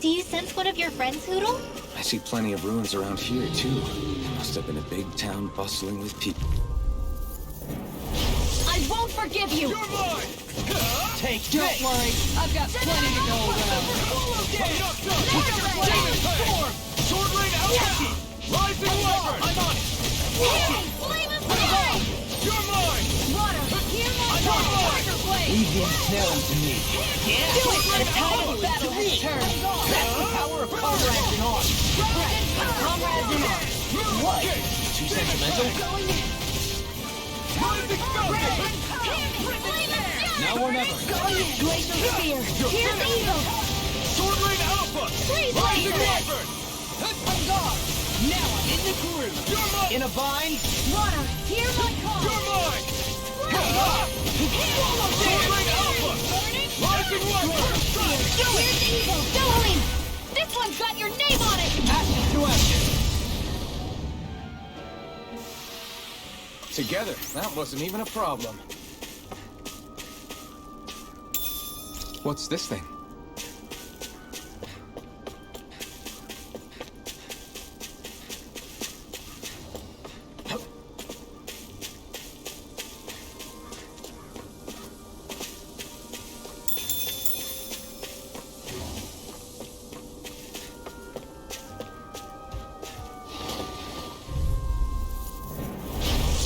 Do you sense one of your friends, Hoodle? I see plenty of ruins around here, too. Must have been a big town bustling with people. I won't forgive you! You're mine! Don't worry, I've got plenty to go around. Sword rain out! Rising Wyvern! I'm on it! Flame of fire! You're mine! Water, hear my You're call! mine! Tiger blade! Leave the ensnaring to me. Yeah, Do it! the tide of battle has turned. That's the power of comrades in arms. Comrades in arms! What? Too sentimental? Rising Falcon! Now or never. Glacial spear! Here's evil! Sword rain Alpha! Freeze Rising laser! Wyvern! On guard. Now I'm in the groove. You're mine! In a bind. Water, hear my call! You're mine! Sword rain Alpha! Rising Wyvern! Here's evil! Billowing! This one's got your name on it! Ashes to ashes. Together, that wasn't even a problem. What's this thing?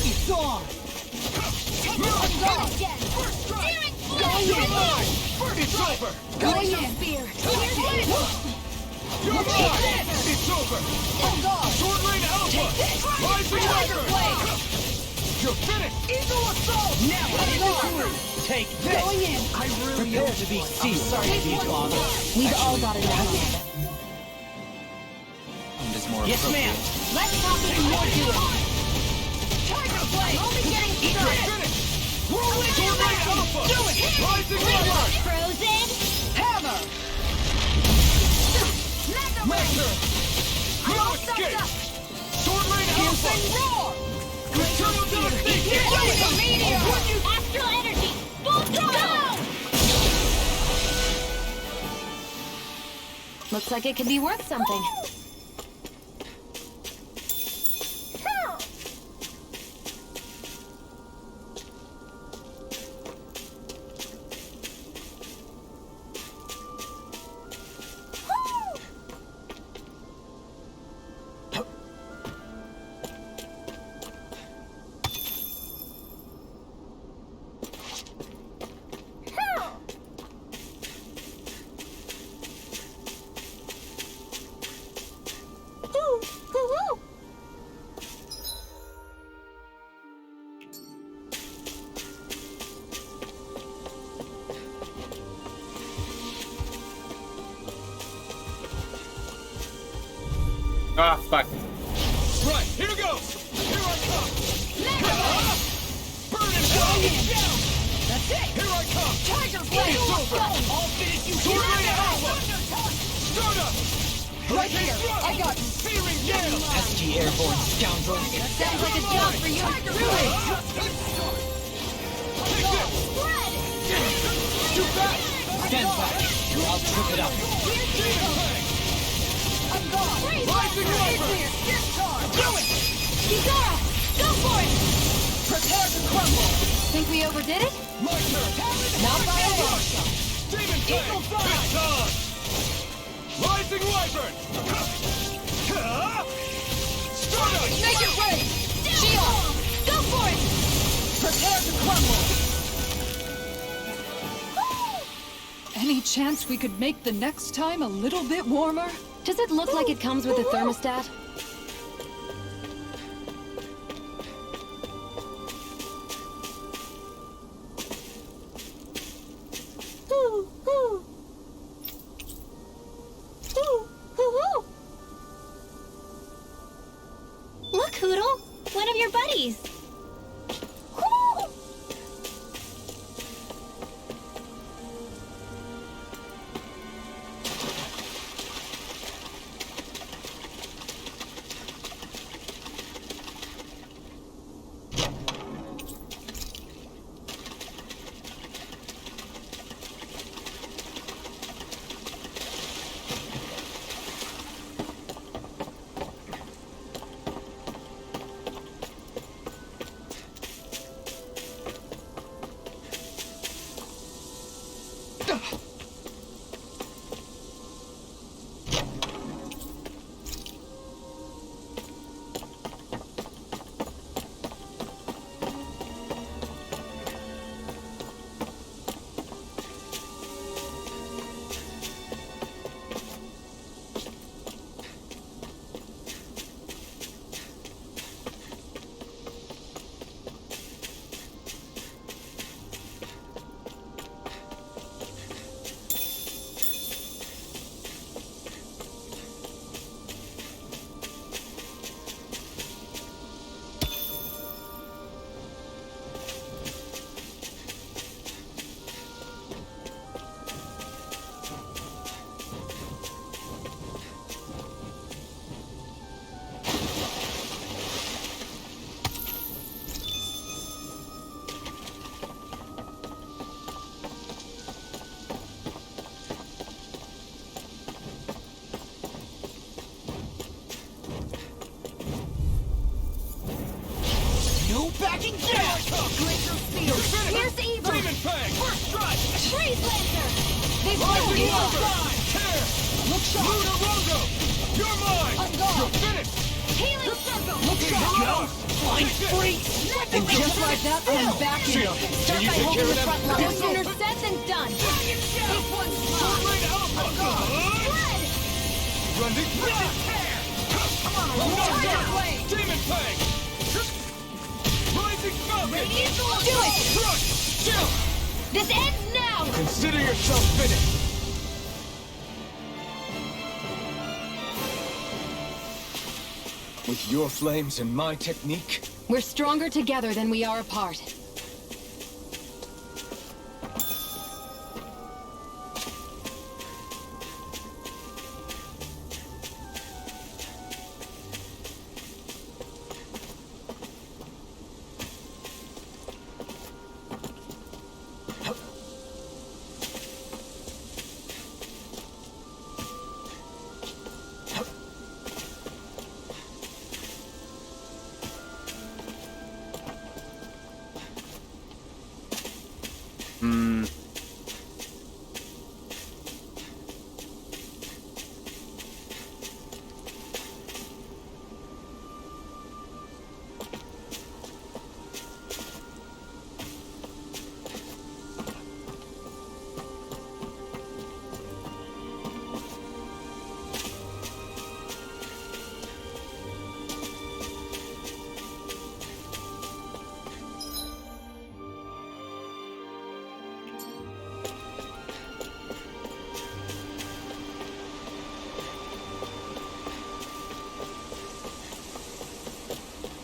It's on. It's over! Glacial spear! You're mine! It's over! Sword rain Alpha! Rising Wyvern! You're finished! Eagle assault. Now I'm in the groove. Take this. Going in! I really prepare to be sealed. Sorry to be father. We've all got it now. Is more Yes, ma'am. Let's talk even more to it! Tiger blade! Only getting You're started! finished! Sword rain Alpha! Do it. Rising Wyvern! Frozen! Hammer. Master! No escape! Sword rain Alpha! Roar. Eternal Darkness! Meteor! Astral energy! Full throttle! Looks like it could be worth something. Ah, fuck. Right, here goes! Here I come! Burn and down! That's it. Here I come! Tiger blade! It's over! I'll finish you. Sword rain Alpha! Start up! Right here. I got you. Searing gale! ST airborne scoundrel. Sounds like a job for you. Take this! Too fast! Stand back. I'll trip it up. I'm gone! Rising Wyvern! Do it. Kizara! Go for it! Prepare to crumble. Think we overdid it? My turn! Not by a long shot. Demon Tank! It's on! Rising Wyvern! Start up! Make it rain. Shield! Go for it! Prepare to crumble. Any chance we could make the next time a little bit warmer? Does it look like it comes with a thermostat? Look, Hoodle! One of your buddies! backing down! Glacial Steel. Here's evil. Demon Fang! First strike! Freeze Lancer. They've Rising killed evil. Override! Tear! Look sharp! Lunar Rondo! You're mine! On guard! You're finished! Healing Circle. Look sharp! Go! Flying freeze! And just like that, I'm back in. Shield, Start can you by take holding care of the them? front No line. sooner said than done. This one's Sword mine. Rain Alpha! Red. Running Flash! Tiger Blade. Demon Fang! Rising Falcon! Radiant Do it. Crush! Shield! This ends now. Consider yourself finished! With your flames and my technique, We're stronger together than we are apart.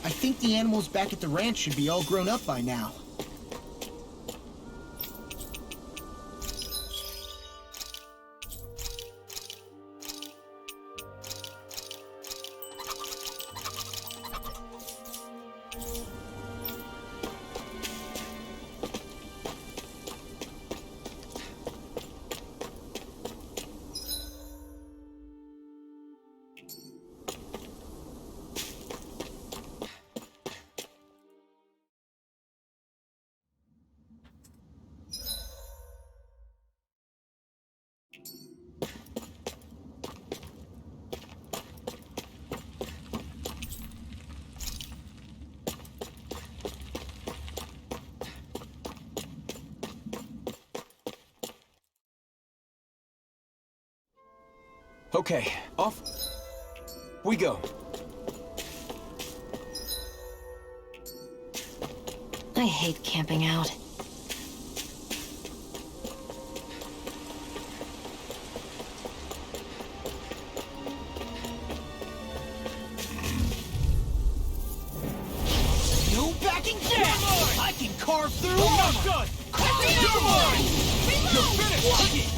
I think the animals back at the ranch should be all grown up by now. okay, off we go. I hate camping out. No backing down! I can carve through I'm not armor! done! You're mine! You're finished!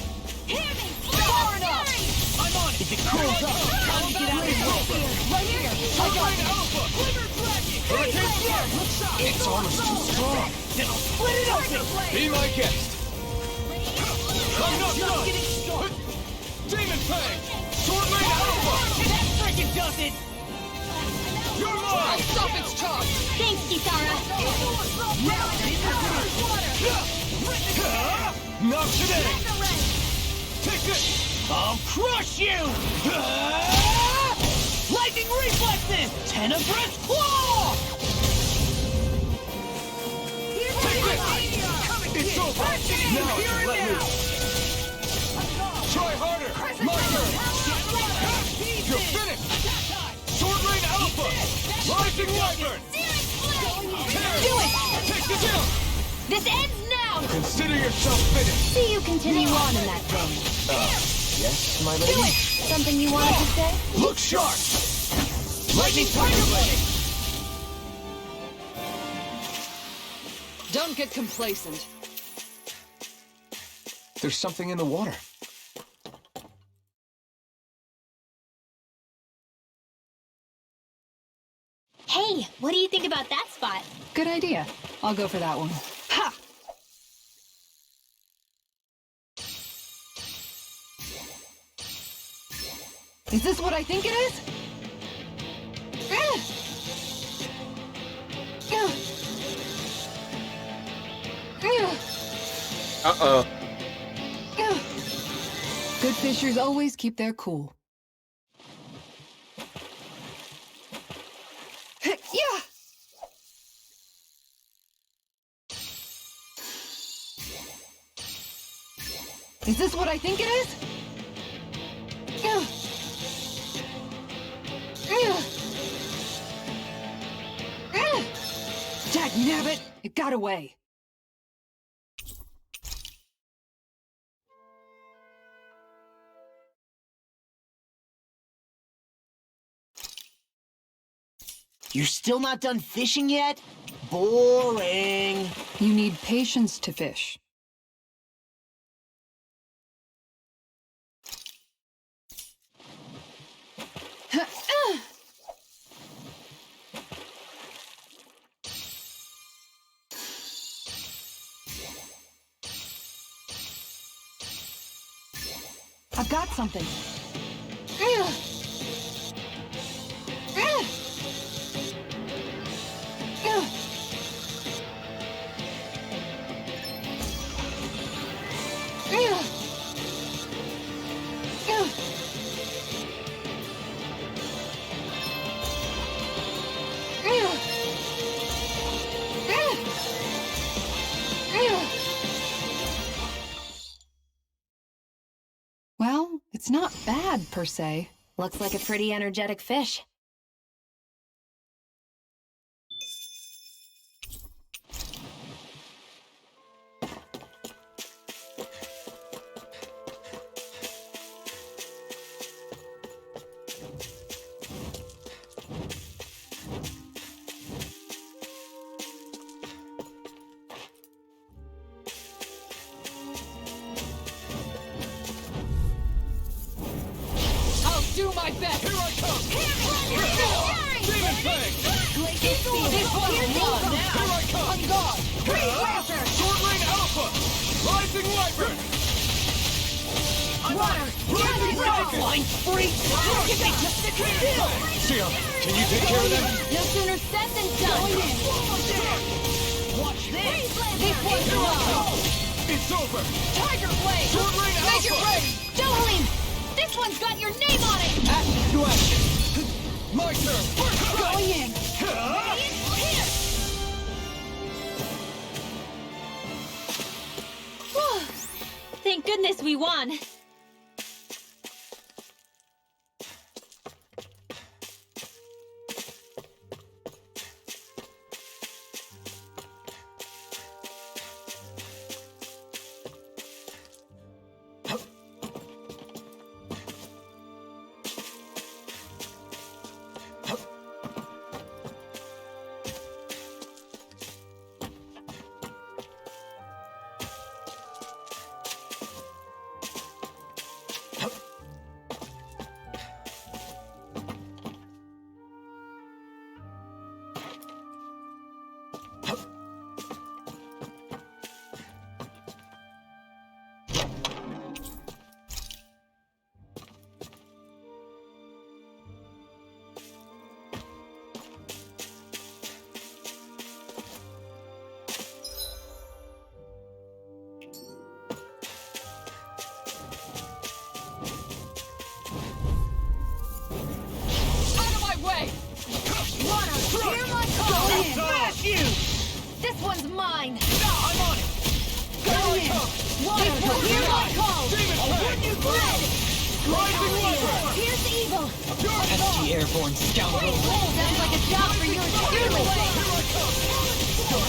Hear me. Far enough! I'm on it! If it cools up, I'll get out of here! Right here! I got Rain it! Alpha! Hurricane Strike! Its armor's too strong! Then I'll split it open! Be my guest! I'm not Just done! getting started! Demon Fang! Sword Rain Alpha! That freaking does it! You're mine! Stop its charge. Thanks, Kisara. Not today! Take this! I'll crush you! Lightning reflexes! Tenebrous claw! Take this! It's over! Now it's let loose! Try harder! My turn! You're finished! Sword Rain Alpha! Rising Wyvern! Do it! Take this down! This ends now. Consider yourself finished! See you continue on in that vein. Yes, my Do lady? it. Something you wanted to say? Look sharp! Lightning Tiger Blade! Don't get complacent. There's something in the water. Hey, what do you think about that spot? Good idea. I'll go for that one. Ha! Is this what I think it is? Uh-oh. Good fishers always keep their cool. Yeah! Is this what I think it is? Dagnabbit! It got away. You're still not done fishing yet? Boring. You need patience to fish. I've got something. Well, it's not bad, per se. Looks like a pretty energetic fish. I'll do my best! Here I come! Here I come! Demon Fang! This one's done! Here I come! On guard! Sword Rain Alpha! Rising Wyvern! Water! Rising Dragon! Flying freak! Give me just a kill! Sia, can you take care of them? No sooner said than done. Watch this! This one's done! It's over! Tiger Blade! Sword Rain Make it Alpha! rain! Jolene! This one's got your name on it! Action to action! My turn! Going in! Thank goodness we won. Out of my way! Water! Hear my call! Smash you! This one's mine. I'm on it! Going in! Water! Hear my call! Demon Fang! Red! Rising Wyvern! Here's the evil. Pesky airborne scoundrel! Sounds like a job for you to do. Here I come!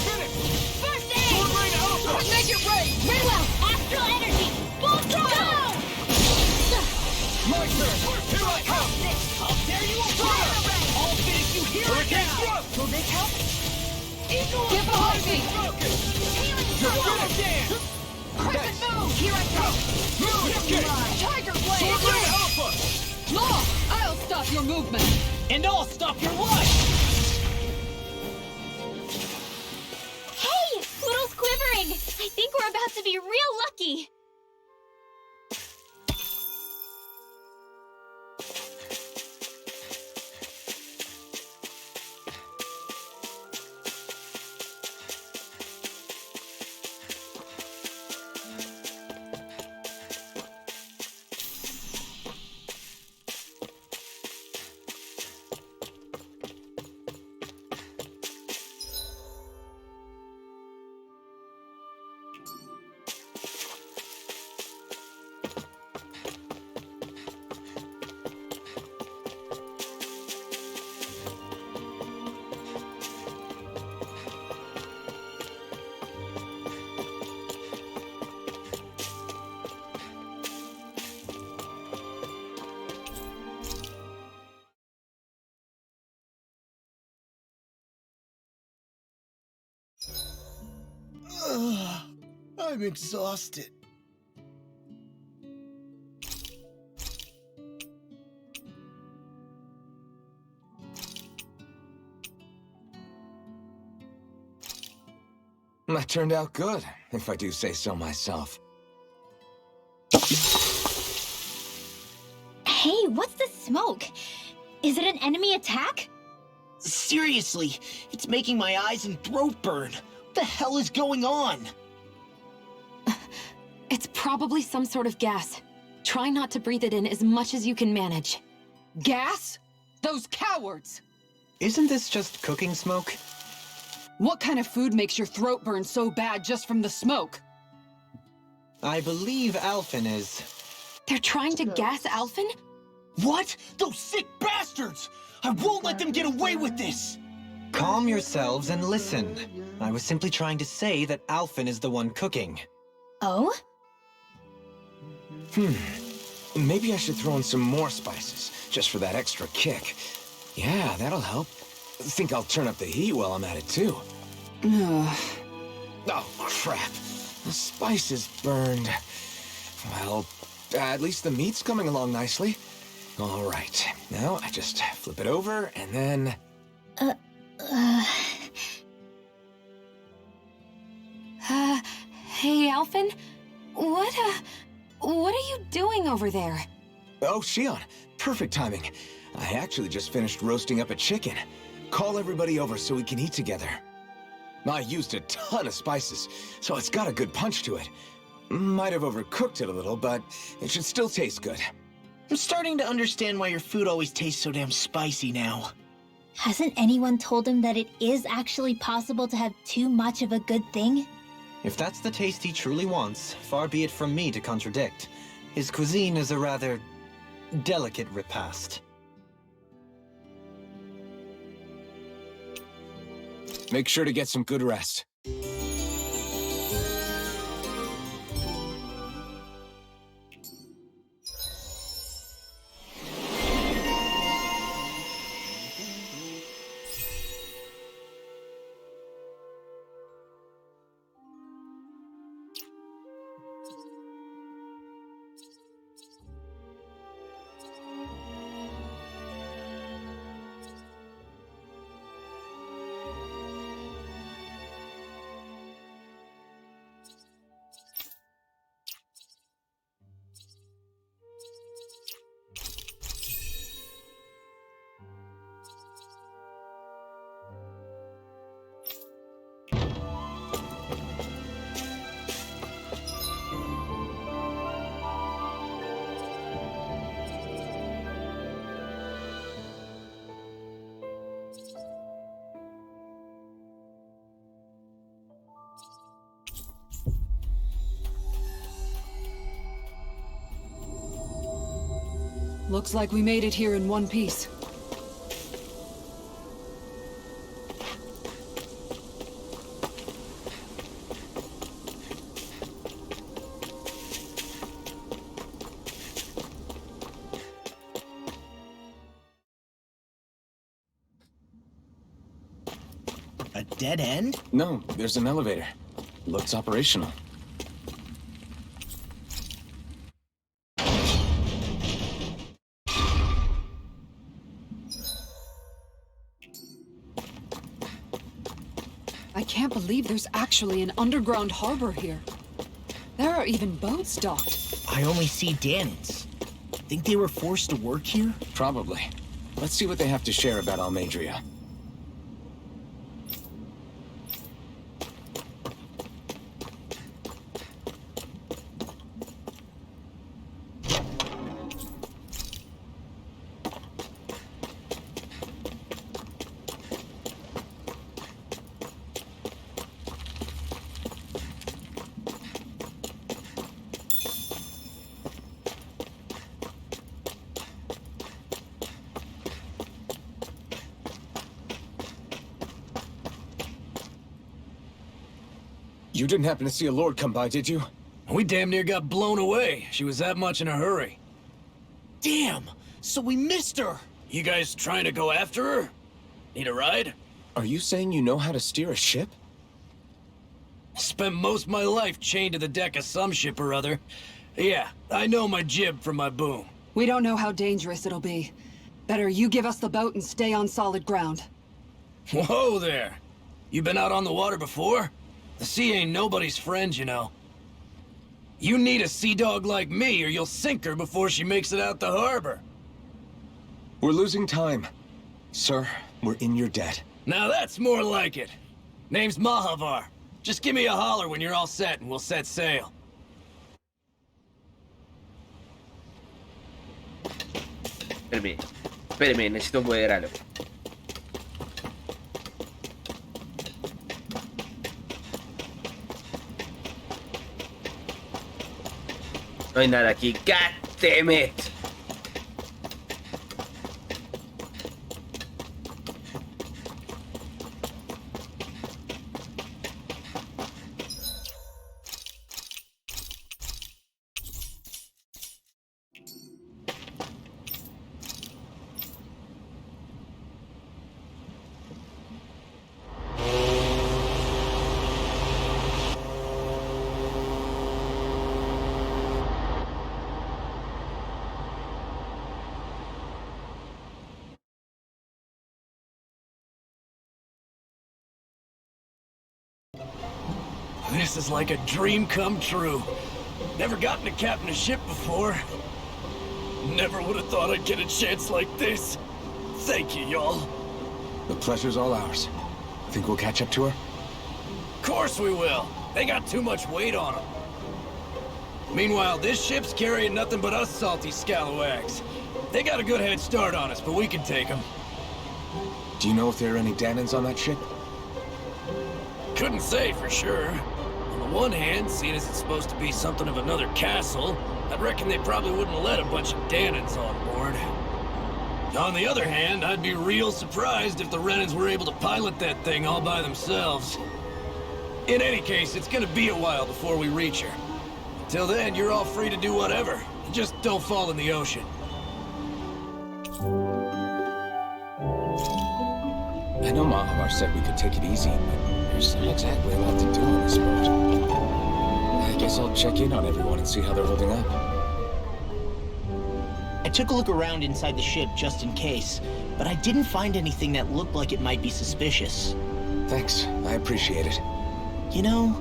Finish! First Sword aid! Rain Alpha! Make it rain! Very well. Astral energy. Full throttle. My turn! Here I come! How dare you apply! I'll finish you here and Hurricane now! Thrust! Will this help? Get behind me! Focus! Healing You're throttle. finished! Crescent move! Here I come! Move! Kick! Tiger Sword Blade! Rain Alpha! Law! I'll stop your movement! And I'll stop your life! Hey, Poodle's quivering. I think we're about to be real lucky. I'm exhausted. That turned out good, if I do say so myself. Hey, what's the smoke? Is it an enemy attack? Seriously, it's making my eyes and throat burn. What the hell is going on? It's probably some sort of gas. Try not to breathe it in as much as you can manage. Gas? Those cowards! Isn't this just cooking smoke? What kind of food makes your throat burn so bad just from the smoke? I believe Alphen is... They're trying to gas Alphen? What? Those sick bastards! I won't let them get away with this! Calm yourselves and listen. I was simply trying to say that Alphen is the one cooking. Oh? Maybe I should throw in some more spices, just for that extra kick. Yeah, that'll help. Think I'll turn up the heat while I'm at it, too. Oh, crap. The spice is burned. Well, at least the meat's coming along nicely. All right. Now, I just flip it over, and then... Hey, Alphen? What are you doing over there? Oh, Shion. Perfect timing. I actually just finished roasting up a chicken. Call everybody over so we can eat together. I used a ton of spices, so it's got a good punch to it. Might have overcooked it a little, but it should still taste good. I'm starting to understand why your food always tastes so damn spicy now. Hasn't anyone told him that it is actually possible to have too much of a good thing? If that's the taste he truly wants, far be it from me to contradict. His cuisine is a rather delicate repast. Make sure to get some good rest. Looks like we made it here in one piece. A dead end? No, there's an elevator. Looks operational. I can't believe there's actually an underground harbor here. There are even boats docked. I only see Danans. Think they were forced to work here? Probably. Let's see what they have to share about Almedria. You didn't happen to see a lord come by, did you? We damn near got blown away. She was that much in a hurry. Damn! So we missed her! You guys trying to go after her? Need a ride? Are you saying you know how to steer a ship? Spent most of my life chained to the deck of some ship or other. Yeah, I know my jib from my boom. We don't know how dangerous it'll be. Better you give us the boat and stay on solid ground. Whoa there! You been out on the water before? The sea ain't nobody's friend, you know. You need a sea dog like me, or you'll sink her before she makes it out the harbor. We're losing time. Sir, we're in your debt. Now that's more like it. Name's Mahavar. Just give me a holler when you're all set, and we'll set sail. Espéreme, necesito poder algo. No hay nada aquí. God damn it. This is like a dream come true. Never gotten to captain a ship before. Never would have thought I'd get a chance like this. Thank you, y'all. The pleasure's all ours. Think we'll catch up to her? Course we will. They got too much weight on them. Meanwhile, this ship's carrying nothing but us salty scalawags. They got a good head start on us, but we can take them. Do you know if there are any Danans on that ship? Couldn't say for sure. On the one hand, seeing as it's supposed to be something of another castle, I'd reckon they probably wouldn't let a bunch of Danans on board. On the other hand, I'd be real surprised if the Renans were able to pilot that thing all by themselves. In any case, it's gonna be a while before we reach her. Till then, you're all free to do whatever. Just don't fall in the ocean. I know Mahavar said we could take it easy, but there's not exactly a lot to do on this boat. I guess I'll check in on everyone and see how they're holding up. I took a look around inside the ship just in case, but I didn't find anything that looked like it might be suspicious. Thanks, I appreciate it. You know,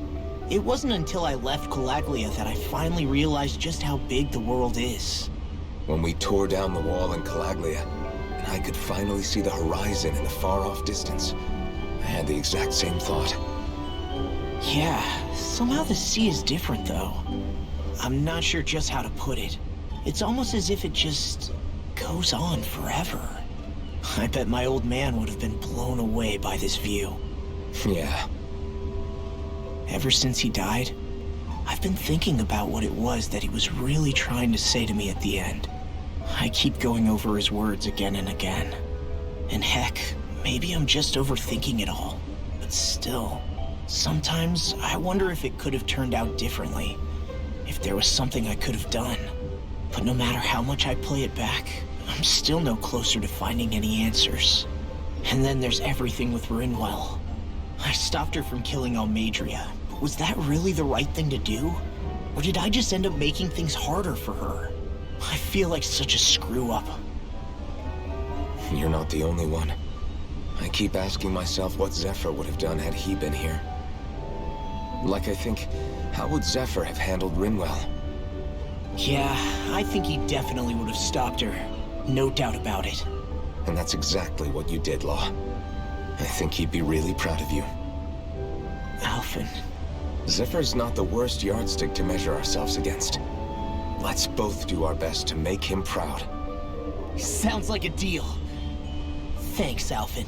it wasn't until I left Calaglia that I finally realized just how big the world is. When we tore down the wall in Calaglia, and I could finally see the horizon in the far-off distance, I had the exact same thought. Yeah, somehow the sea is different though. I'm not sure just how to put it. It's almost as if it just goes on forever. I bet my old man would have been blown away by this view. Yeah. Ever since he died, I've been thinking about what it was that he was really trying to say to me at the end. I keep going over his words again and again. And heck, maybe I'm just overthinking it all. But still, sometimes I wonder if it could have turned out differently. If there was something I could have done. But no matter how much I play it back, I'm still no closer to finding any answers. And then there's everything with Rinwell. I stopped her from killing Almadria, but was that really the right thing to do? Or did I just end up making things harder for her? I feel like such a screw-up. You're not the only one. I keep asking myself what Zephyr would have done had he been here. Like I think, how would Zephyr have handled Rinwell? Yeah, I think he definitely would have stopped her. No doubt about it. And that's exactly what you did, Law. I think he'd be really proud of you. Alphen. Zephyr's not the worst yardstick to measure ourselves against. Let's both do our best to make him proud. Sounds like a deal. Thanks, Alphen.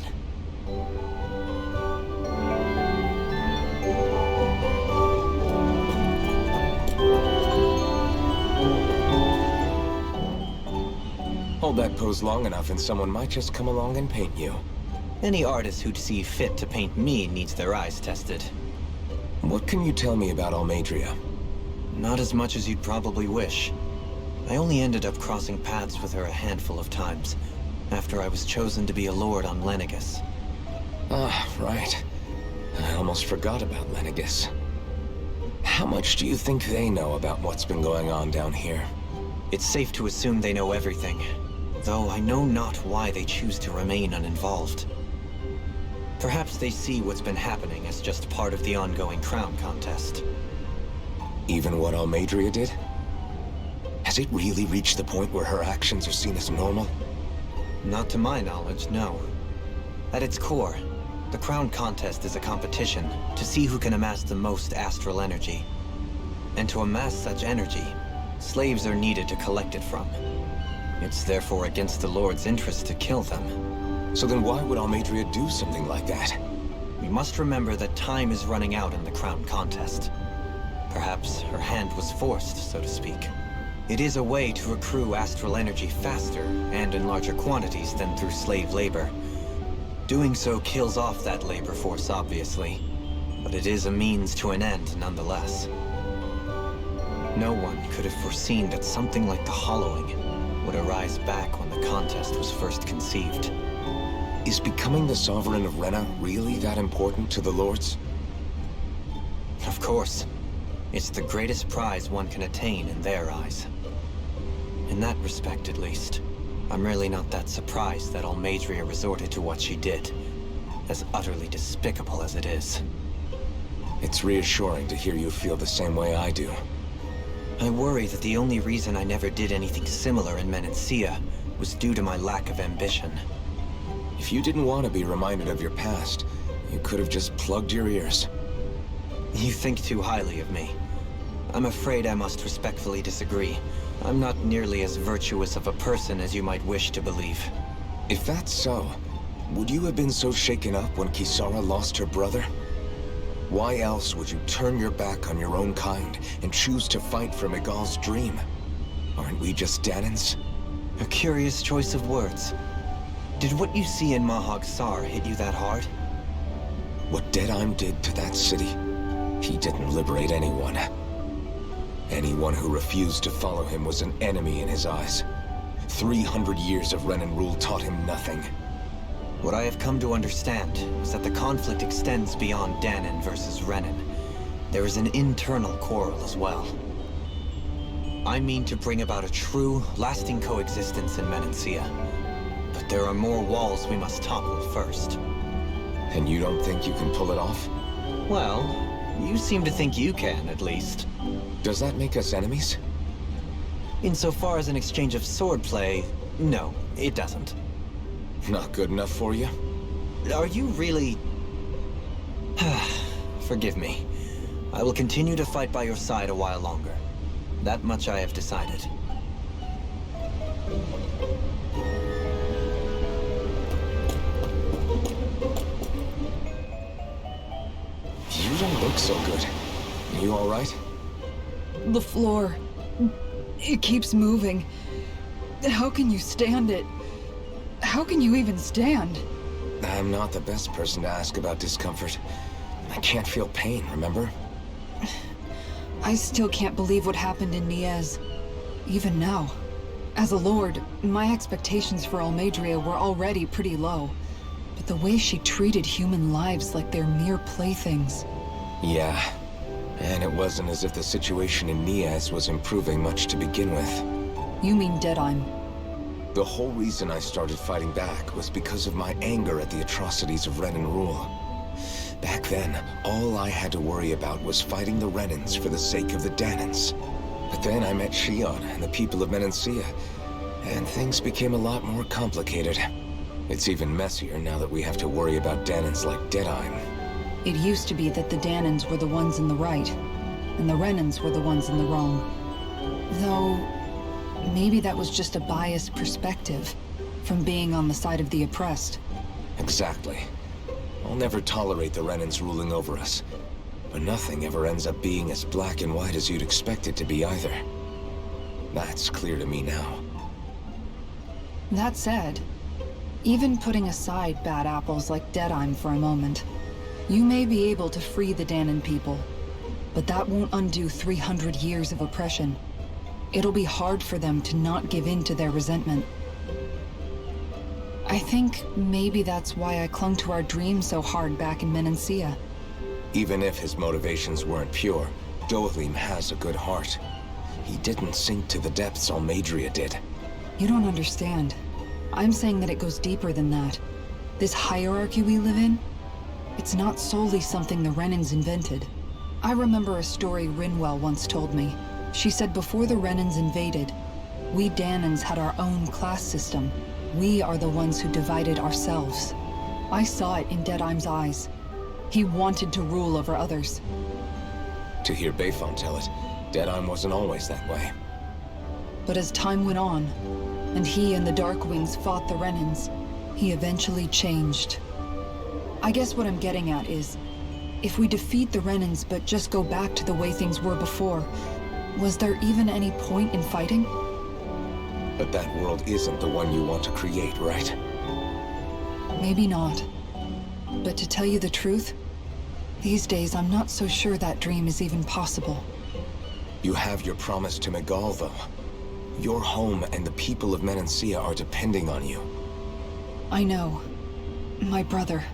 Hold that pose long enough and someone might just come along and paint you. Any artist who'd see fit to paint me needs their eyes tested. What can you tell me about Almadria? Not as much as you'd probably wish. I only ended up crossing paths with her a handful of times, after I was chosen to be a lord on Lenegus. Ah, right. I almost forgot about Lenegus. How much do you think they know about what's been going on down here? It's safe to assume they know everything, though I know not why they choose to remain uninvolved. Perhaps they see what's been happening as just part of the ongoing crown contest. Even what Almadria did? Has it really reached the point where her actions are seen as normal? Not to my knowledge, no. At its core, the crown contest is a competition to see who can amass the most astral energy. And to amass such energy, slaves are needed to collect it from. It's therefore against the Lord's interest to kill them. So then why would Almadria do something like that? We must remember that time is running out in the crown contest. Perhaps her hand was forced, so to speak. It is a way to accrue astral energy faster and in larger quantities than through slave labor. Doing so kills off that labor force, obviously, but it is a means to an end nonetheless. No one could have foreseen that something like the Hollowing would arise back when the contest was first conceived. Is becoming the Sovereign of Rena really that important to the Lords? Of course. It's the greatest prize one can attain in their eyes. In that respect, at least, I'm really not that surprised that Almadria resorted to what she did, as utterly despicable as it is. It's reassuring to hear you feel the same way I do. I worry that the only reason I never did anything similar in Menancia was due to my lack of ambition. If you didn't want to be reminded of your past, you could have just plugged your ears. You think too highly of me. I'm afraid I must respectfully disagree. I'm not nearly as virtuous of a person as you might wish to believe. If that's so, would you have been so shaken up when Kisara lost her brother? Why else would you turn your back on your own kind and choose to fight for Miguel's dream? Aren't we just Danans? A curious choice of words. Did what you see in Mahag Sar hit you that hard? What Deadheim did to that city, he didn't liberate anyone. Anyone who refused to follow him was an enemy in his eyes. 300 years of Renan rule taught him nothing. What I have come to understand is that the conflict extends beyond Danan versus Renan. There is an internal quarrel as well. I mean to bring about a true, lasting coexistence in Menancia. But there are more walls we must topple first. And you don't think you can pull it off? Well, you seem to think you can, at least. Does that make us enemies? Insofar as an exchange of swordplay, no, it doesn't. Not good enough for you? Are you really... Forgive me. I will continue to fight by your side a while longer. That much I have decided. You don't look so good. You all right? The floor. It keeps moving. How can you stand it? How can you even stand? I'm not the best person to ask about discomfort. I can't feel pain, remember? I still can't believe what happened in Niez. Even now. As a lord, my expectations for Almadria were already pretty low. But the way she treated human lives like they're mere playthings. Yeah. And it wasn't as if the situation in Niez was improving much to begin with. You mean Deadheim? The whole reason I started fighting back was because of my anger at the atrocities of Renan rule. Back then, all I had to worry about was fighting the Renans for the sake of the Danans. But then I met Shion and the people of Menancia, and things became a lot more complicated. It's even messier now that we have to worry about Danans like Deadheim. It used to be that the Danans were the ones in the right, and the Renans were the ones in the wrong. Though, maybe that was just a biased perspective from being on the side of the oppressed. Exactly. I'll never tolerate the Renans ruling over us. But nothing ever ends up being as black and white as you'd expect it to be either. That's clear to me now. That said, even putting aside bad apples like Deadheim for a moment, you may be able to free the Danan people, but that won't undo 300 years of oppression. It'll be hard for them to not give in to their resentment. I think maybe that's why I clung to our dream so hard back in Menancia. Even if his motivations weren't pure, Dohalim has a good heart. He didn't sink to the depths Almadria did. You don't understand. I'm saying that it goes deeper than that. This hierarchy we live in, it's not solely something the Renans invented. I remember a story Rinwell once told me. She said before the Renans invaded, we Danans had our own class system. We are the ones who divided ourselves. I saw it in Deadeye's eyes. He wanted to rule over others. To hear Bayfon tell it, Deadeye wasn't always that way. But as time went on, and he and the Darkwings fought the Renans, he eventually changed. I guess what I'm getting at is, if we defeat the Renans but just go back to the way things were before, was there even any point in fighting? But that world isn't the one you want to create, right? Maybe not. But to tell you the truth, these days I'm not so sure that dream is even possible. You have your promise to Megal, though. Your home and the people of Menancia are depending on you. I know. My brother.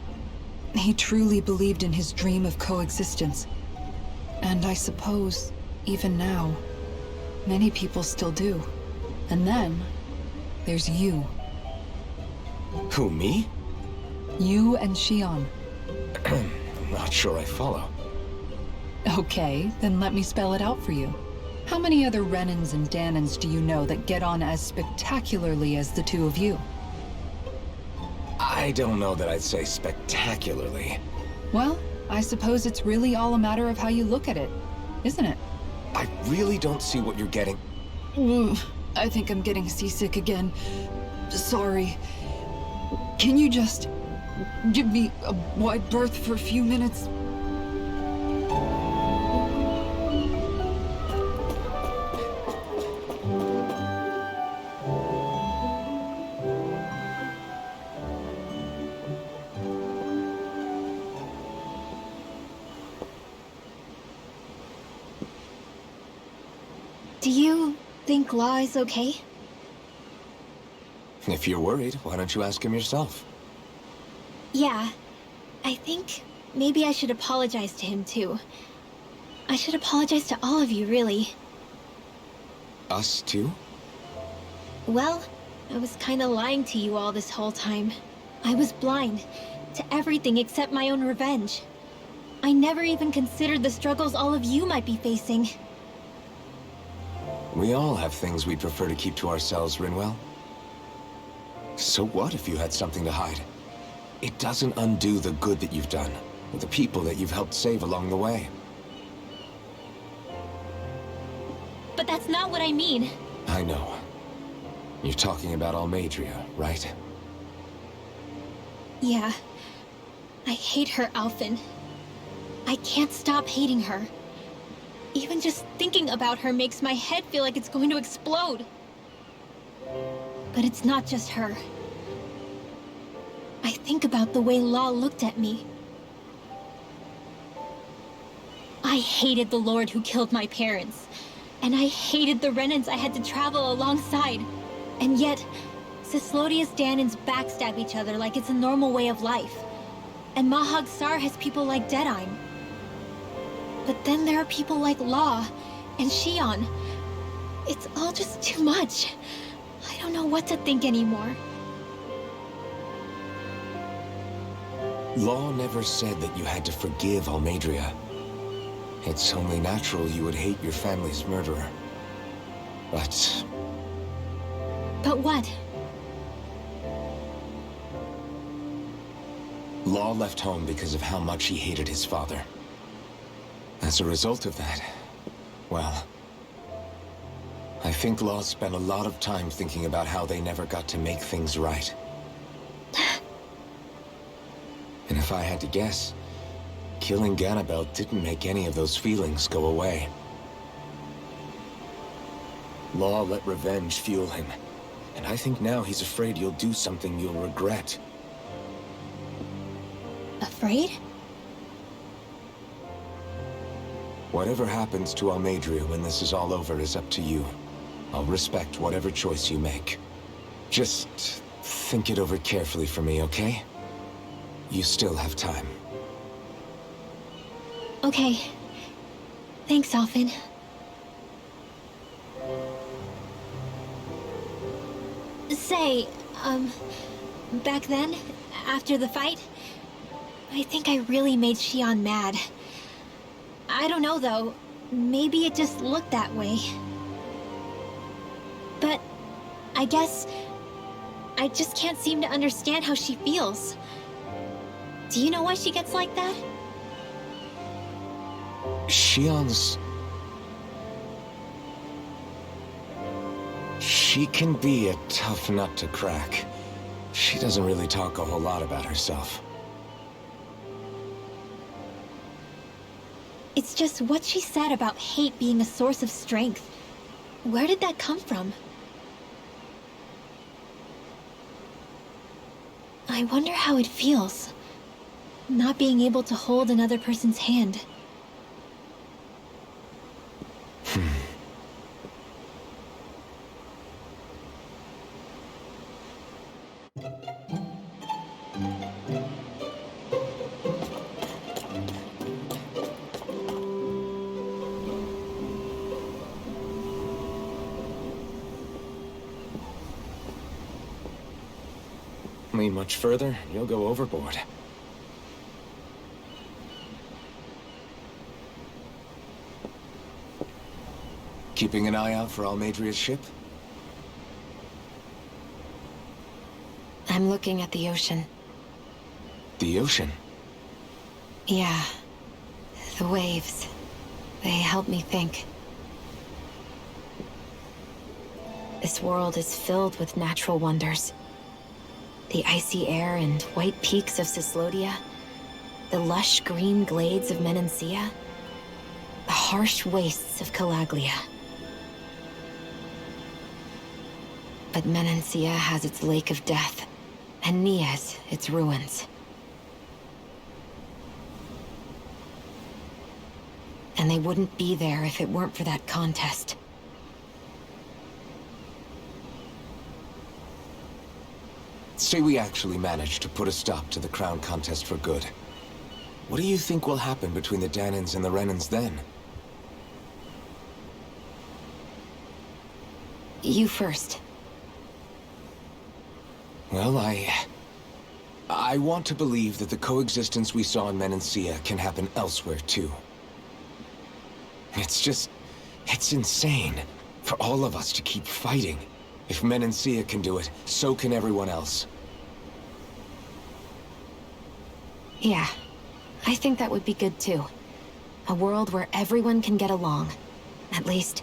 He truly believed in his dream of coexistence. And I suppose, even now, many people still do. And then, there's you. Who, me? You and Shion. I'm not sure I follow. Okay, then let me spell it out for you. How many other Renans and Danans do you know that get on as spectacularly as the two of you? I don't know that I'd say spectacularly. Well, I suppose it's really all a matter of how you look at it, isn't it? I really don't see what you're getting. I think I'm getting seasick again. Sorry. Can you just give me a wide berth for a few minutes? Do you think Law is okay? If you're worried, why don't you ask him yourself? Yeah. I think maybe I should apologize to him too. I should apologize to all of you, really. Us too? Well, I was kinda lying to you all this whole time. I was blind to everything except my own revenge. I never even considered the struggles all of you might be facing. We all have things we'd prefer to keep to ourselves, Rinwell. So what if you had something to hide? It doesn't undo the good that you've done, or the people that you've helped save along the way. But that's not what I mean. I know. You're talking about Almadria, right? Yeah. I hate her, Alphen. I can't stop hating her. Even just thinking about her makes my head feel like it's going to explode. But it's not just her. I think about the way Law looked at me. I hated the Lord who killed my parents. And I hated the Renans I had to travel alongside. And yet, Cislodius Danans backstab each other like it's a normal way of life. And Mahag Sar has people like Deadeye. But then there are people like Law and Shion. It's all just too much. I don't know what to think anymore. Law never said that you had to forgive Almadria. It's only natural you would hate your family's murderer. But... But what? Law left home because of how much he hated his father. As a result of that, well... I think Law spent a lot of time thinking about how they never got to make things right. And if I had to guess, killing Ganabel didn't make any of those feelings go away. Law let revenge fuel him, and I think now he's afraid you'll do something you'll regret. Afraid? Whatever happens to Almadria when this is all over is up to you. I'll respect whatever choice you make. Just think it over carefully for me, okay? You still have time. Okay. Thanks, Alphen. Say, back then, after the fight, I think I really made Xion mad. I don't know, though. Maybe it just looked that way. But I guess I just can't seem to understand how she feels. Do you know why she gets like that? Xion's... She can be a tough nut to crack. She doesn't really talk a whole lot about herself. It's just what she said about hate being a source of strength. Where did that come from? I wonder how it feels, not being able to hold another person's hand. Lean much further, you'll go overboard. Keeping an eye out for Almadria's ship? I'm looking at the ocean. The ocean? Yeah. The waves. They help me think. This world is filled with natural wonders. The icy air and white peaks of Cyslodia, the lush green glades of Menancia, the harsh wastes of Calaglia. But Menancia has its Lake of Death, and Nias its ruins. And they wouldn't be there if it weren't for that contest. Say we actually managed to put a stop to the crown contest for good. What do you think will happen between the Danans and the Renans then? You first. Well, I want to believe that the coexistence we saw in Menancia can happen elsewhere, too. It's insane for all of us to keep fighting. If Menancia can do it, so can everyone else. Yeah, I think that would be good too. A world where everyone can get along. At least,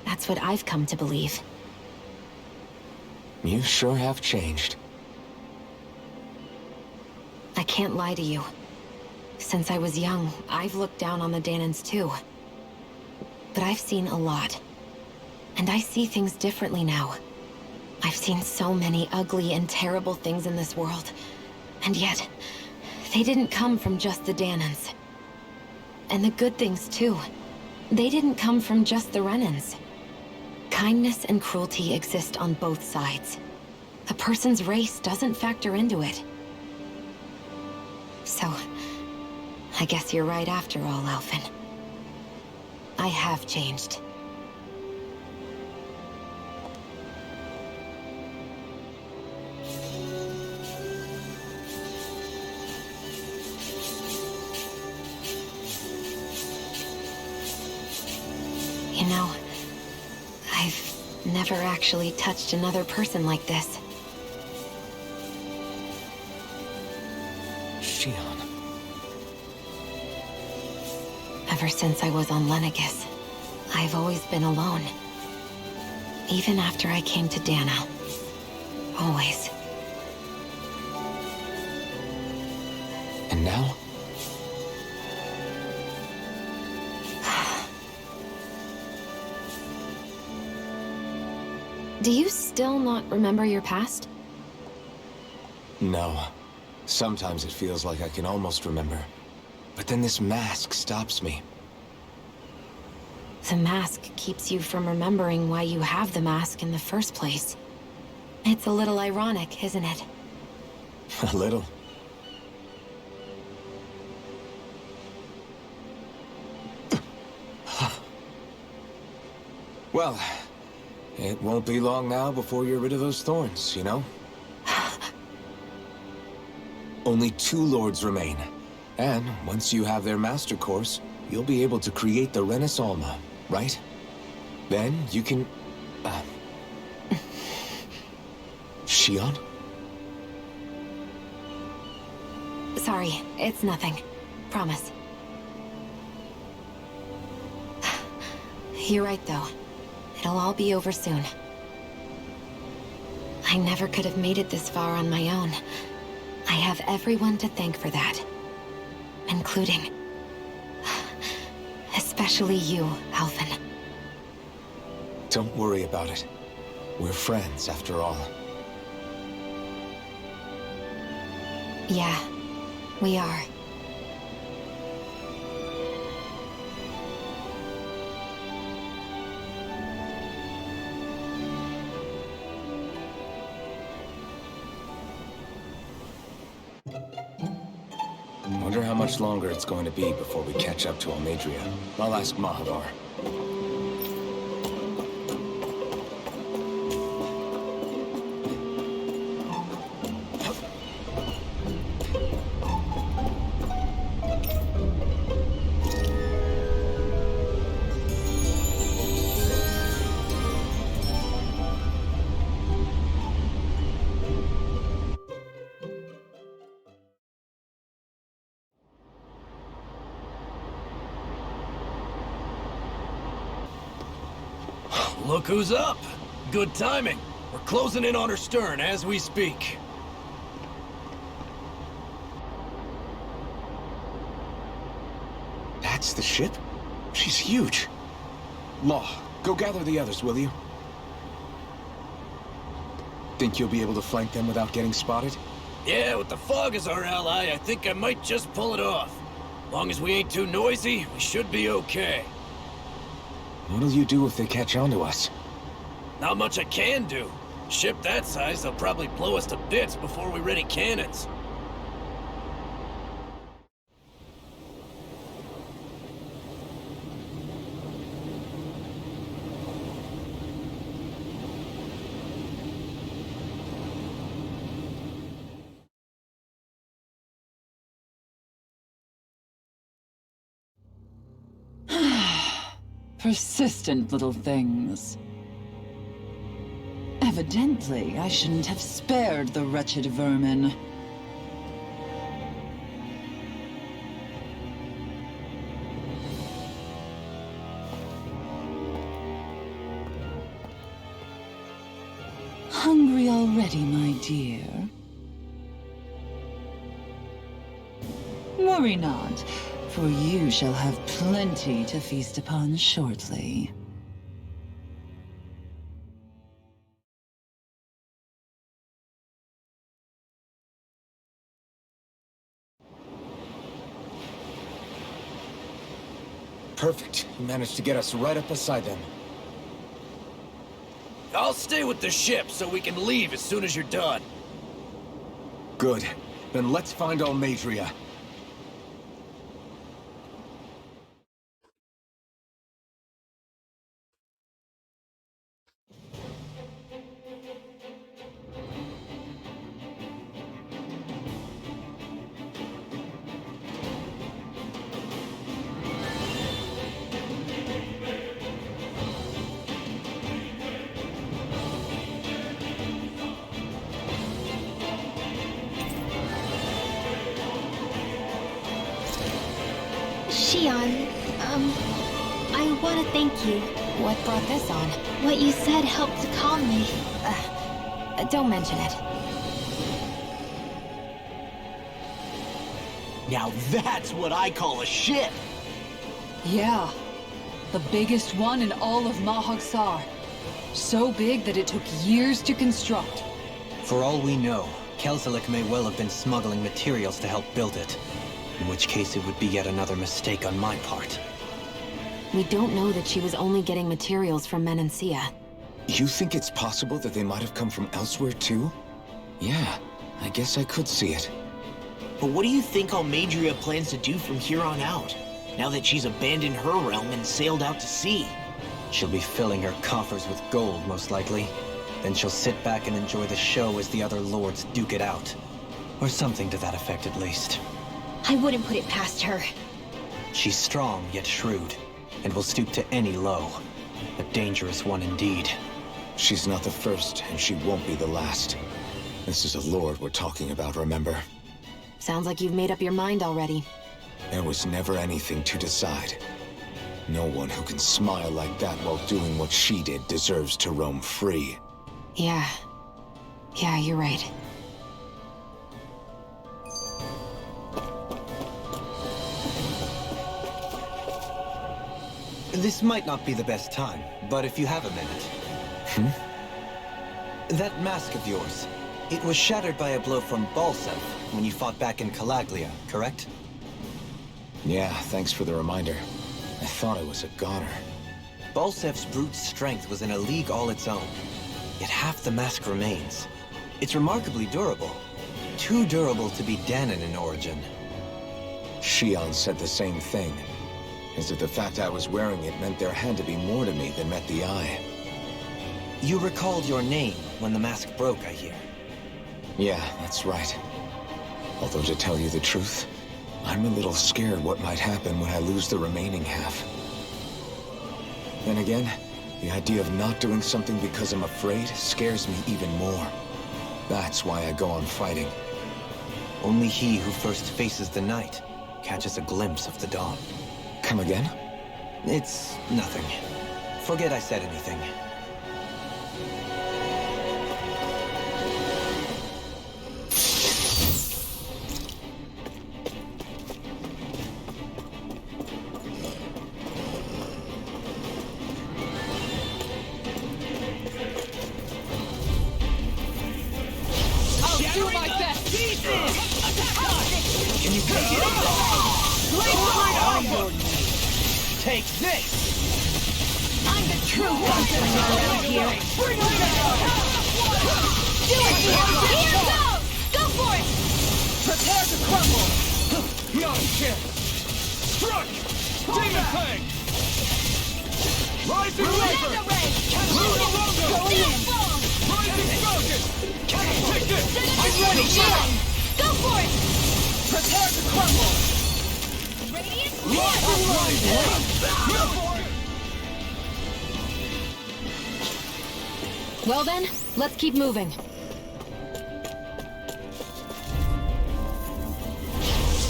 that's what I've come to believe. You sure have changed. I can't lie to you. Since I was young, I've looked down on the Danans too. But I've seen a lot. And I see things differently now. I've seen so many ugly and terrible things in this world. And yet, they didn't come from just the Danans. And the good things too. They didn't come from just the Renans. Kindness and cruelty exist on both sides. A person's race doesn't factor into it. So, I guess you're right after all, Alphen. I have changed. You know, I've never actually touched another person like this. Xion. Ever since I was on Lenegis, I've always been alone. Even after I came to Dana. Always. And now? Do you still not remember your past? No. Sometimes it feels like I can almost remember. But then this mask stops me. The mask keeps you from remembering why you have the mask in the first place. It's a little ironic, isn't it? A little. Well, it won't be long now before you're rid of those thorns, you know? Only 2 lords remain. And once you have their master course, you'll be able to create the Renaissance, right? Then you can... Shion? Sorry, it's nothing. Promise. You're right, though. It'll all be over soon. I never could have made it this far on my own. I have everyone to thank for that. Including... especially you, Alvin. Don't worry about it. We're friends, after all. Yeah, we are. Wonder how much longer it's going to be before we catch up to Almadria. I'll ask Mahadar. Look who's up! Good timing. We're closing in on her stern as we speak. That's the ship? She's huge. Law, go gather the others, will you? Think you'll be able to flank them without getting spotted? Yeah, with the fog as our ally, I think I might just pull it off. Long as we ain't too noisy, we should be okay. What'll you do if they catch on to us? Not much I can do. Ship that size, they'll probably blow us to bits before we ready cannons. Persistent little things. Evidently, I shouldn't have spared the wretched vermin. Hungry already, my dear? Worry not, for you shall have plenty to feast upon shortly. Perfect. You managed to get us right up beside them. I'll stay with the ship so we can leave as soon as you're done. Good. Then let's find Almadria. Shion, I want to thank you. What brought this on? What you said helped to calm me. Don't mention it. Now that's what I call a ship! Yeah. The biggest one in all of Mahagsar. So big that it took years to construct. For all we know, Kelzelik may well have been smuggling materials to help build it. In which case it would be yet another mistake on my part. We don't know that she was only getting materials from Menancia. You think it's possible that they might have come from elsewhere too? Yeah, I guess I could see it. But what do you think Almadria plans to do from here on out, now that she's abandoned her realm and sailed out to sea? She'll be filling her coffers with gold, most likely. Then she'll sit back and enjoy the show as the other lords duke it out. Or something to that effect, at least. I wouldn't put it past her. She's strong, yet shrewd, and will stoop to any low. A dangerous one indeed. She's not the first, and she won't be the last. This is a lord we're talking about, remember? Sounds like you've made up your mind already. There was never anything to decide. No one who can smile like that while doing what she did deserves to roam free. Yeah. Yeah, you're right. This might not be the best time, but if you have a minute... That mask of yours, it was shattered by a blow from Balsev when you fought back in Calaglia, correct? Yeah, thanks for the reminder. I thought it was a goner. Balsev's brute strength was in a league all its own. Yet half the mask remains. It's remarkably durable. Too durable to be Danon in origin. Shion said the same thing. As if the fact I was wearing it meant there had to be more to me than met the eye. You recalled your name when the mask broke, I hear. Yeah, that's right. Although to tell you the truth, I'm a little scared what might happen when I lose the remaining half. Then again, the idea of not doing something because I'm afraid scares me even more. That's why I go on fighting. Only he who first faces the night catches a glimpse of the dawn. Come again? It's nothing. Forget I said anything. Take this! I'm the true hunter around here. Bring it down! Do it, dear! Here goes! Go for it! Prepare to crumble! Not a chance! Strike! Demon Fang! Rising Reaper! Luna Longo! Rising Falcon! Take this! I'm ready! Go for it! Prepare to crumble! Well then, let's keep moving.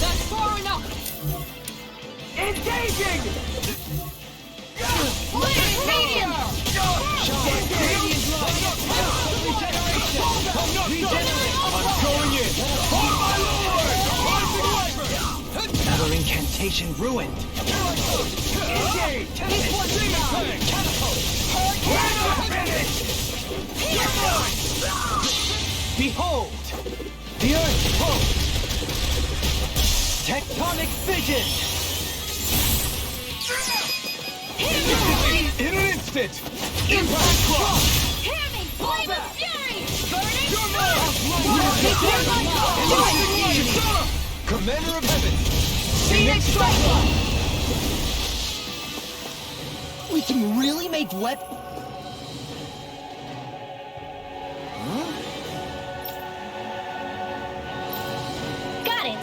That's far enough! Engaging! Blazing Radiant! I'm going in! Oh my lord! Another incantation ruined. Engage! This one's mine! Catapult! We're not finished! Behold! The earth pulse! Tectonic fission! In an instant! Impact Cross! Hear me! Flame of Fury! Burning! Commander of Heaven! Phoenix Strike! We can really make weapons? Got it!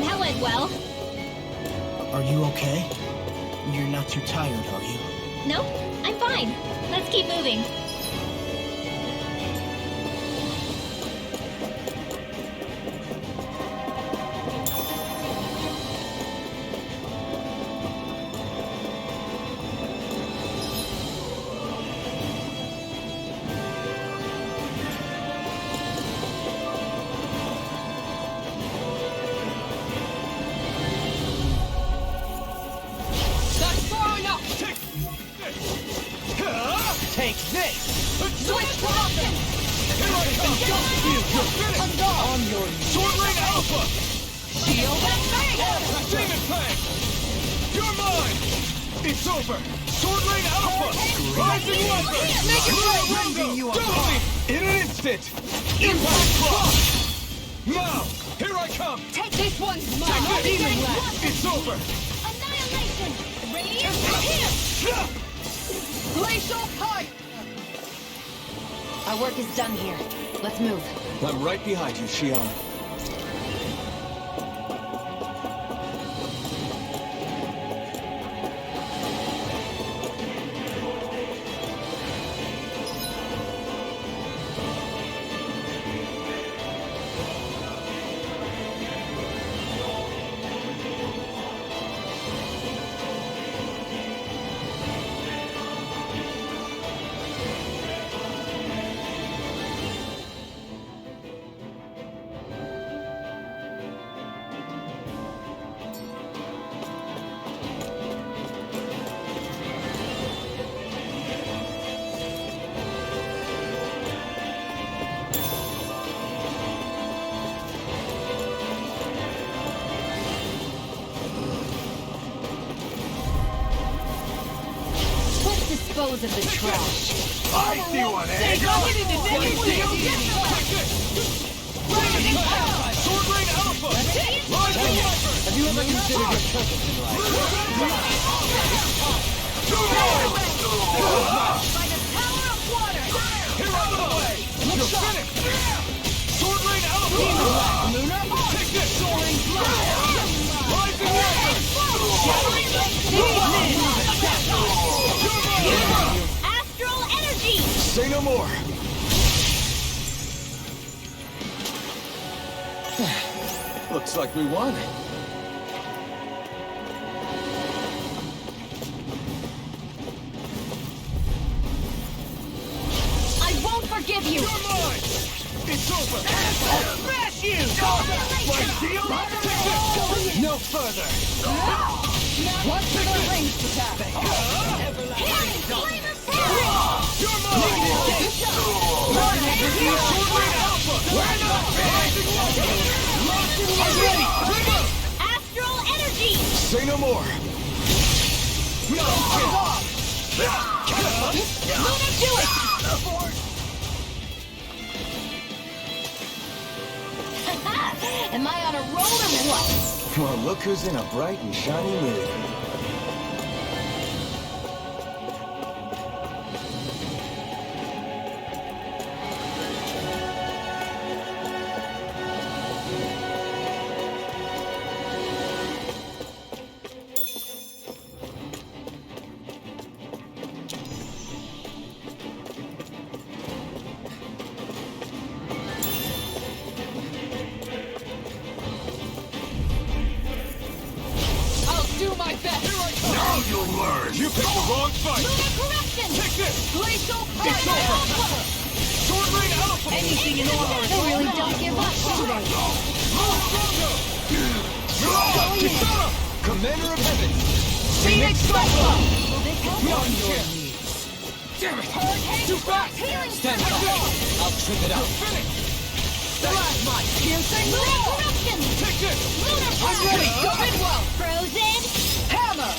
That went well. Are you okay? You're not too tired, are you? Nope, I'm fine. Let's keep moving. That's far enough! Take this! Switch weapons! Here I come! You're finished! On your Sword Ring Alpha! Shield and Fang! Demon Fang! You're mine! It's over! Sword Rain Alpha! Rising Weapon! Make it right! Rondo! In an instant! Impact Block! Now! Here I come! Take this one's mine! Take this! Demon Blast! It's over! Annihilation! Radiant Here! Glacial Pipe! Our work is done here. Let's move. I'm right behind you, Shion. Dispose of the trash. I see one, eh? Sword Rain Alpha! Rising Weapon! Have you ever considered your purpose in life? By the power of water! Here out of the way! You're finished! Sword Rain Alpha! Take this! Soaring Rising Weapon! Astral energy! Say no more! Looks like we won. I won't forgive you! You're mine! It's over! Smash you! My deal? No further! What's the ranged attack? You're mine! Astral energy! Say no more! No! Luna, do it! Am I on a roll or what? Well, look who's in a bright and shiny mood. Do my best! Now you'll learn! You picked the wrong fight! Lunar corruption! Take this! Glacial It's over! Sword Rain Alpha! Anything in order! They really don't give up, do they? Kisara! Commander of Heaven! Phoenix Cyclone! Not here! Damn it! Too fast! Stand back. I'll trip it out. Stalagmite! Piercing Lunar Roar! corruption! Take this! Lunar I'm power! ready! Bidwell! Frozen! Hammer!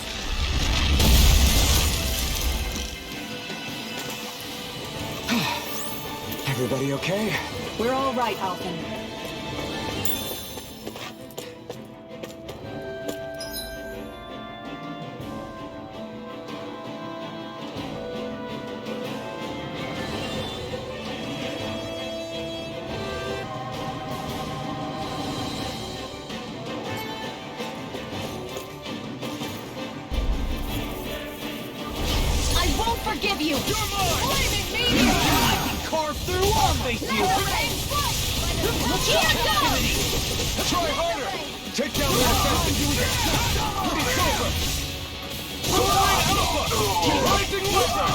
Everybody okay? We're all right, Alphen. I won't forgive you! You're mine! Flaming meteor! I can carve through all face you. Here goes! Try harder! Take down the defense! It's over! Sword Rain Alpha! Rising Weapon!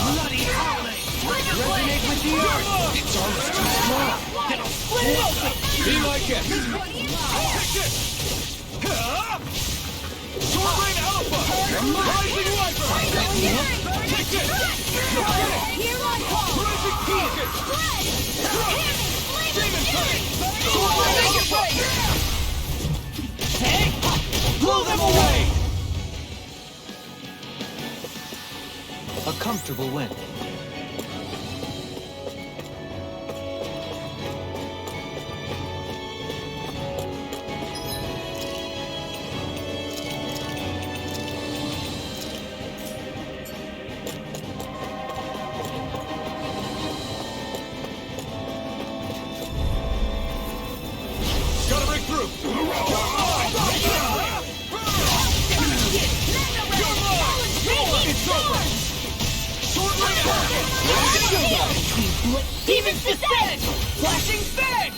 Bloody howling. Resonate with the earth. It's almost too strong! Split it open. Be my guest! Take this! Sword Rain Alpha! Rising Weapon! Take this! Here I come! Rising Focus! Demon Tank! Make it break! Hey! A comfortable win. Gotta break through! Demons descend! Flashing fang!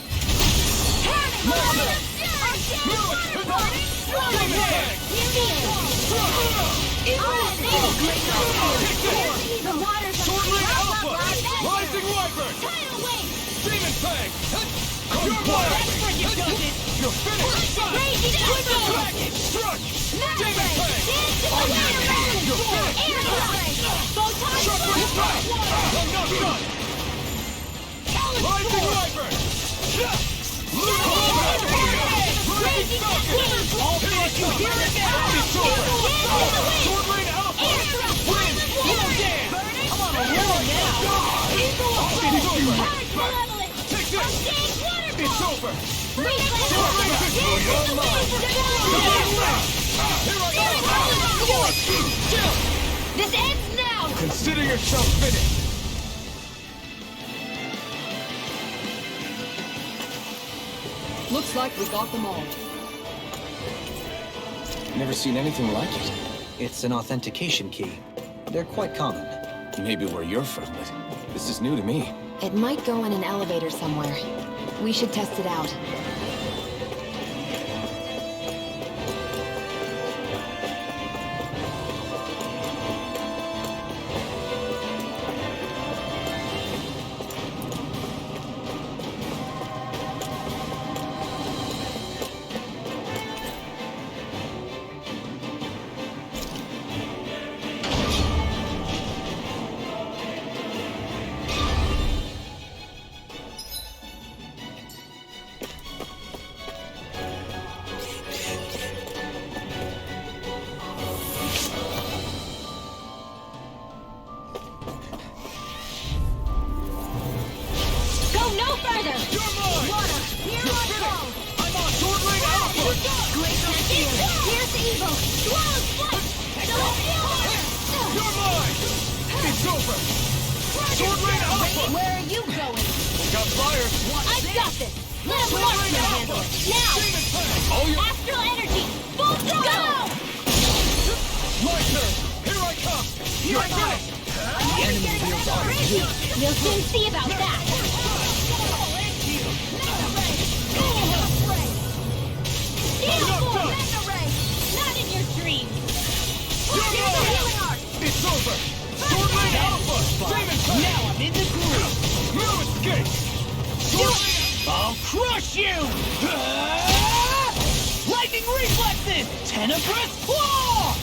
Rising Wyvern! Demon Fang! You're You're finished! Dragon! Struck! Demon Fang! You're finished! Shockwave Strike! I'm not done! Rising Wyvern! Raging Falcon! All finish you hear it now! Sword Rain Alpha! Win! I'm on a roll now! It's over! Take this! It's over! This ends now! Consider yourself finished! Looks like we got them all. Never seen anything like it. It's an authentication key. They're quite common. Maybe where you're from, but this is new to me. It might go in an elevator somewhere. We should test it out. We'll soon see about that! Not in your dreams! It's over! Sword Rain Alpha! Demon Fang! Now I'm in the groove! No escape! I'll crush you! Lightning reflexes! Tenebrous claw!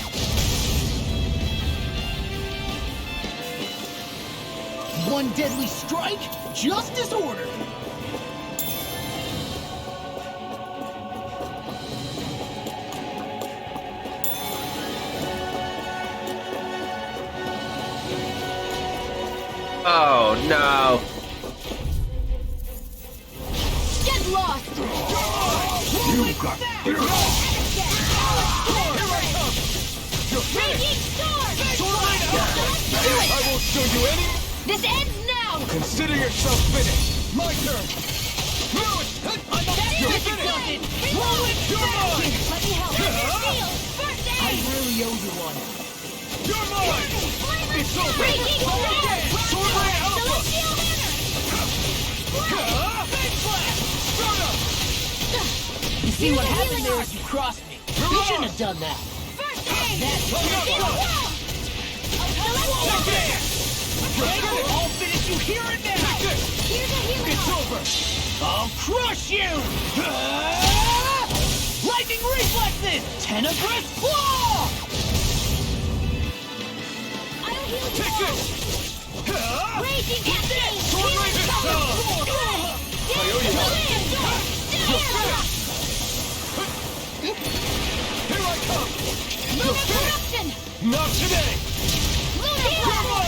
One deadly strike, just as ordered. Oh no! Get lost! You got it! Raging sword! I won't show you any! This ends now! Consider yourself finished! My turn! You're finished! You're mine! Let me help. First I aid! really owe you one. You're mine! It's over! Raging sword! Sword Rain Alpha! Celestial hammer! Big Blast! Start up! You see what happened there is you crossed me. You shouldn't have done that. First aid! I'll finish you here and now. Here's a healing It's arm. over! I'll crush you! Lightning reflexes! Tenebrous claw! I'll heal you Take all. this! Raging cascade! Sword Rain Healing Here I come! Lunar corruption! Not today! Lunar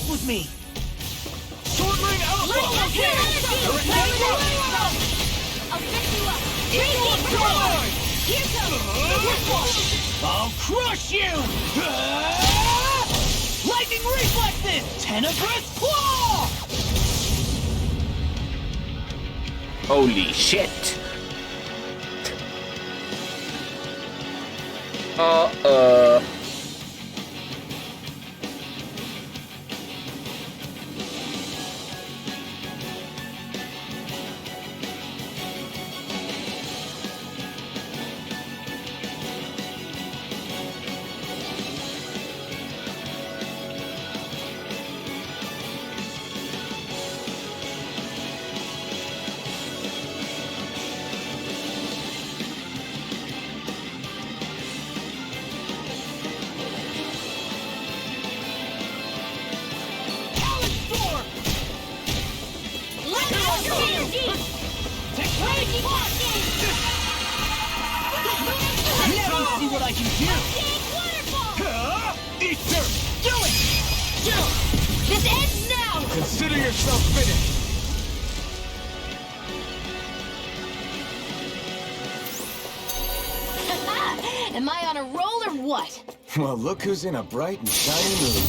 with me! Sword Ring Alpha! I'll fix you up. Here goes. I'll crush you! Lightning Reflexes! Tenebrous Claw! Holy shit. Now see what I can do! Eat dirt! Do it! This ends now! Consider yourself finished. Am I on a roll or what? Well, look who's in a bright and shiny mood.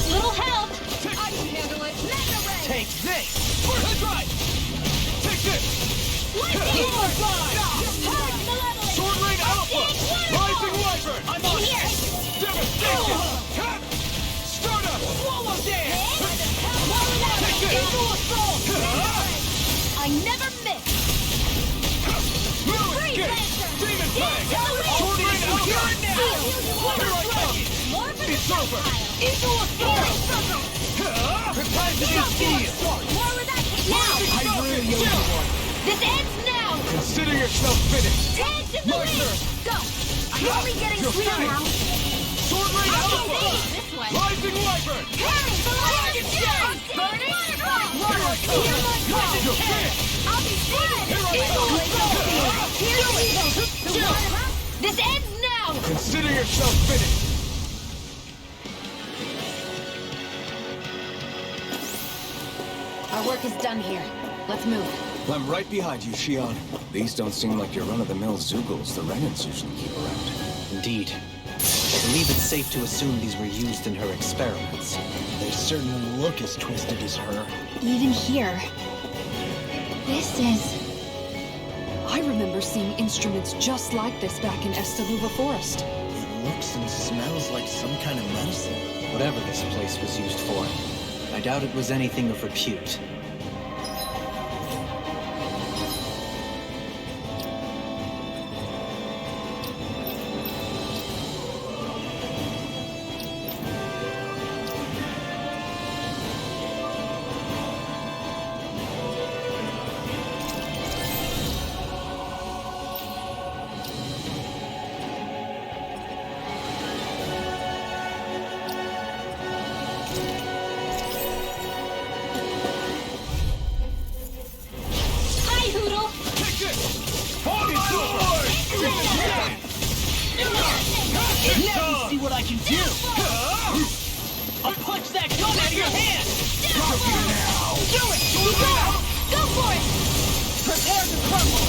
Little help! I can handle it! Mega Ray! Take this! Head right! Take this! Lightning Lord! Sword Ring Alpha! Rising Wyvern! I'm on In here! Devastation! Cut! Stardust! Swallow Dance! Take this! I never miss! Ruin Gate! Demon Fang! Sword Ring Alpha! Here I come! It's over! Into a storm! Prepare to be sealed! More where that came now! I really owe you one! This ends now! Consider yourself finished. Dance in the My wind! turn. Go! I'm only getting You're sweeter finished. now! Sword Ring I'll Alpha! go this way! Rising Wyvern! Parry the Dragon Shot! Burn it! Hear my call! You're finished! I'll be dead! Here I Evil come. will go! Here's evil! The water! This ends now! Consider yourself finished. Our work is done here. Let's move. I'm right behind you, Shion. These don't seem like your run-of-the-mill Zoogles the Renans usually keep around. Indeed. I believe it's safe to assume these were used in her experiments. They certainly look as twisted as her. Even here. This is... I remember seeing instruments just like this back in Estaluva Forest. It looks and smells like some kind of medicine. Whatever this place was used for, I doubt it was anything of repute. Now you see what I can do! I'll punch that gun out of your hand! Do it! Go for it! Prepare to crumble!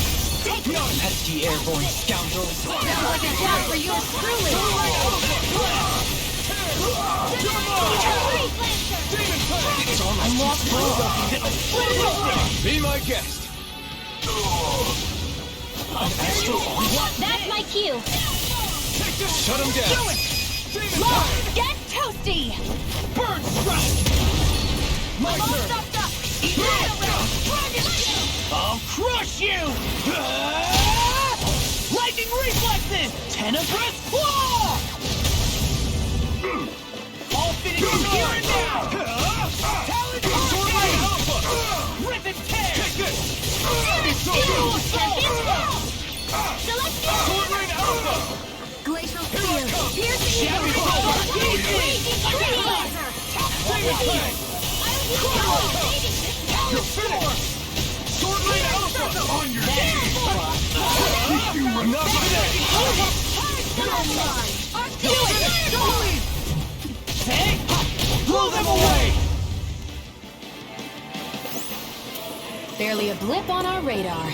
Pesky airborne scoundrels! Sounds like a job for yours truly! It's almost I lost both of you! Be my guest. That's my cue. Shut him down. Lost! Get toasty! Burn strike. My turn. I'll crush you! Lightning reflexes! Tenebrous claw! I'll finish you here and now! Talon Alpha! Rip and tear! Sword Alpha! Glacial Spear! Piercing Shabby Blow! You're finished! Sword Alpha! On your knees! Not today! Hey! Blow them away! Barely a blip on our radar.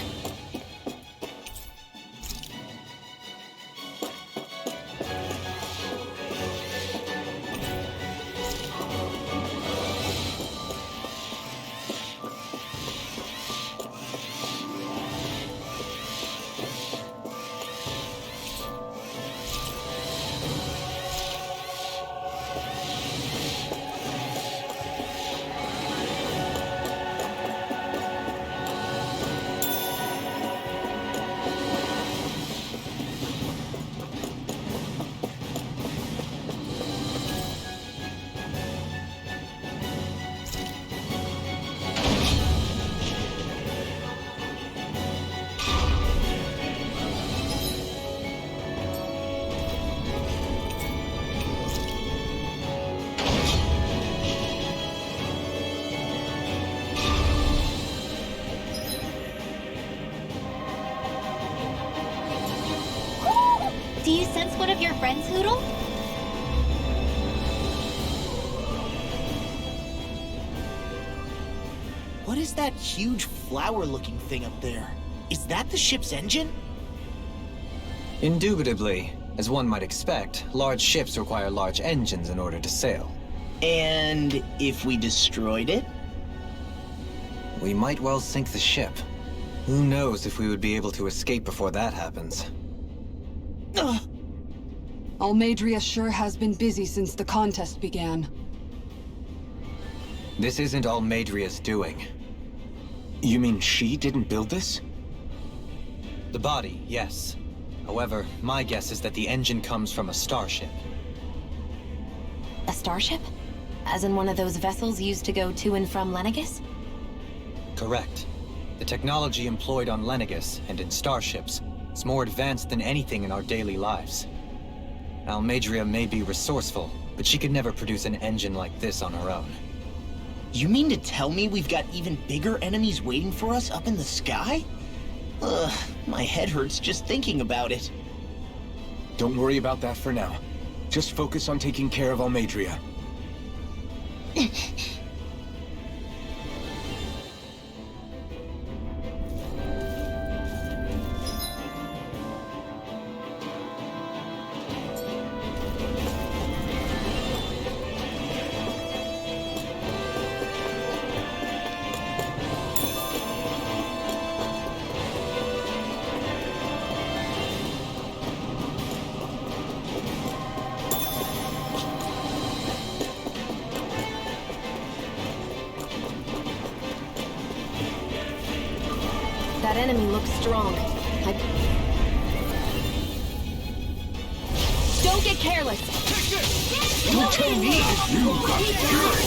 Do you sense one of your friends, Hoodle? What is that huge flower-looking thing up there? Is that the ship's engine? Indubitably. As one might expect, large ships require large engines in order to sail. And if we destroyed it? We might well sink the ship. Who knows if we would be able to escape before that happens. Almadria sure has been busy since the contest began. This isn't Almadria's doing. You mean she didn't build this? The body, yes. However, my guess is that the engine comes from a starship. A starship? As in one of those vessels used to go to and from Lenegis? Correct. The technology employed on Lenegis and in starships is more advanced than anything in our daily lives. Almadria may be resourceful, but she could never produce an engine like this on her own. You mean to tell me we've got even bigger enemies waiting for us up in the sky? Ugh, my head hurts just thinking about it. Don't worry about that for now. Just focus on taking care of Almadria. That enemy looks strong. Don't get careless! You tell me you got fury!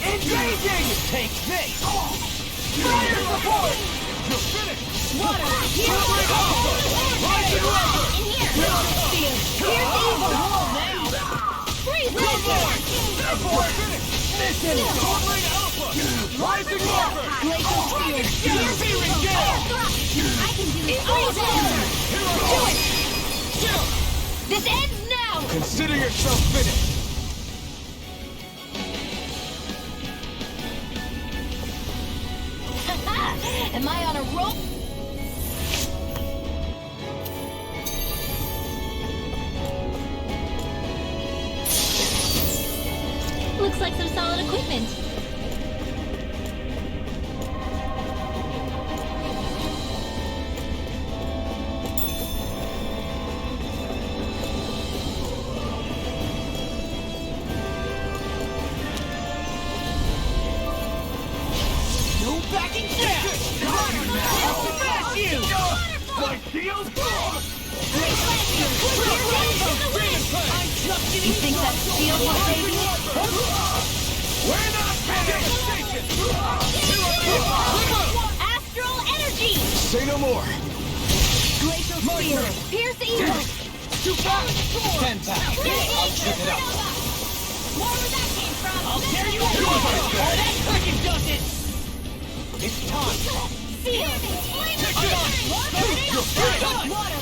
Engaging! Take this! Fire support! You're finished! Water! Here! Rising Rover! In here! Piercing! Freeze! We're finished! Mission! Swordblade Alpha! Rising Rover! Glacial Spear! Searing Gale! I can do it! Freeze it! Do it! This ends now! Consider yourself finished. Am I on a roll? Looks looks like some solid equipment. No backing down! I'll smash you! My shield! I'm just getting You think that shield will save you? We're not finished! Astral energy! Say no more. Glacial spear! Pierce evil! Too fast! Fantastic. I'll check it out. More where that came from! I'll tear you apart! That second does it! It's time. Seal! Water!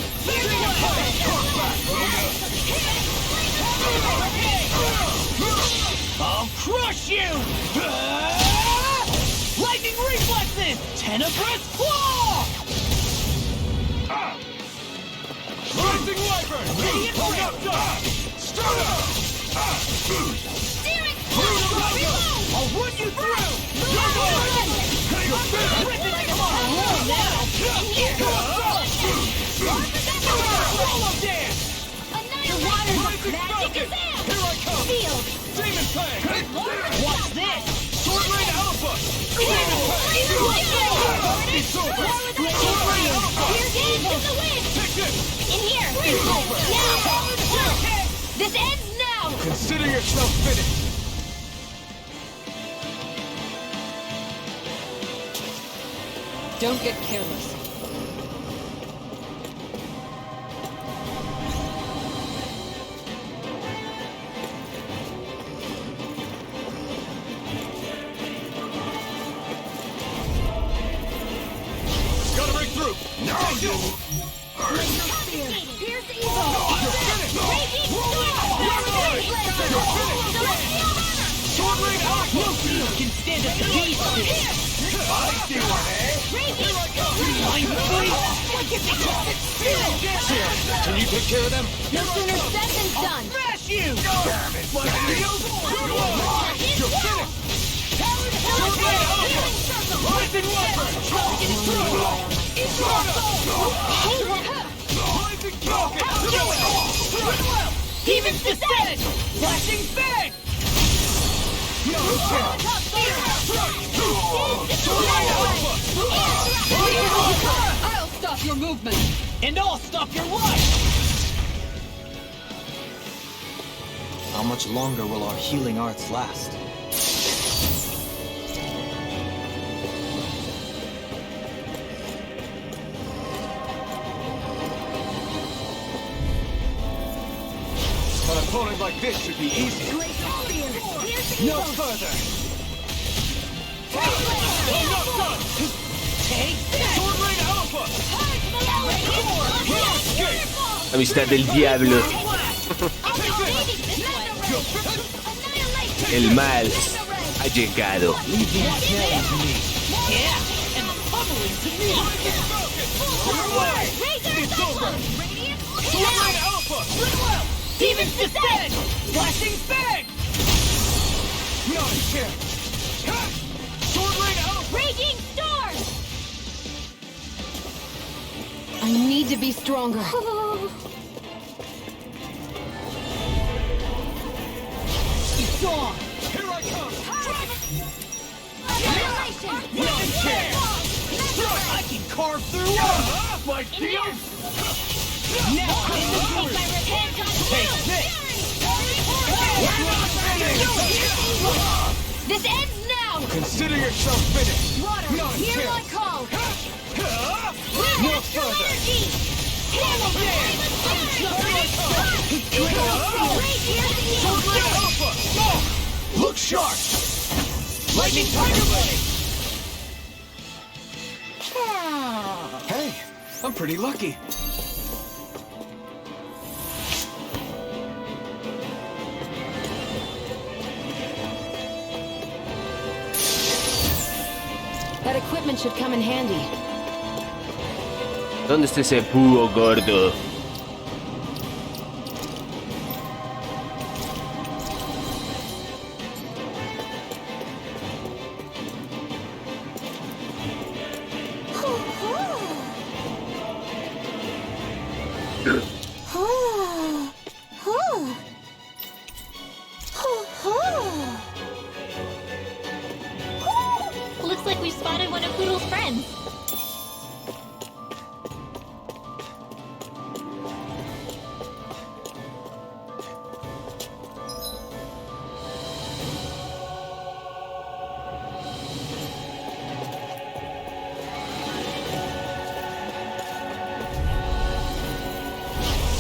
I'll crush you! Lightning reflexes! Tenebrous claw! Rising wyvern! Radiant blade! Start up! Steering force! I'll run you through! Solo dance! Magic is Here I come! Field! Demon Fang! Watch this! Sword Rain Alpha! It's over! Sword Rain Alpha! Take this! In here! Now! This ends now! Consider yourself finished. Don't get careless. Gotta break through! Take this! Here's evil! Raging Sword Rain Alpha! No shield can stand up to these things! I see one, eh? Can you take care of them? No sooner said than done! Smash you! Damn it! My shield! You're finished! Sword Rain Alpha! Rising Wyvern! Rising Falcon! Demons descend! Flashing Fang! No chance! I'll stop your movement! And I'll stop your life! How much longer will our healing arts last? An opponent like this should be easy. No further! I'm not done! Take this! Sword Rain Alpha! No escape! Amistad del diablo. El mal ha llegado. Yeah! And pummeling to me! It's over! Sword Rain Alpha! Demons descend! Flashing Fang! Not a chance! Sword Rain Alpha! Raging storm! I need to be stronger. It's on! Here I come! Nothing cares! I can carve through my shield! Now in the take this! We're not finished! This ends now! Consider yourself finished. Water, Not a hear my chance. call! No further! Look sharp. Lightning Tiger Blade! Hey, I'm pretty lucky. That equipment should come in handy. ¿Dónde está ese búho gordo? Looks like we've spotted one of Poodle's friends.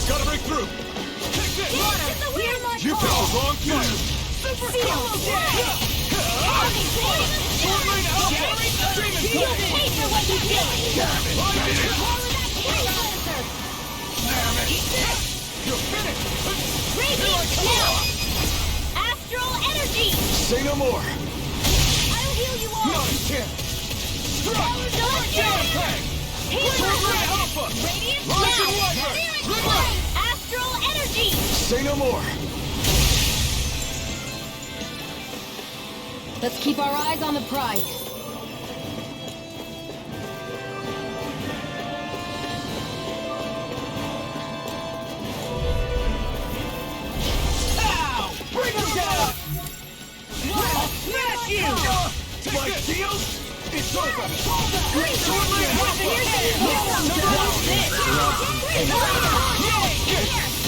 Gotta break through! Take this! You picked the wrong fire! Super combo jam! Sword Lane Alpha! Demon You'll Blade! pay for what you did! Damn it! You're finished! Radiant now! Astral energy! Say no more. I'll heal you all! No, you can't! Strike! Don't Damn do thing! Heal Sword Lane us! Alpha! Radiant Rising now! Wyvern! Spirit Ripper! Flame! Astral energy! Say no more. Let's keep our eyes on the prize. Ow! Bring him down! I'll smash you! My shield? It's over! Sword Lane Alpha!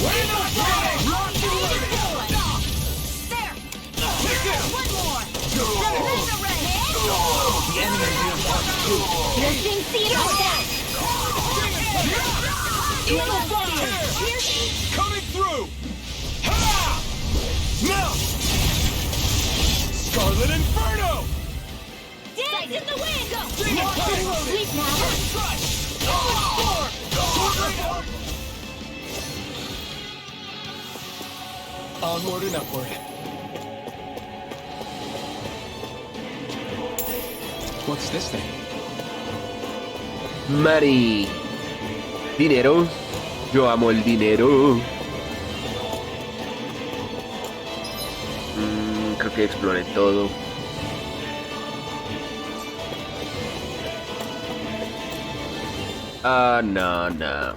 Wait a second! Take this! One more! The enemy Piercing theater attack! Eagle Fire! Coming through! Ha! Mount! Scarlet Inferno! Dance in the wind! Go! Demon Blade! Sleep now! First strike! Sword! Sword Lane Alpha! Onward and upward. What's this thing? Mari. Dinero. Yo amo el dinero. Creo que exploré todo. Ah, no, no.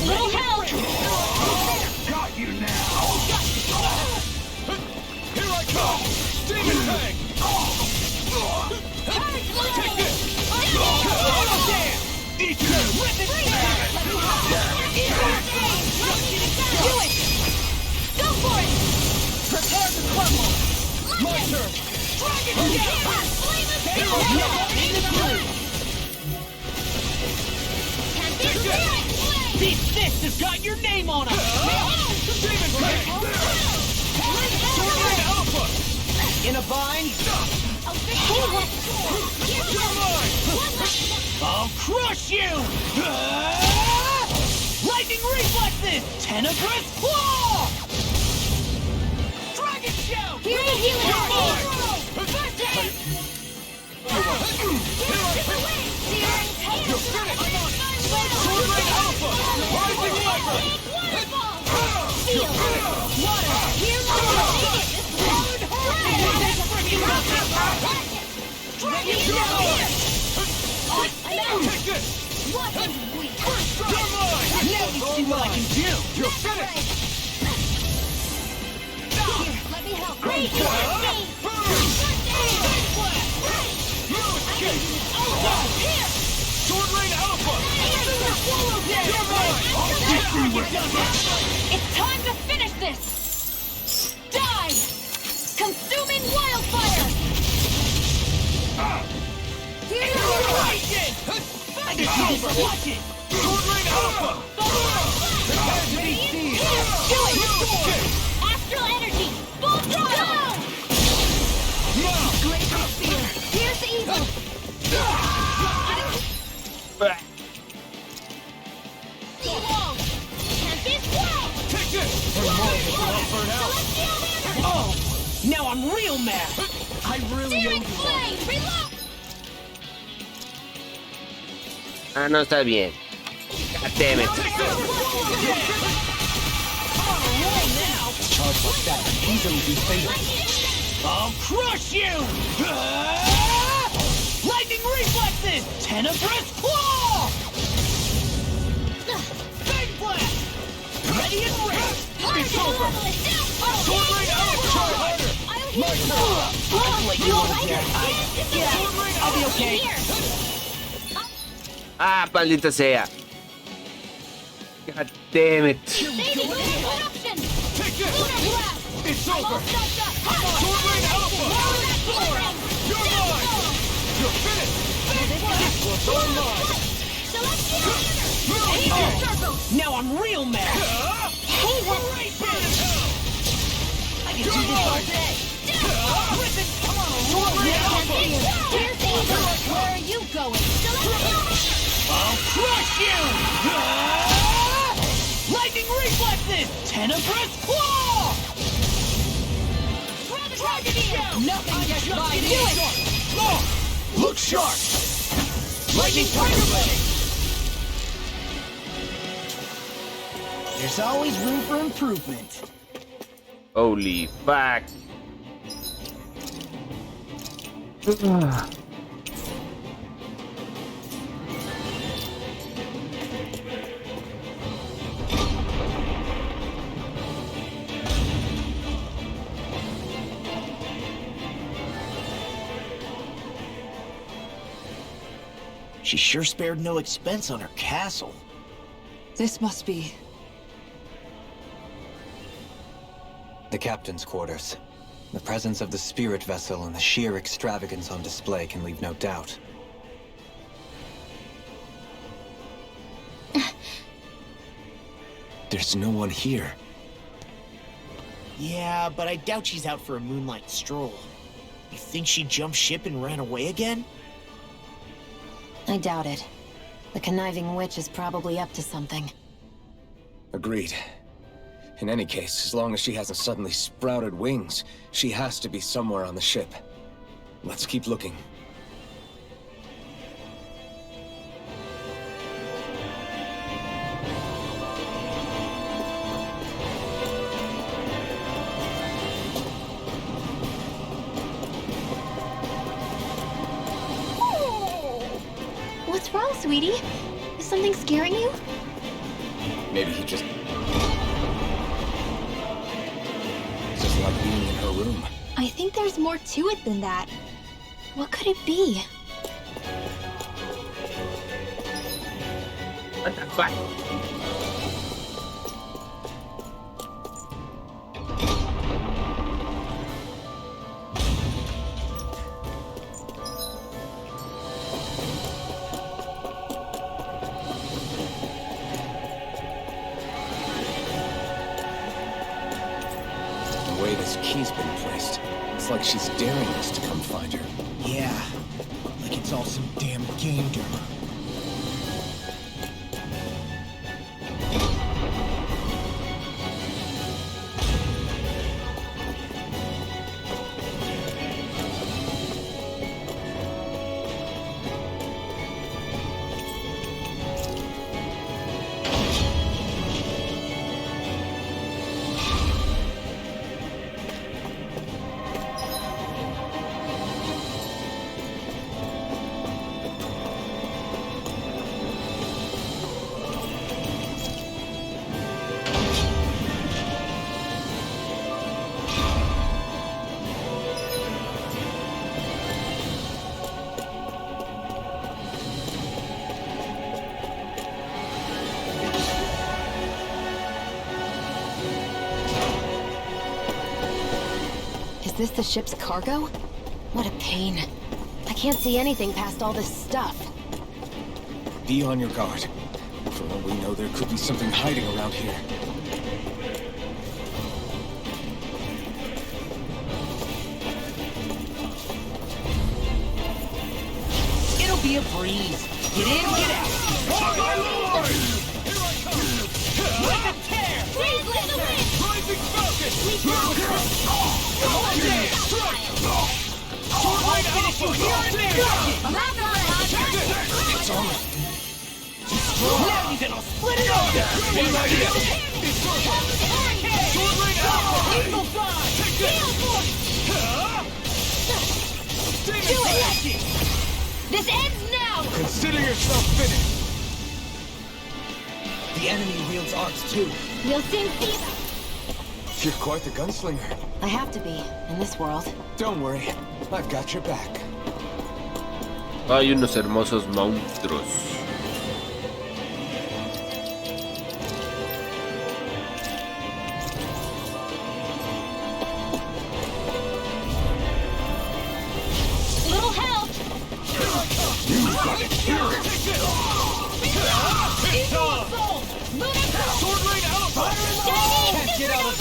Little help! Got you now! Here I come! Demon Fang! Take this! Auto Dance! Eat this! Do it! Go for it! Prepare to crumble! My turn! Dragon This fist has got your name on it! Demon Fang! Sword Lane Alpha! In a bind? You're mine! I'll crush you! Lightning reflexes! Tenebrous Claw! Dragon Shout! Here to heal You're it! mine! First aid! You're finished! Sword Lane Alpha! Rising Wyvern! Feel! Water! Here, Now you see what I can do! You're finished! Let me help. Great! You escaped! Here! Sword Rain Alpha! You're mine! It's time to finish this! Die! Consuming wildfire! I can see this watching! Sword Rain Alpha! Prepare to be seized! Astral energy! Full throttle! Great fear! Here's evil! Wall! Tempest Wall! Take this! Oh! Now I'm real mad! I really Searing owe you. flame! Reload! Ah, no está bien. God damn it. Take this! Charge like that can easily be fatal. I'll crush you! Lightning reflexes! Tenebrous claw! Big blast! Ready and ready! It's over! Sword Rain Alpha! Try harder! I'll let you on again. I'll be okay. Ah, maldita sea. God damn it. Take this! It's over! Sword Rain Alpha! You're mine! You're finished! What's all mine? Now I'm real mad! Hey, what? I can do this all day! Rip it! Sword Rain Alpha! Here's evil! Where are you going? I'll crush you! Lightning reflexes! Tenebrous claw! Nothing gets by me! Look sharp! Lightning tiger blade! There's always room for improvement. Holy fuck. She sure spared no expense on her castle. This must be... The captain's quarters. The presence of the spirit vessel and the sheer extravagance on display can leave no doubt. There's no one here. Yeah, but I doubt she's out for a moonlight stroll. You think she jumped ship and ran away again? I doubt it. The conniving witch is probably up to something. Agreed. In any case, as long as she hasn't suddenly sprouted wings, she has to be somewhere on the ship. Let's keep looking. What's wrong, sweetie? Is something scaring you? Maybe he just... It's just like being in her room. I think there's more to it than that. What could it be? What the fuck? The way this key's been placed, it's like she's daring us to come find her. Yeah, like it's all some damn game to her. this the ship's cargo? What a pain. I can't see anything past all this stuff. Be on your guard. For all we know, there could be something hiding around here. It'll be a breeze. Get in, get out. Oh my lord! Here I come! Like a tear! Freeze Lancer! Rising Falcon! Come on, Damn! Strike! Sword Rain Alpha! Here and there! It's on. Now he's gonna split it open! Be like it! It's perfect! Sword Rain Alpha! Eagle Fly! Take this! Do it! This ends now! Consider yourself finished. The enemy wields arcs too. We'll soon see. You're quite the gunslinger. I have to be, in this world. Don't worry, I've got your back. Hay unos hermosos monstruos. Little help! It's on! Sword Rain Alpha! Can't get out of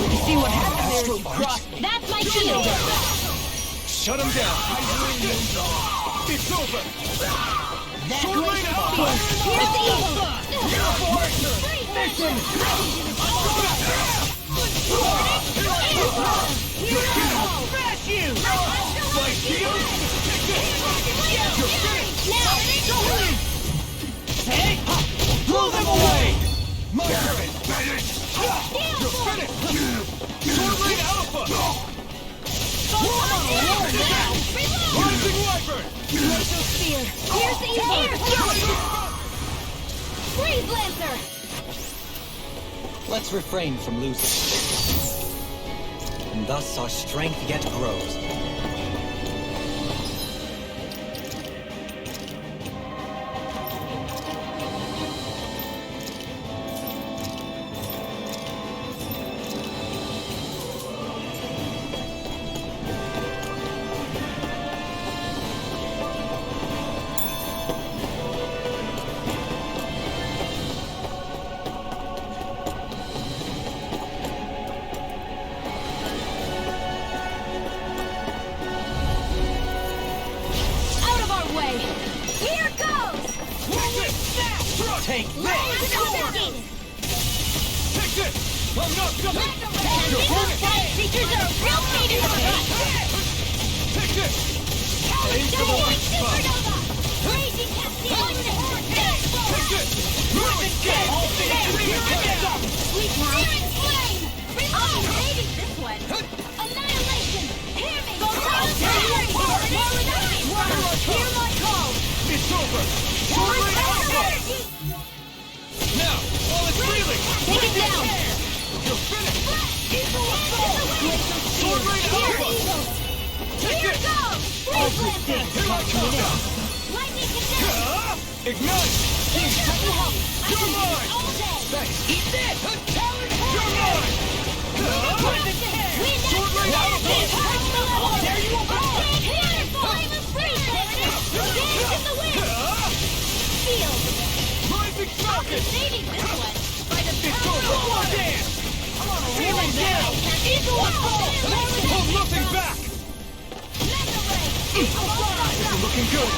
You see what happened there as you crossed? That's my shield! Shut him down. It's over! Sword Rain Alpha! Here's the eagle! Smash you! My shield! Hey! Blow them away! My turret! You're finished! Sword Rain Alpha! Rising Wyvern! Spear! Here's the eagle! Freeze Lancer! Let's refrain from losing. And thus our strength yet grows. Take this! Take this! I'm not gonna... Creatures are real pain in the butt! Take this! Aim for the white spot! Raging Castillo! Take this! Ruin Gate! All things here together! Searing Flame! I'm hating this one! Annihilation! Hear me! Go down! Hear my call! It's over! Sword Rain Alpha! Now, while it's reeling! Take it down! You're finished! Sword Rain Alpha! Take Here it! goes! Freeze Lancer! Here I come! Lightning condense! Ignite! You're mine! All day! Thanks! Eat this! You're mine! Sword Rain Alpha! There you go! Here! Flame of Freeze Lancer! Dance in the wind! Shield! Rising Falcon! Saving this one! By the It's power over! of water! Dance! Feeling down! Eagle Assault! Hold nothing back! Looking good!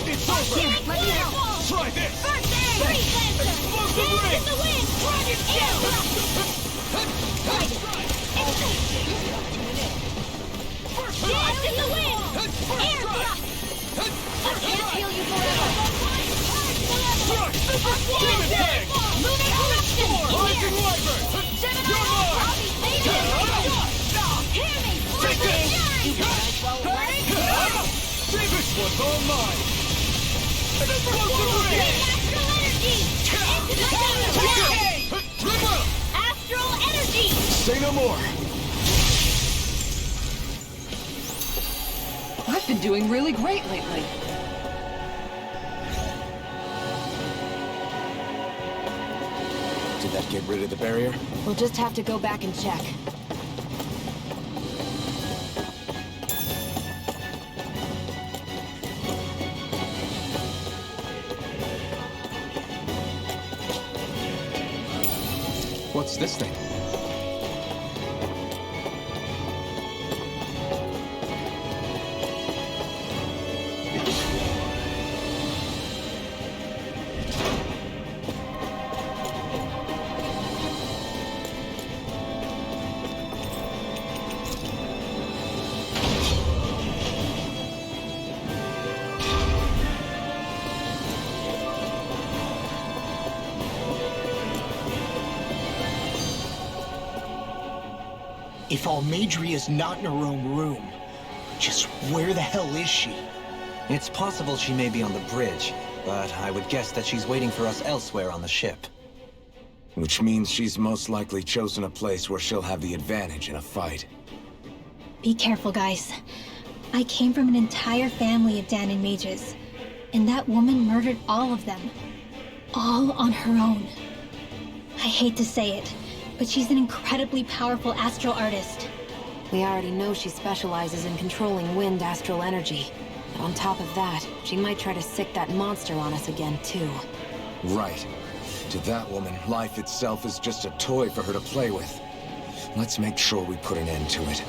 It's over! Let me help! Try this! First aid! Freeze Lancer! Explosive Dance ring! in the wind! Dragon Shield! Dance in the wind! Air thrust! I can't heal you forever! Demon Tag! Lunar eruption! Rising Wyvern! You're mine! Hear me! Take this! You guys well This one's all mine! Explosive ring! Astral energy! Into the thunder! Astral energy! Say no more. I've been doing really great lately. Did that get rid of the barrier? We'll just have to go back and check. What's this thing? If Almadria's not in her own room, just where the hell is she? It's possible she may be on the bridge, but I would guess that she's waiting for us elsewhere on the ship. Which means she's most likely chosen a place where she'll have the advantage in a fight. Be careful, guys. I came from an entire family of Danon mages, and that woman murdered all of them. All on her own. I hate to say it, but she's an incredibly powerful astral artist. We already know she specializes in controlling wind astral energy. And on top of that, she might try to sick that monster on us again, too. Right. To that woman, life itself is just a toy for her to play with. Let's make sure we put an end to it.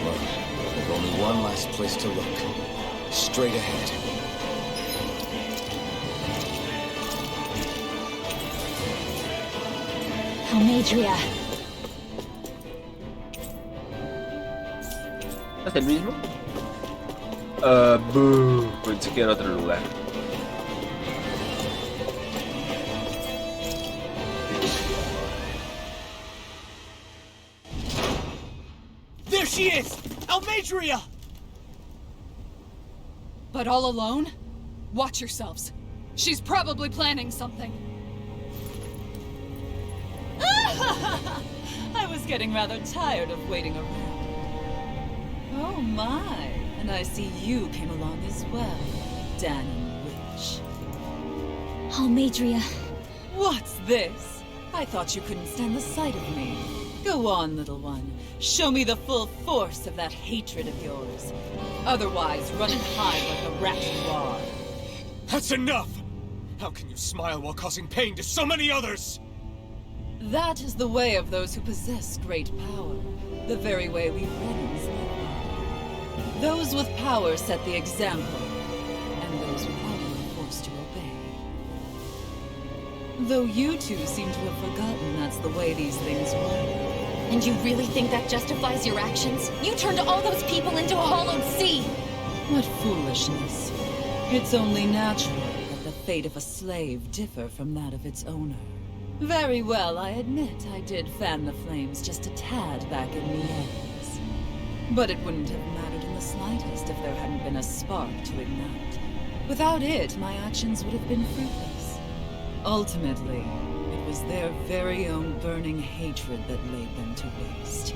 Well, there's only one last place to look. Straight ahead. Almadria. ¿Es el mismo? Pensé que era otro lugar. There she is! Almadria! But all alone? Watch yourselves. She's probably planning something. I was getting rather tired of waiting around. Oh my, and I see you came along as well, Danon Witch. Almadria. What's this? I thought you couldn't stand the sight of me. Go on, little one. Show me the full force of that hatred of yours. Otherwise, run and hide like the rat you are. That's enough! How can you smile while causing pain to so many others? That is the way of those who possess great power. The very way we Renans live. Those with power set the example, and those with power are forced to obey. Though you two seem to have forgotten that's the way these things work. And you really think that justifies your actions? You turned all those people into a hollowed sea! What foolishness. It's only natural that the fate of a slave differ from that of its owner. Very well, I admit I did fan the flames just a tad back in Nieves. But it wouldn't have mattered in the slightest if there hadn't been a spark to ignite. Without it, my actions would have been fruitless. Ultimately, it was their very own burning hatred that laid them to waste.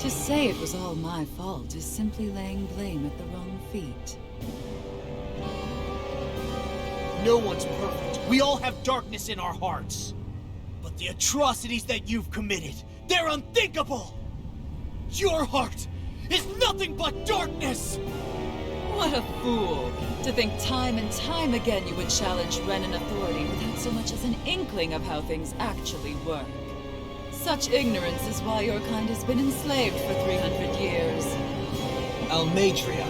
To say it was all my fault is simply laying blame at the wrong feet. No one's perfect. We all have darkness in our hearts. But the atrocities that you've committed, they're unthinkable! Your heart is nothing but darkness! What a fool! To think time and time again you would challenge Renan authority without so much as an inkling of how things actually work. Such ignorance is why your kind has been enslaved for 300 years. Almadria.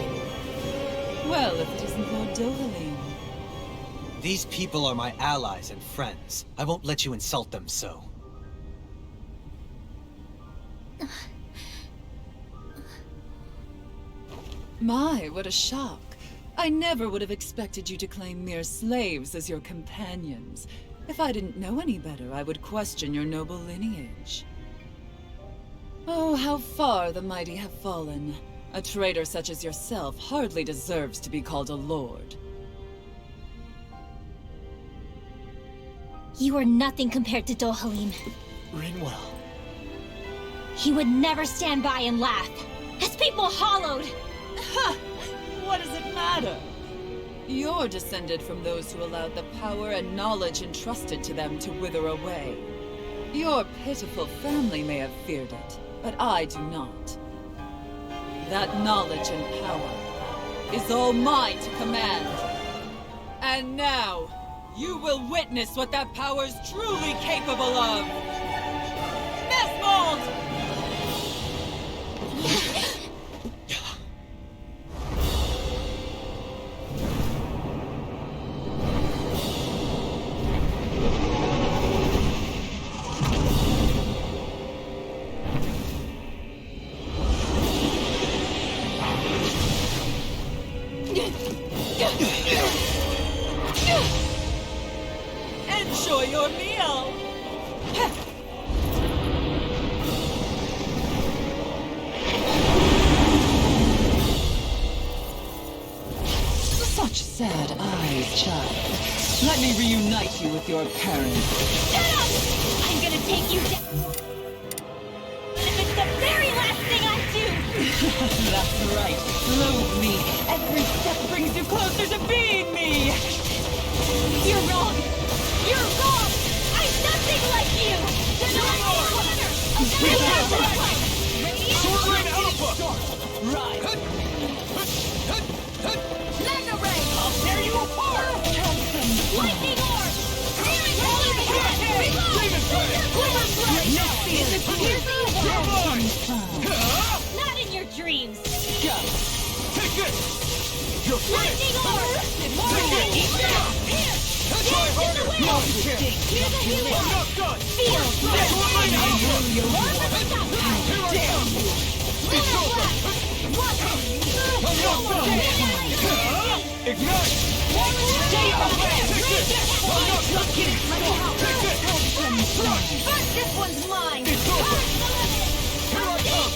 Well, if it isn't Lord Dohaline. These people are my allies and friends. I won't let you insult them so. My, what a shock. I never would have expected you to claim mere slaves as your companions. If I didn't know any better, I would question your noble lineage. Oh, how far the mighty have fallen. A traitor such as yourself hardly deserves to be called a lord. You are nothing compared to Dohalim. Rinwell. He would never stand by and laugh. His people hollowed! Ha! What does it matter? You're descended from those who allowed the power and knowledge entrusted to them to wither away. Your pitiful family may have feared it, but I do not. That knowledge and power is all mine to command. And now, you will witness what that power's truly capable of! Mistmold! Enjoy your meal! Such sad eyes, child. Let me reunite you with your parents. Shut up! I'm gonna take you down. If it's the very last thing I do! That's right. Loathe me. Every step brings you closer to being me! You're wrong! You're wrong! I'm nothing like you! Sword Rain Alpha! Right. Mega Ray! I'll tear you apart! Lightning Orb! Not in your dreams! Go. Take this! You're Lightning finished! Orb! Try harder! No, you can't! Here's a healing I'm orb! not done! Feel! Sword Rain Alpha! Here I come! It's over! I'm not done! Ignite! Stay away! Take this! I'm not done! Take this! First, this one's mine! It's over! Here I come!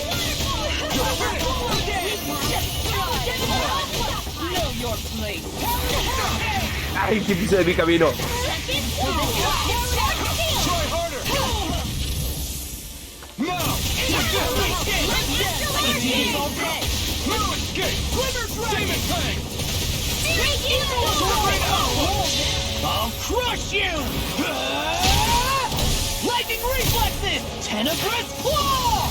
You're finished! Know your place. Ay, que piso de mi camino. Try harder! Now! No escape! Demon Fang! Sword Rain Alpha! I'll crush you! Lightning reflexes! Tenebrous claw!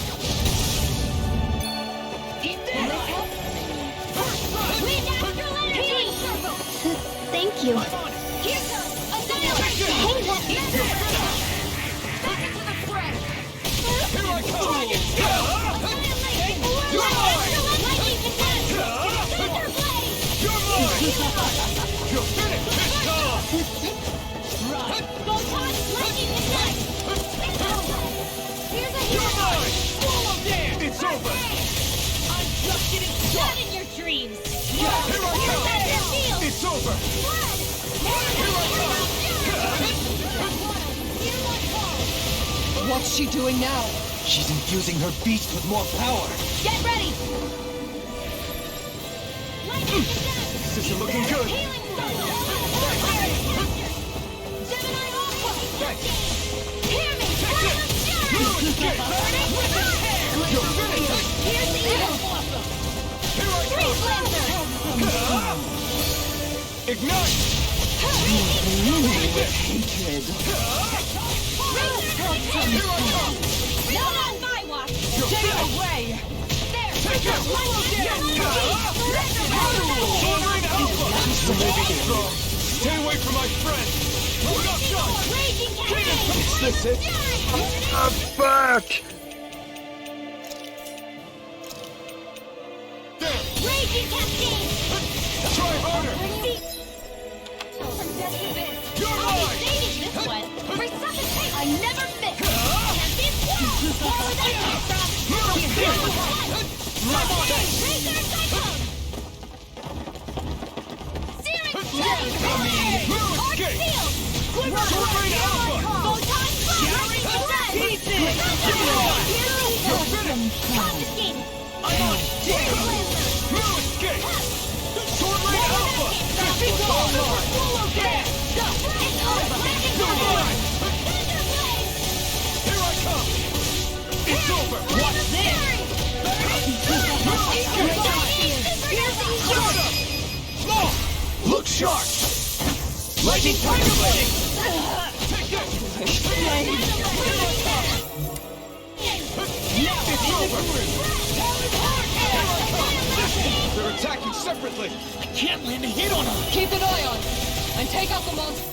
Eat this! Healing circle! Thank you. Here goes! Annihilation! Hey, what? Back into the fray! Here I come! You're mine! You're finished! It's gone! Right! Here's a You're hero! mine! Swallow dance! It's over! I'm just getting Not started! in your dreams! Here I come! It's over! What's she doing now? She's infusing her beast with more power. Get ready! This isn't looking good! No escape! You're finished! Here I come! Ignite! Hatred. Here I come! Not on my watch! Stay away! Take it! Sword Rain Alpha! Strong! Stay away from my friend! I'm not done! Raging Cascade! Is this it? I'm back! There! Raging Cascade! Try harder! You're I'll be mine! saving this one! Resuscitate! I never miss! Can't be wrong! Where was I come from? No escape! Razor Cyclone! Searing Flame! No Arc escape! Field! Sword Rain Alpha! Photon Blast! You're finished! Confiscated! No escape! Sword Rain Alpha! It's all mine! It's over! You're mine! Charge! Lightning Tiger Blade! Take this! Now it's over! They're attacking separately! I can't land a hit on them! Keep an eye on it and take out the monster.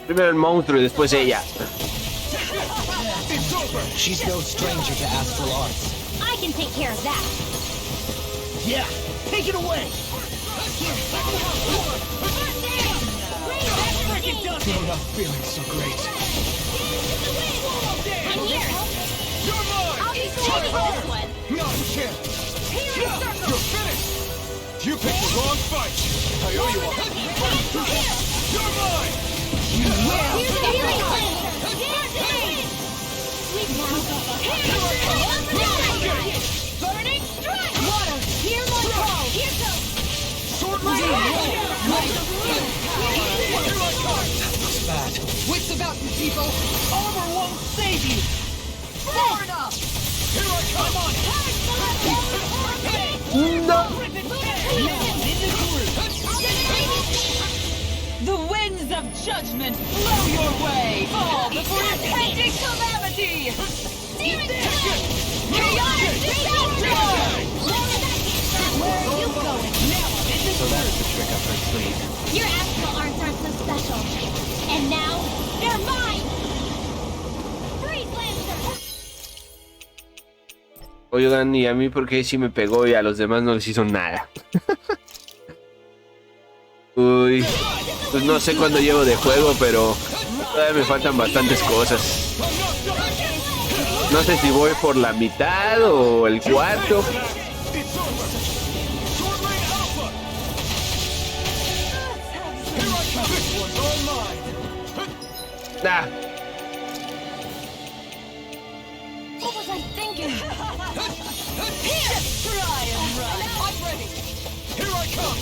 Primero el monstruo y después ella. It's over! She's no stranger to astral arts. I can take care of that. Yeah, take it away! I'm not feeling so great. I'm here. You're mine! I'll be saving this one. No, you can't! You're finished! You picked the wrong fight! I owe you one! You're mine! Here's the healing cleanser. Sweet now. Burning strike. Water. Hear my call. Here goes. Sword Rain! Bad. Wits about you, people. Armor won't save you. Far enough. Here I come! The winds of judgment blow your way. Fall before impending calamity. Chaotic disaster. Where are you going? So that's the trick up her sleeve. Your astral arts aren't so special. And now, they're mine! Freeze Lancer! Oigan, y a mí porque sí me pegó y a los demás no les hizo nada. Uy, pues no sé cuándo llevo de juego, pero todavía me faltan bastantes cosas. No sé si voy por la mitad o el cuarto. Nah. What was I thinking? Try and run. I'm ready. Here I come!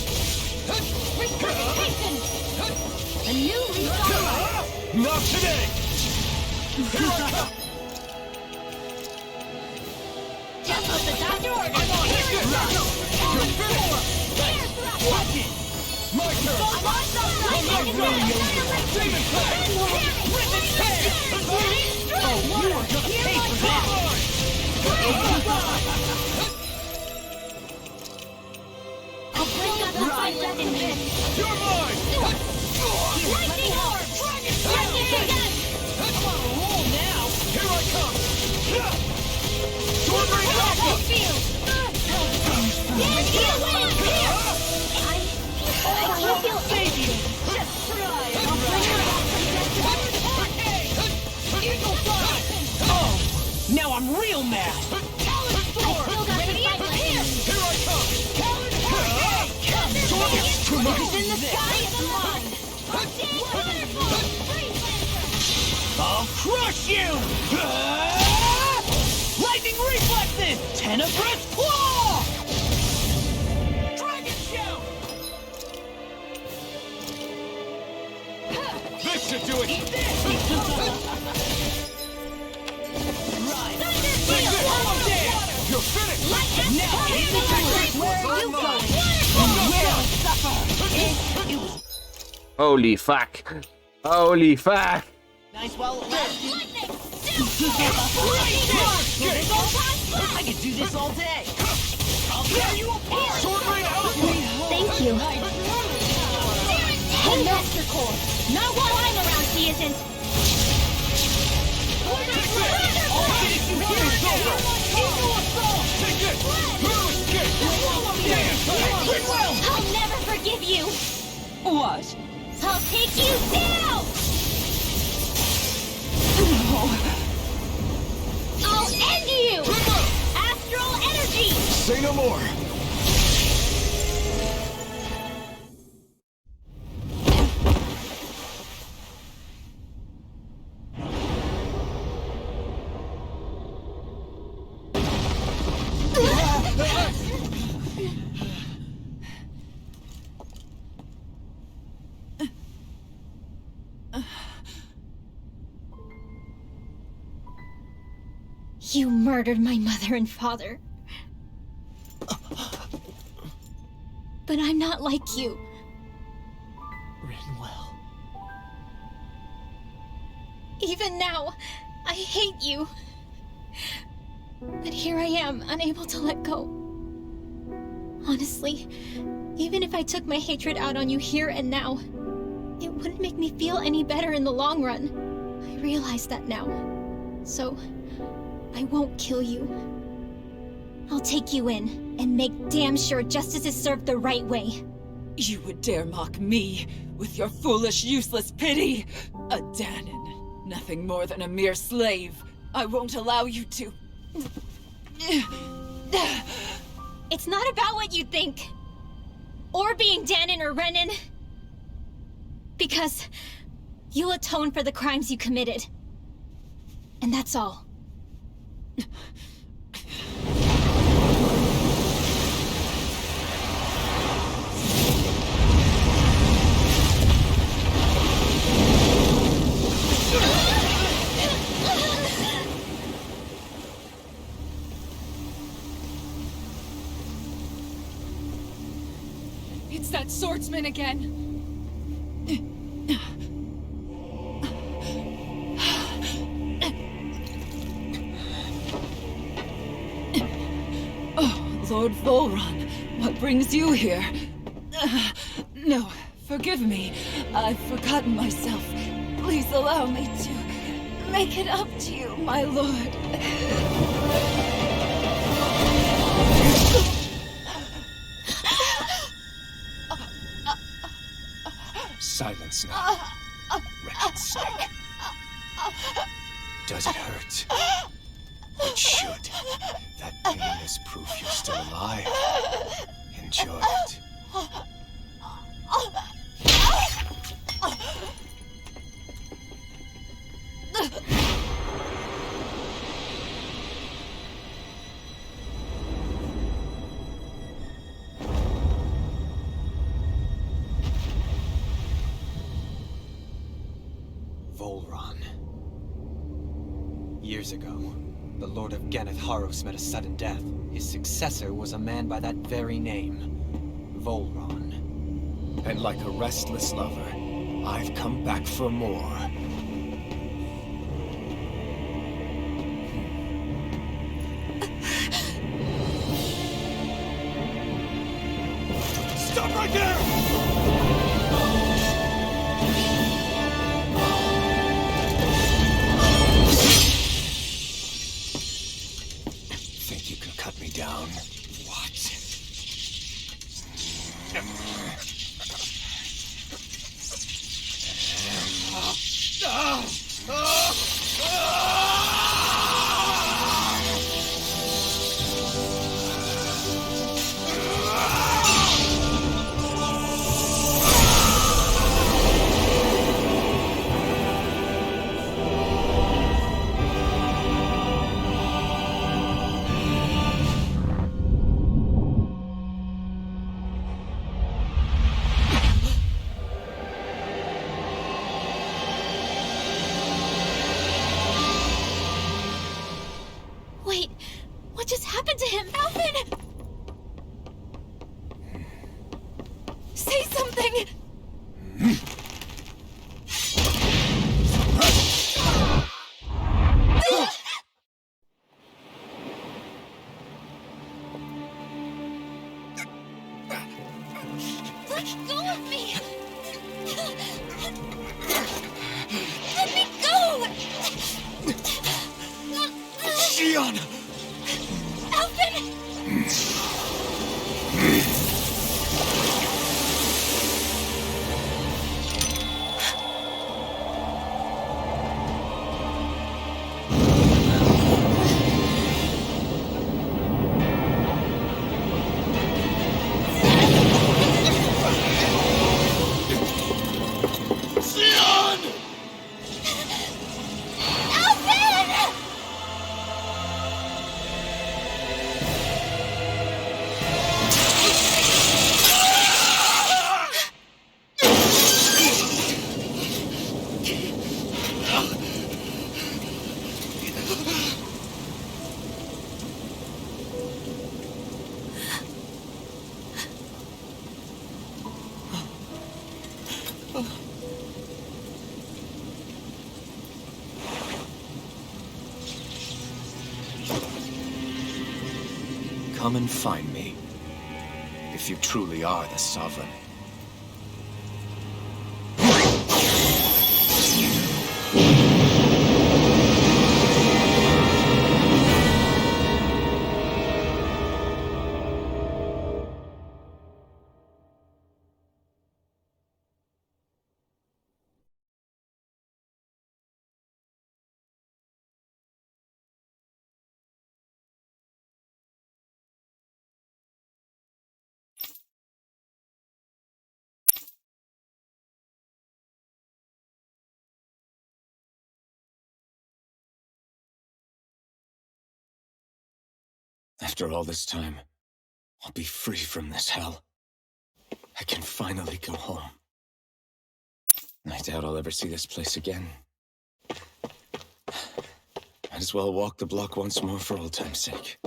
Resuscitation! A new lease on life! Not today! Here I come! Just what the doctor ordered! You're finished! Watch it! My turn! Demon Blade! Rip its head! Oh, you are gonna pay for that! I'll bring up the fight left in this! You're mine! Lightning Orb! Lightning again! I'm on a roll now. Here I come! Sword Rain Alpha! Field! Yes, here! I feel anything! Just try and I'll bring her back from Eagle Fly. Oh, now I'm real mad. I still got the fight left in me! Here I come! Too much! It's in the sky, it's mine! I'll crush you! Lightning reflexes! Tenebrous claw! Dragon shout! This should do it! Eat this! Right. Almost there! You're finished! Now hit the turret! Where are you going? You will suffer! Holy fuck. Holy fuck. Nice while it lasts. I could do this all day. I'll tear you apart! Sword Rain Alpha! Thank you. Hey, Master Core! Not while I'm around, he isn't! I'll never forgive you! What? I'll take you down! I'll end you! Astral energy! Say no more! You murdered my mother and father. But I'm not like you. Even now, I hate you. But here I am, unable to let go. Honestly, even if I took my hatred out on you here and now, it wouldn't make me feel any better in the long run. I realize that now. So, I won't kill you. I'll take you in, and make damn sure justice is served the right way. You would dare mock me with your foolish, useless pity? A Danon, nothing more than a mere slave. I won't allow you to... It's not about what you think. Or being Danon or Renan. Because you'll atone for the crimes you committed. And that's all. It's that swordsman again. Oh, Lord Volron, what brings you here? No, forgive me. I've forgotten myself. Please allow me to make it up to you, my lord. Silence now, wretched snake. Does it hurt? It should. That pain is proof you're still alive. Enjoy it. Volron. Years ago, the Lord of Ganeth Haros met a sudden death. His successor was a man by that very name, Volron. And like a restless lover, I've come back for more. Stop right there! Think you can cut me down? What? Wait, what just happened to him? Alvin! Say something! Let go of me! Let me go! Shion! Alvin! come and find me. If you truly are the Sovereign. After all this time, I'll be free from this hell. I can finally go home. I doubt I'll ever see this place again. Might as well walk the block once more for old time's sake.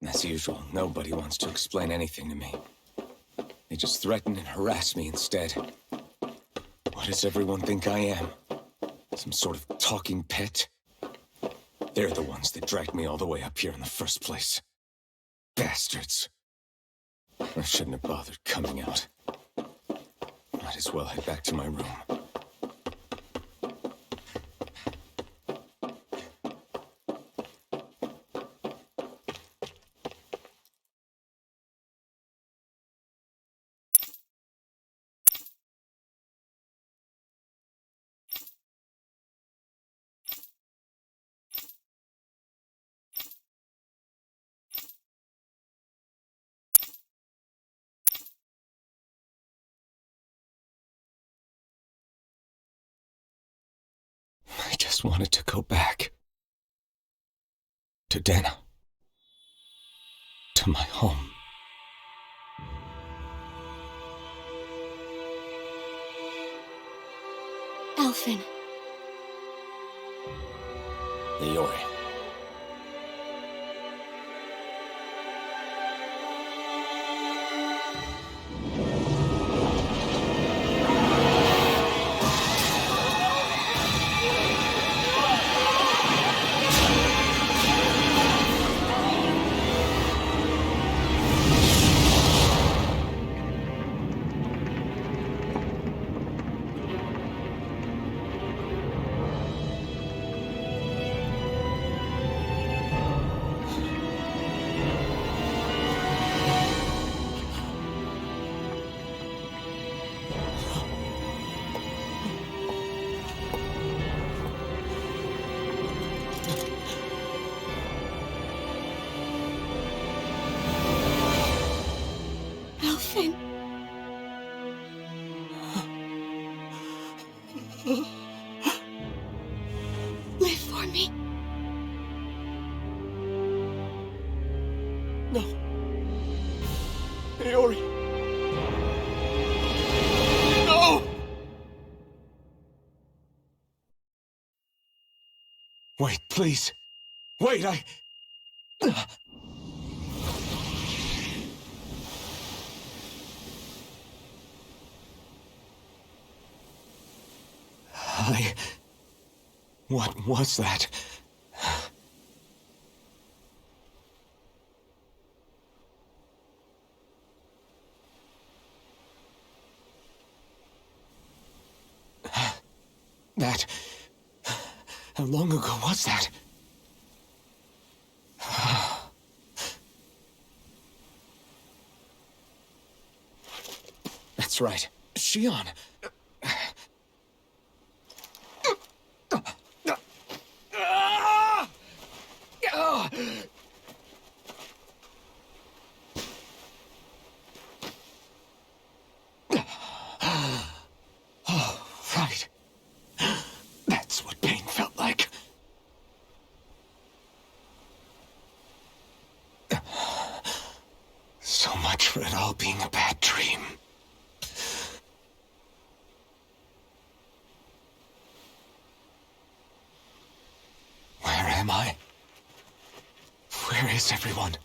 As usual, nobody wants to explain anything to me. They just threaten and harass me instead. What does everyone think I am? Some sort of talking pet? They're the ones that dragged me all the way up here in the first place. Bastards. I shouldn't have bothered coming out. Might as well head back to my room. I just wanted to go back. To Dana. To my home. Elfin. Leori. Elfin. Live for me. No. Leori. No! Wait, please. Wait, What was that? That... How long ago was that? That's right. Shion. Oh, right. That's what pain felt like. So much for it all being a bad dream. Where am I? Where is everyone?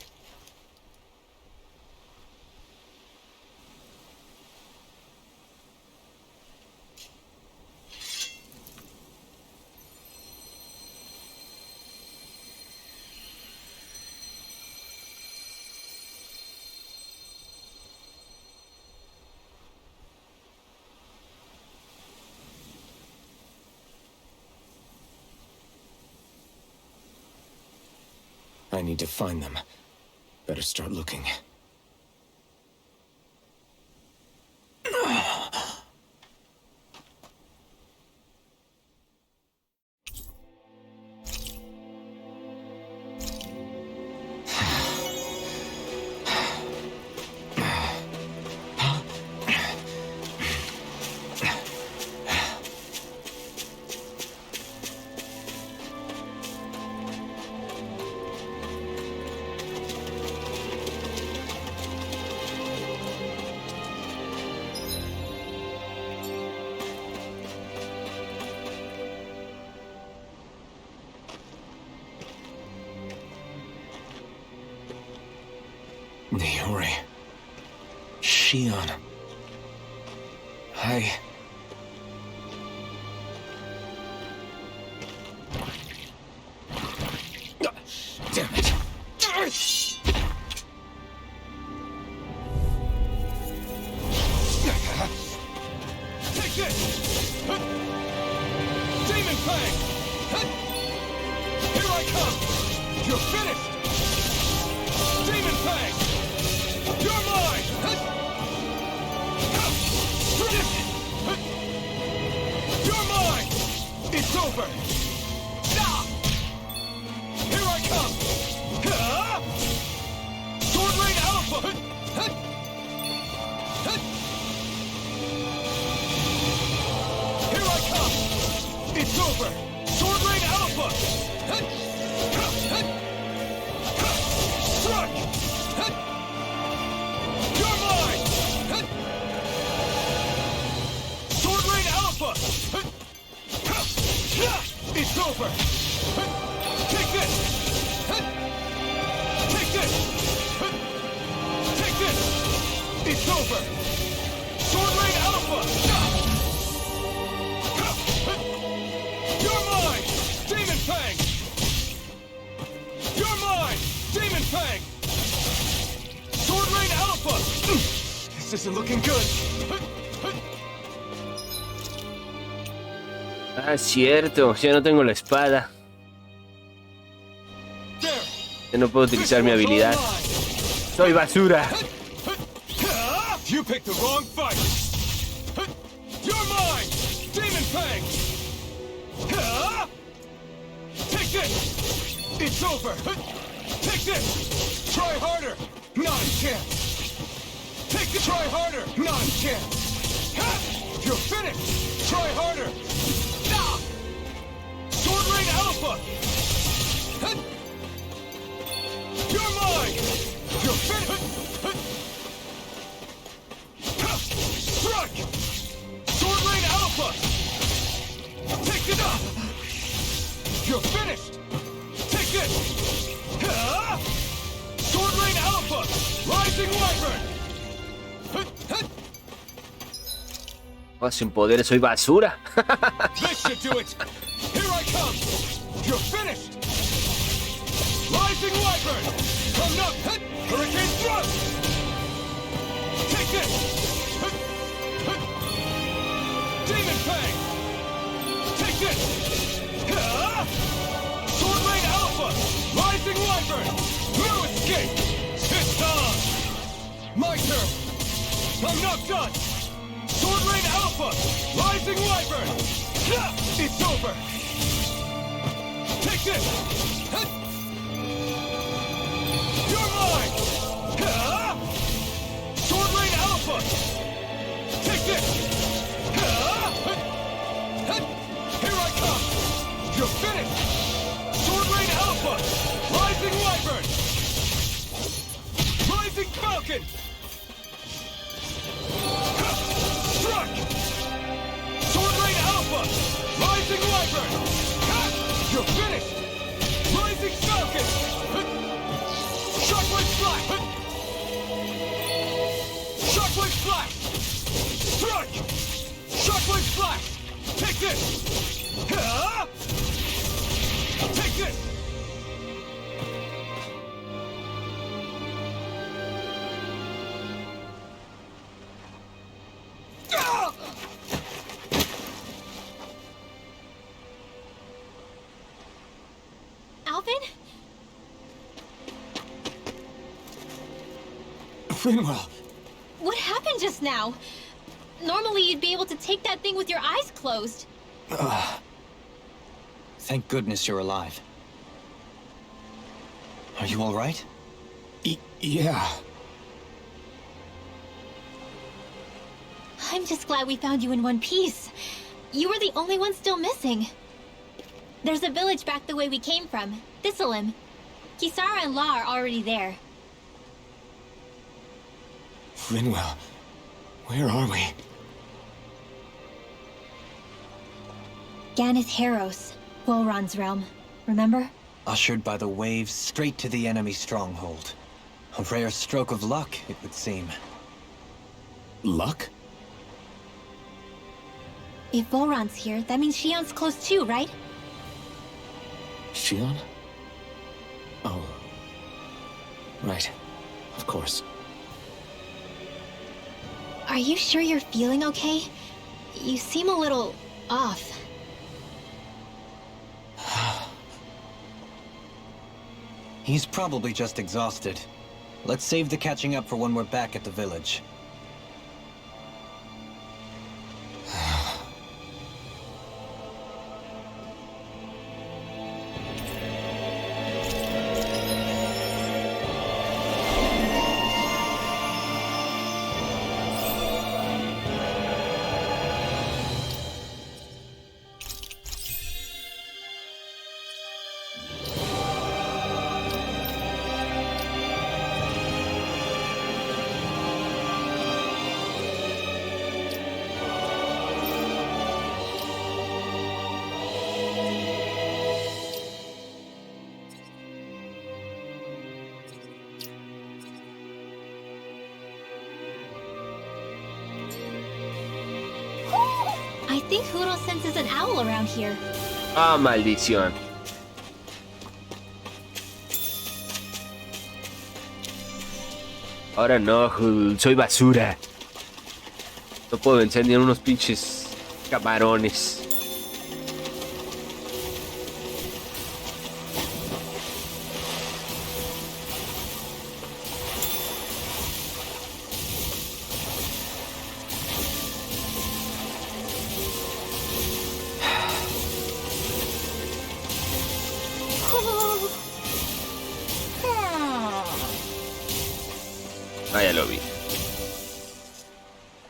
I need to find them. Better start looking. Niori. Shion. Damn it. Take this! Demon Fang! Here I come! You're finished! Demon Fang! You're mine! You're mine! It's over! Here I come! Sword Rain Alpha! Here I come! It's over! Sword Rain Alpha! Struck! You're mine! Sword Rain Alpha! It's over! Take this! Take this! Take this! It's over! Sword Rain Alpha! You're mine! Demon Fang! You're mine! Demon Fang! Sword Rain Alpha! This isn't looking good. Ah, cierto, ya no tengo la espada. Ya no puedo utilizar mi habilidad. Soy basura. You picked the wrong fight. You're mine! Demon Fang! Take this! It's over! Take this! Try harder! Not a chance! Take it! Try harder! Not a chance! You're finished! Try harder! Sword Rain Alpha! You're mine! You're finished! Struck! Sword Rain Alpha! Take it up! You're finished! Take this! Sword Rain Alpha! Rising Wyvern! Oh, sin poderes soy basura. This should do it! Here I come! You're finished! Rising Wyvern! Come up! Hurricane Thrust! Take this! Demon Fang! Take this! Sword Rain Alpha! Rising Wyvern! No escape! It's on! My turn! I'm not done! Sword Rain Alpha! Rising Wyvern! It's over! Take this! You're mine! Sword Rain Alpha! Take this! Here I come! You're finished! Sword Rain Alpha! Rising Wyvern! Rising Falcon! Struck! Sword Rain Alpha! Rising Wyvern! You're finished! Rising Falcon! Shockwave Flash! Shockwave Flash! Strike! Shockwave Flash! Take this! Take this! Alvin? Finwell! What happened just now? Normally you'd be able to take that thing with your eyes closed. Thank goodness you're alive. Are you all right? Yeah. I'm just glad we found you in one piece. You were the only one still missing. There's a village back the way we came from, Thistleim. Kisara and La are already there. Finwell, where are we? Ganith Heros, Volron's realm. Remember? Ushered by the waves straight to the enemy stronghold. A rare stroke of luck, it would seem. Luck? If Volron's here, that means Shion's close too, right? Shion? Oh. Right. Of course. Are you sure you're feeling okay? You seem a little off. He's probably just exhausted. Let's save the catching up for when we're back at the village. I think Huro senses an owl around here. Ah, maldición. Ahora no, soy basura. No puedo vencer ni a unos pinches camarones. Ah, ya lo vi.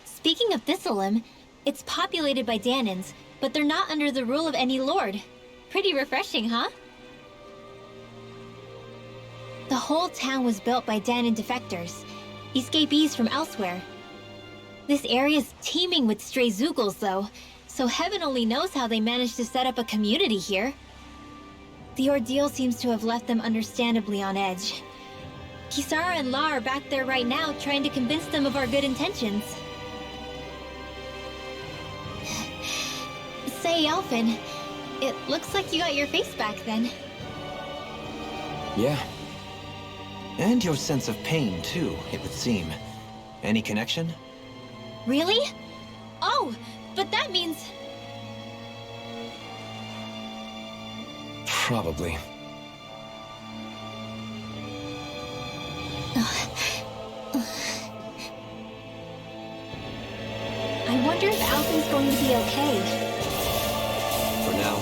Speaking of Thistleim, it's populated by Danans, but they're not under the rule of any lord. Pretty refreshing, huh? The whole town was built by Danan defectors, escapees from elsewhere. This area's teeming with stray Zoogles, though, so heaven only knows how they managed to set up a community here. The ordeal seems to have left them understandably on edge. Kisara and La are back there right now trying to convince them of our good intentions. Say, Alphen, it looks like you got your face back then. Yeah. And your sense of pain, too, it would seem. Any connection? Really? Oh, but that means... Probably. I wonder if Alphen's going to be okay. For now,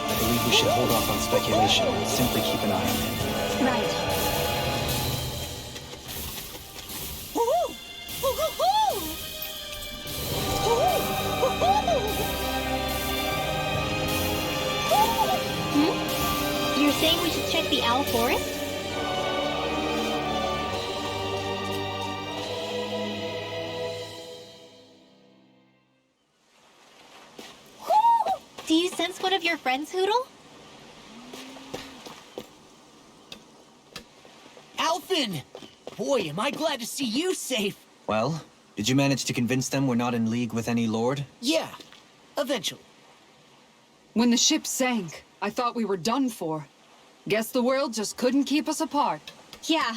I believe we should hold off on speculation and simply keep an eye on him. Right. You're saying we should check the owl forest? Do you sense one of your friends, Hoodle? Alphen! Boy, am I glad to see you safe. Well, did you manage to convince them we're not in league with any lord? Yeah, eventually. When the ship sank, I thought we were done for. Guess the world just couldn't keep us apart. Yeah,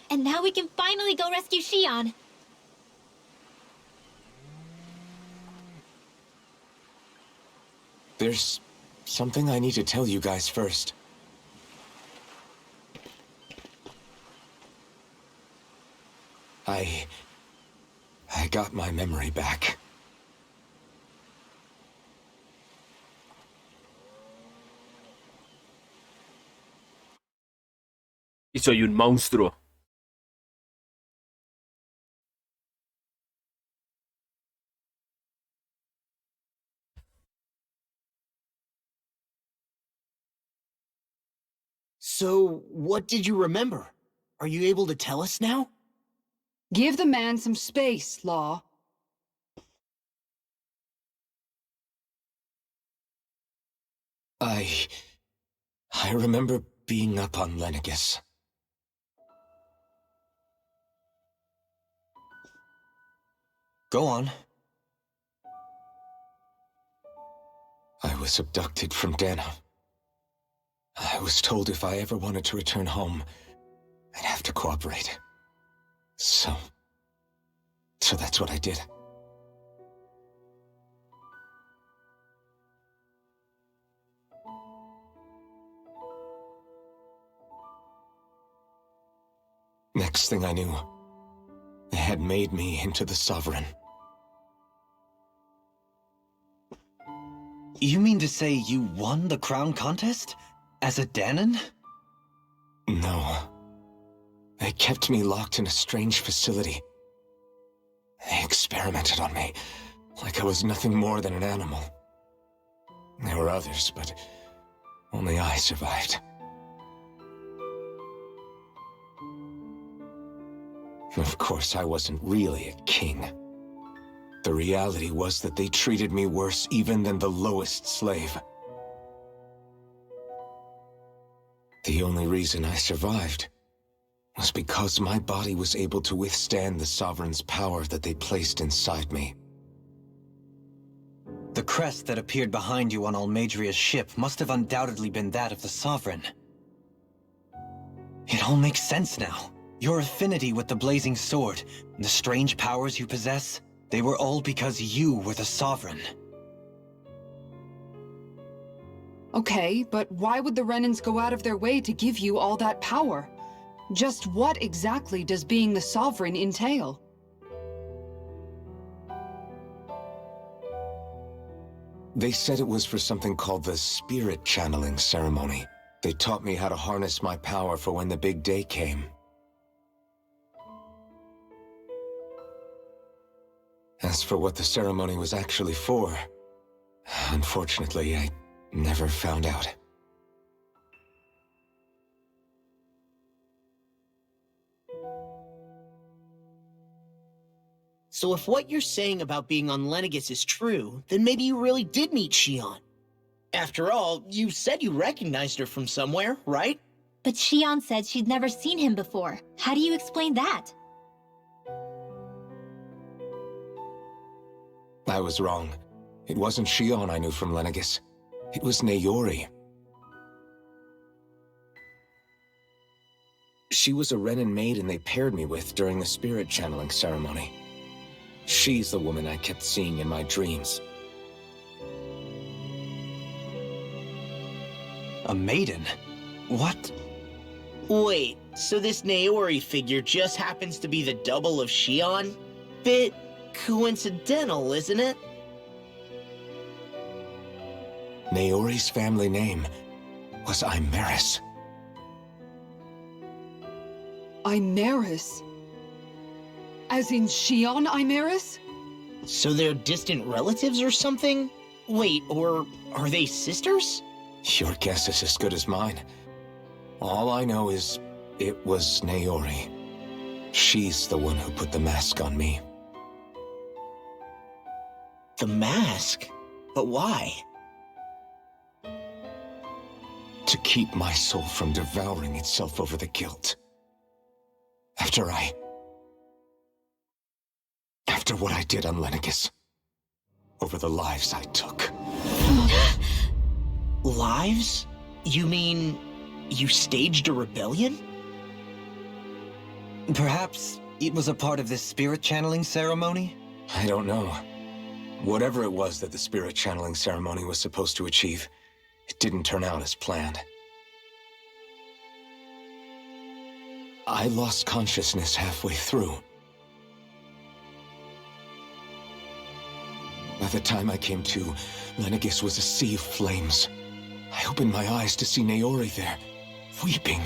and now we can finally go rescue Shion. There's something I need to tell you guys first. I got my memory back. Y soy un monstruo. So, what did you remember? Are you able to tell us now? Give the man some space, Law. I remember being up on Lenegus. Go on. I was abducted from Dana. I was told if I ever wanted to return home, I'd have to cooperate. So that's what I did. Next thing I knew, they had made me into the Sovereign. You mean to say you won the crown contest? As a Danon? No. They kept me locked in a strange facility. They experimented on me, like I was nothing more than an animal. There were others, but only I survived. Of course, I wasn't really a king. The reality was that they treated me worse even than the lowest slave. The only reason I survived was because my body was able to withstand the Sovereign's power that they placed inside me. The crest that appeared behind you on Almadria's ship must have undoubtedly been that of the Sovereign. It all makes sense now. Your affinity with the Blazing Sword, and the strange powers you possess, they were all because you were the Sovereign. Okay, but why would the Renans go out of their way to give you all that power? Just what exactly does being the Sovereign entail? They said it was for something called the Spirit Channeling Ceremony. They taught me how to harness my power for when the big day came. As for what the ceremony was actually for, unfortunately, I never found out. So if what you're saying about being on Lenegus is true, then maybe you really did meet Shion. After all, you said you recognized her from somewhere, right? But Shion said she'd never seen him before. How do you explain that? I was wrong. It wasn't Shion I knew from Lenegis. It was Naori. She was a Renin maiden they paired me with during the spirit channeling ceremony. She's the woman I kept seeing in my dreams. A maiden? What? Wait, so this Naori figure just happens to be the double of Shion? Bit coincidental, isn't it? Naori's family name was Imeris. Imeris? As in Shion Imeris? So they're distant relatives or something? Wait, or are they sisters? Your guess is as good as mine. All I know is it was Naori. She's the one who put the mask on me. The mask? But why? To keep my soul from devouring itself over the guilt. After what I did on Lenegis. Over the lives I took. Lives? You mean you staged a rebellion? Perhaps it was a part of this spirit channeling ceremony? I don't know. Whatever it was that the spirit channeling ceremony was supposed to achieve, it didn't turn out as planned. I lost consciousness halfway through. By the time I came to, Lenegis was a sea of flames. I opened my eyes to see Naori there, weeping.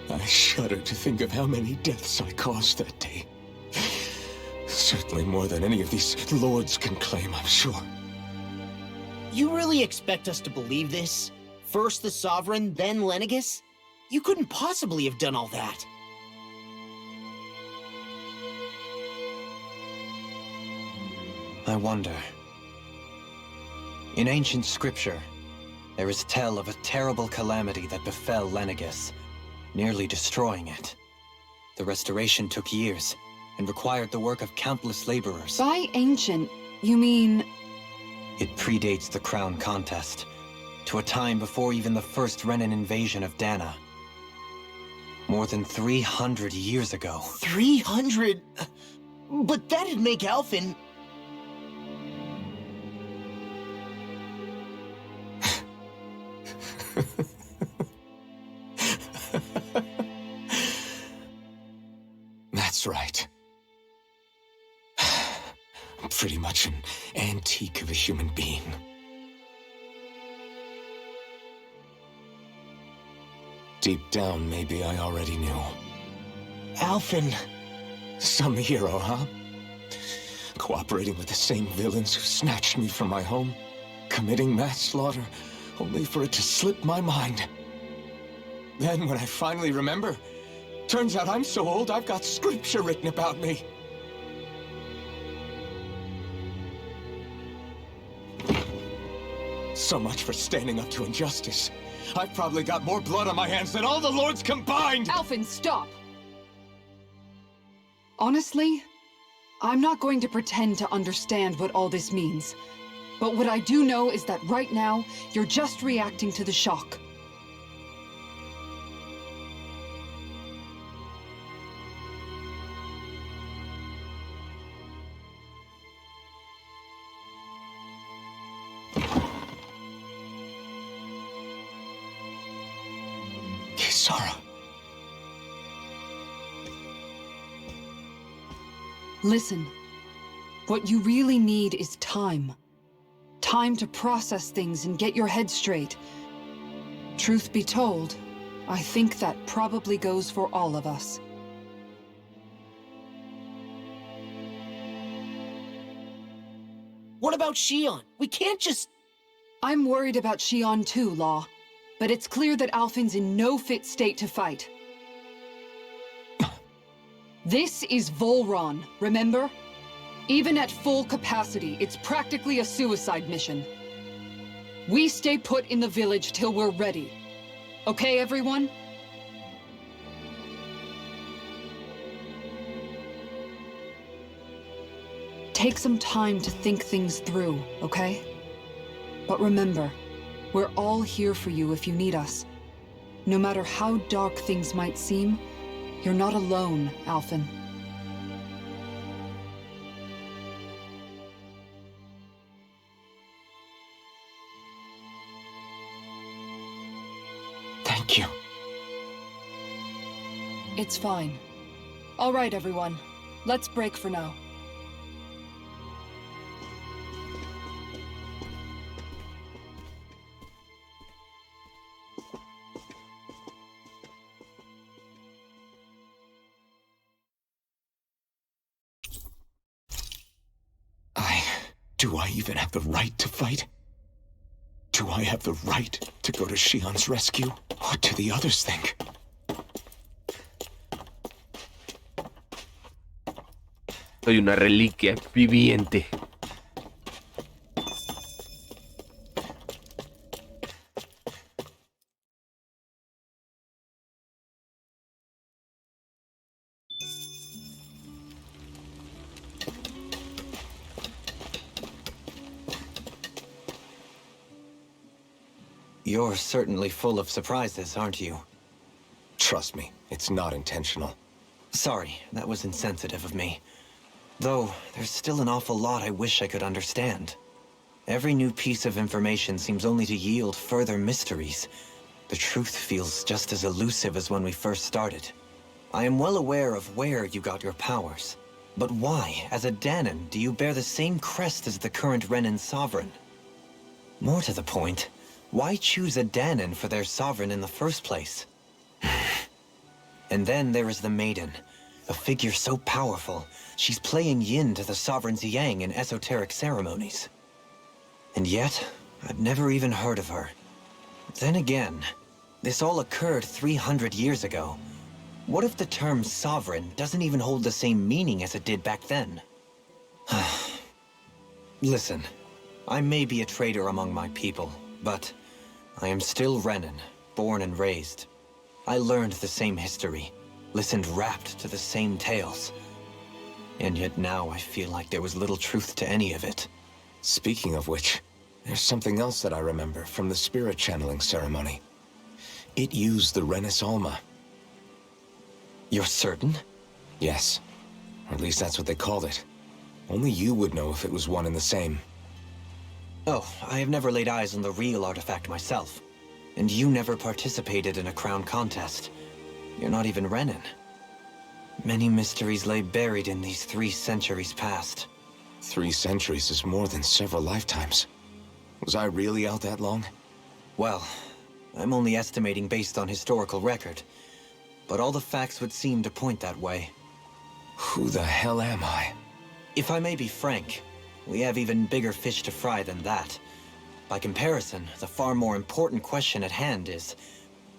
I shudder to think of how many deaths I caused that day. Certainly more than any of these lords can claim, I'm sure. You really expect us to believe this? First the Sovereign, then Lenegis? You couldn't possibly have done all that. I wonder. In ancient scripture, there is tell of a terrible calamity that befell Lenegis, nearly destroying it. The restoration took years, and required the work of countless laborers. By ancient, you mean... It predates the crown contest, to a time before even the first Renin invasion of Dana. More than 300 years ago. 300? But that'd make Alphen... That's right. I'm pretty much an antique of a human being. Deep down, maybe I already knew. Alphen... Some hero, huh? Cooperating with the same villains who snatched me from my home, committing mass slaughter, only for it to slip my mind. Then, when I finally remember, turns out I'm so old I've got scripture written about me. So much for standing up to injustice. I've probably got more blood on my hands than all the lords combined! Alphen, stop! Honestly, I'm not going to pretend to understand what all this means. But what I do know is that right now, you're just reacting to the shock. Kisara. Listen, what you really need is time. Time to process things and get your head straight. Truth be told, I think that probably goes for all of us. What about Shion? We can't just... I'm worried about Shion too, Law. but it's clear that Alphen's in no fit state to fight. This is Volron, remember? Even at full capacity, it's practically a suicide mission. We stay put in the village till we're ready. Okay, everyone? Take some time to think things through, okay? But remember, we're all here for you if you need us. No matter how dark things might seem, you're not alone, Alphen. Thank you. It's fine. All right, everyone. Let's break for now. Do I even have the right to fight? Do I have the right to go to Shion's rescue? What do the others think? Soy una reliquia viviente. You're certainly full of surprises, aren't you? Trust me, it's not intentional. Sorry, that was insensitive of me. Though, there's still an awful lot I wish I could understand. Every new piece of information seems only to yield further mysteries. The truth feels just as elusive as when we first started. I am well aware of where you got your powers. But why, as a Danon, do you bear the same crest as the current Renan sovereign? More to the point, why choose a Danon for their sovereign in the first place? And then there is the Maiden, a figure so powerful, she's playing yin to the sovereign's yang in esoteric ceremonies. And yet, I've never even heard of her. Then again, this all occurred 300 years ago. What if the term sovereign doesn't even hold the same meaning as it did back then? Listen, I may be a traitor among my people, but I am still Renan, born and raised. I learned the same history, listened rapt to the same tales. And yet now I feel like there was little truth to any of it. Speaking of which, there's something else that I remember from the spirit channeling ceremony. It used the Renis Alma. You're certain? Yes. Or at least that's what they called it. Only you would know if it was one and the same. Oh, I have never laid eyes on the real artifact myself. And you never participated in a crown contest. You're not even Renan. Many mysteries lay buried in these 3 centuries past. 3 centuries is more than several lifetimes. Was I really out that long? Well, I'm only estimating based on historical record. But all the facts would seem to point that way. Who the hell am I? If I may be frank, we have even bigger fish to fry than that. By comparison, the far more important question at hand is,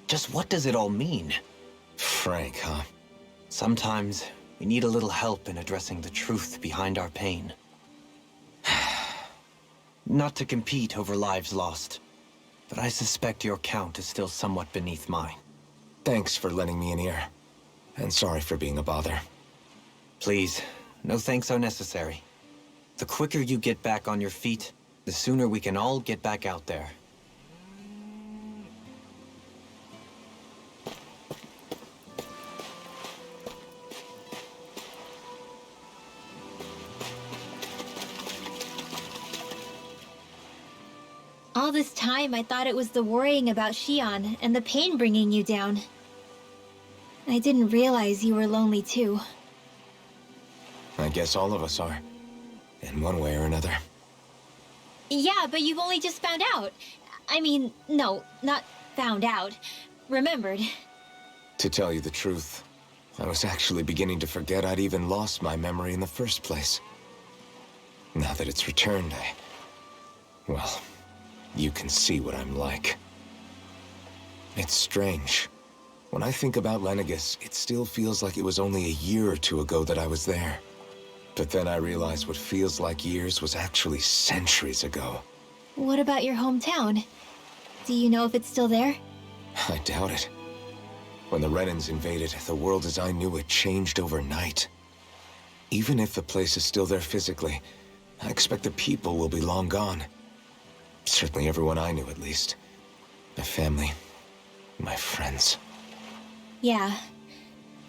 just what does it all mean? Frank, huh? Sometimes, we need a little help in addressing the truth behind our pain. Not to compete over lives lost, but I suspect your count is still somewhat beneath mine. Thanks for lending me an ear. And sorry for being a bother. Please, no thanks are necessary. The quicker you get back on your feet, the sooner we can all get back out there. All this time, I thought it was the worrying about Shion and the pain bringing you down. I didn't realize you were lonely too. I guess all of us are. In one way or another. Yeah, but you've only just found out. I mean, no, not found out. Remembered. To tell you the truth, I was actually beginning to forget I'd even lost my memory in the first place. Now that it's returned, well, you can see what I'm like. It's strange. When I think about Lenegis, it still feels like it was only a year or two ago that I was there. But then I realized what feels like years was actually centuries ago. What about your hometown? Do you know if it's still there? I doubt it. When the Renans invaded, the world as I knew it changed overnight. Even if the place is still there physically, I expect the people will be long gone. Certainly everyone I knew, at least. My family, my friends. Yeah,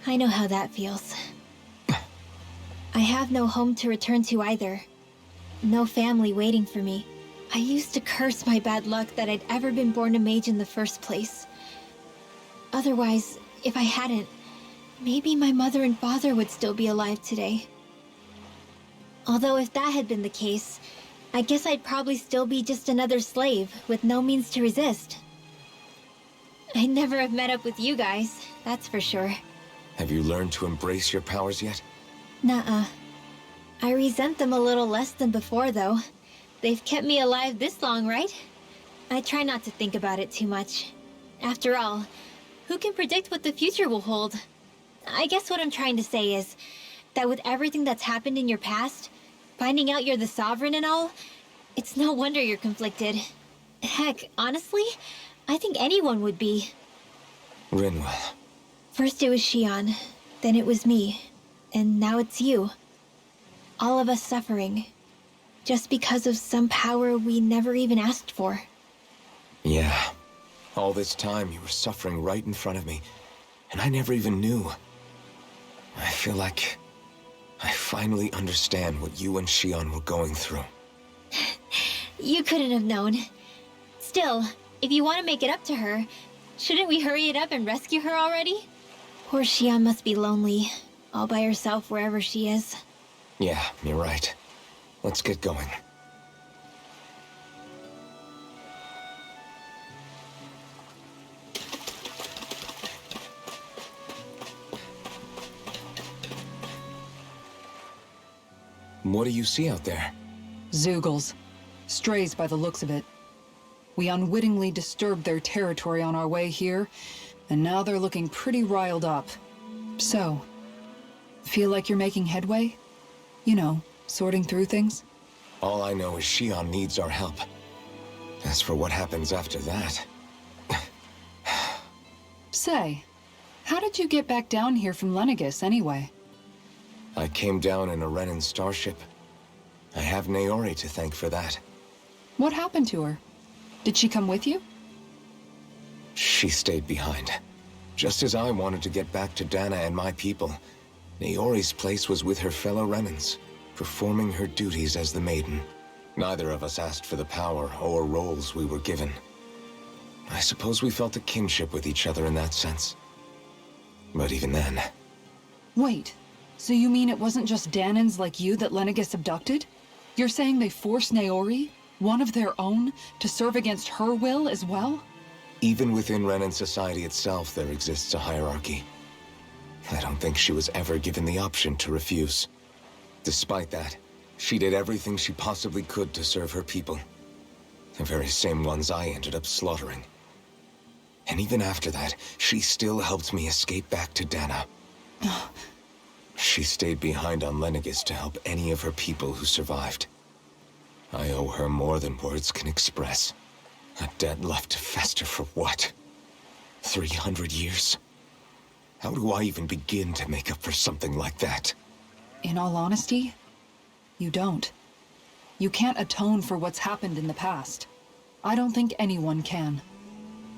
I know how that feels. I have no home to return to either. No family waiting for me. I used to curse my bad luck that I'd ever been born a mage in the first place. Otherwise, if I hadn't, maybe my mother and father would still be alive today. Although if that had been the case, I guess I'd probably still be just another slave with no means to resist. I'd never have met up with you guys, that's for sure. Have you learned to embrace your powers yet? Nuh-uh. I resent them a little less than before, though. They've kept me alive this long, right? I try not to think about it too much. After all, who can predict what the future will hold? I guess what I'm trying to say is that with everything that's happened in your past, finding out you're the Sovereign and all, it's no wonder you're conflicted. Heck, honestly, I think anyone would be. Rinwell. First it was Xion, then it was me, and now it's you. All of us suffering, just because of some power we never even asked for. Yeah. All this time you were suffering right in front of me, and I never even knew. I feel like I finally understand what you and Xion were going through. You couldn't have known. Still, if you want to make it up to her, shouldn't we hurry it up and rescue her already? Poor Xion must be lonely, all by herself wherever she is. Yeah, you're right. Let's get going. What do you see out there? Zeugles. Strays by the looks of it. We unwittingly disturbed their territory on our way here, and now they're looking pretty riled up. So, feel like you're making headway? You know, sorting through things? All I know is Xion needs our help. As for what happens after that... Say, how did you get back down here from Lenegis, anyway? I came down in a Renan starship. I have Naori to thank for that. What happened to her? Did she come with you? She stayed behind. Just as I wanted to get back to Dana and my people, Naori's place was with her fellow Renans, performing her duties as the Maiden. Neither of us asked for the power or roles we were given. I suppose we felt a kinship with each other in that sense. But even then... Wait, so you mean it wasn't just Danans like you that Lenegis abducted? You're saying they forced Naori, one of their own, to serve against her will as well? Even within Renan society itself, there exists a hierarchy. I don't think she was ever given the option to refuse. Despite that, she did everything she possibly could to serve her people. The very same ones I ended up slaughtering. And even after that, she still helped me escape back to Dana. She stayed behind on Lenegis to help any of her people who survived. I owe her more than words can express. A debt left to fester for what? 300 years? How do I even begin to make up for something like that? In all honesty, you don't. You can't atone for what's happened in the past. I don't think anyone can.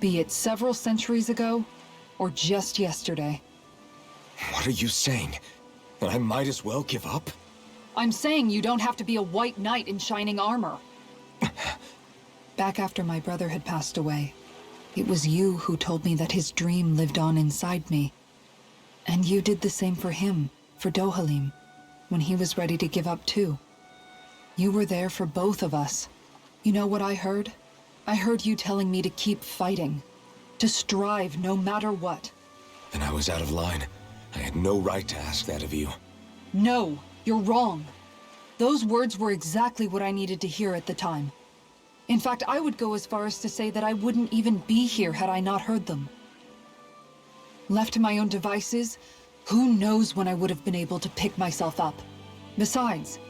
Be it several centuries ago, or just yesterday. What are you saying? That I might as well give up? I'm saying you don't have to be a white knight in shining armor. Back after my brother had passed away, it was you who told me that his dream lived on inside me. And you did the same for him, for Dohalim, when he was ready to give up too. You were there for both of us. You know what I heard? I heard you telling me to keep fighting, to strive no matter what. Then I was out of line. I had no right to ask that of you. No, you're wrong. Those words were exactly what I needed to hear at the time. In fact, I would go as far as to say that I wouldn't even be here had I not heard them. Left to my own devices, who knows when I would have been able to pick myself up. Besides,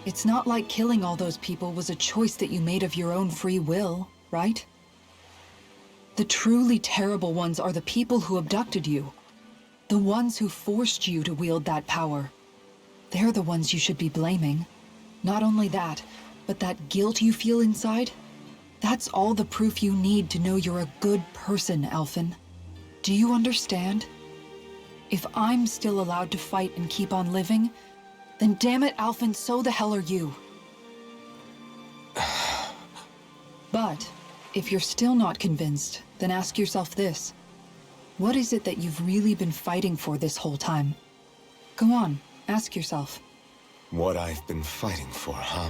it's not like killing all those people was a choice that you made of your own free will, right? The truly terrible ones are the people who abducted you. The ones who forced you to wield that power. They're the ones you should be blaming. Not only that, but that guilt you feel inside, that's all the proof you need to know you're a good person, Alphen. Do you understand? If I'm still allowed to fight and keep on living, then damn it, Alphen, so the hell are you. But if you're still not convinced, then ask yourself this. What is it that you've really been fighting for this whole time? Go on, ask yourself. What I've been fighting for, huh?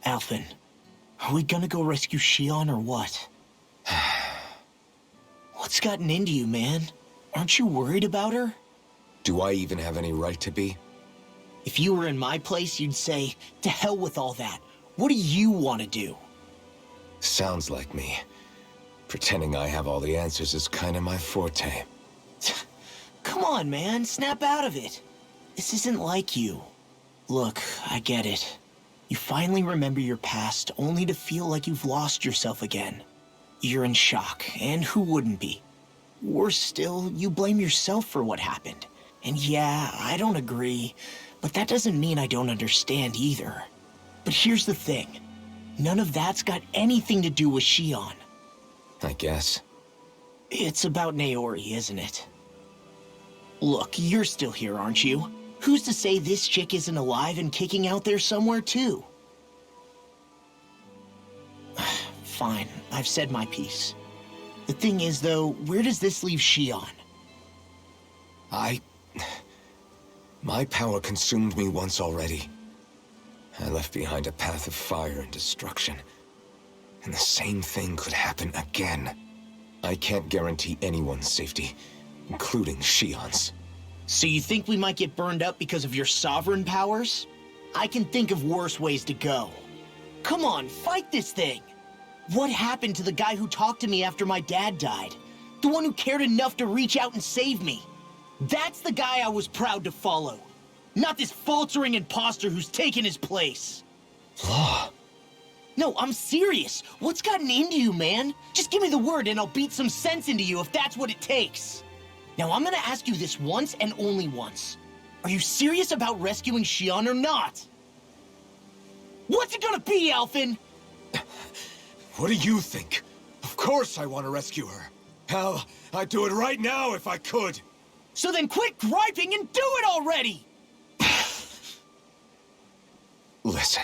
Alphen, are we gonna go rescue Shion or what? What's gotten into you, man? Aren't you worried about her? Do I even have any right to be? If you were in my place, you'd say, to hell with all that. What do you want to do? Sounds like me. Pretending I have all the answers is kind of my forte. Come on, man, snap out of it. This isn't like you. Look, I get it. You finally remember your past, only to feel like you've lost yourself again. You're in shock, and who wouldn't be? Worse still, you blame yourself for what happened. And yeah, I don't agree, but that doesn't mean I don't understand either. But here's the thing. None of that's got anything to do with Shion. I guess. It's about Naori, isn't it? Look, you're still here, aren't you? Who's to say this chick isn't alive and kicking out there somewhere, too? Fine, I've said my piece. The thing is, though, where does this leave Shion? My power consumed me once already. I left behind a path of fire and destruction. And the same thing could happen again. I can't guarantee anyone's safety, including Shion's. So you think we might get burned up because of your sovereign powers? I can think of worse ways to go. Come on, fight this thing! What happened to the guy who talked to me after my dad died? The one who cared enough to reach out and save me? That's the guy I was proud to follow. Not this faltering imposter who's taken his place. Law. No, I'm serious. What's gotten into you, man? Just give me the word and I'll beat some sense into you if that's what it takes. Now, I'm gonna ask you this once and only once. Are you serious about rescuing Shion or not? What's it gonna be, Alphen? What do you think? Of course I want to rescue her. Hell, I'd do it right now if I could. So then quit griping and do it already! Listen,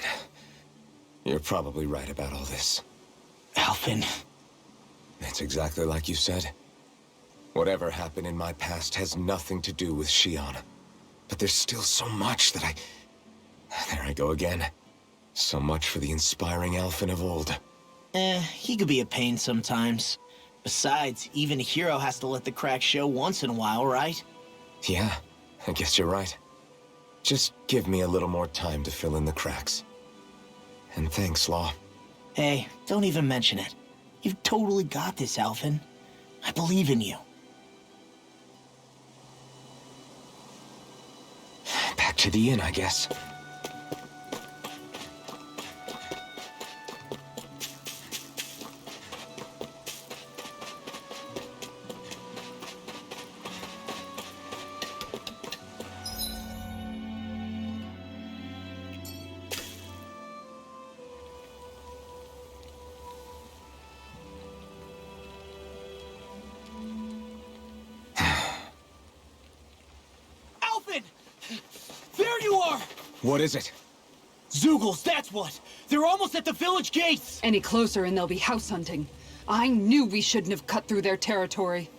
you're probably right about all this. Alphen. It's exactly like you said. Whatever happened in my past has nothing to do with Shion. But there's still so much that There I go again. So much for the inspiring Alphen of old. He could be a pain sometimes. Besides, even a hero has to let the cracks show once in a while, right? Yeah, I guess you're right. Just give me a little more time to fill in the cracks. And thanks, Law. Hey, don't even mention it. You've totally got this, Alphen. I believe in you. Back to the inn, I guess. There you are! What is it? Zeugles, that's what! They're almost at the village gates! Any closer and they'll be house hunting. I knew we shouldn't have cut through their territory.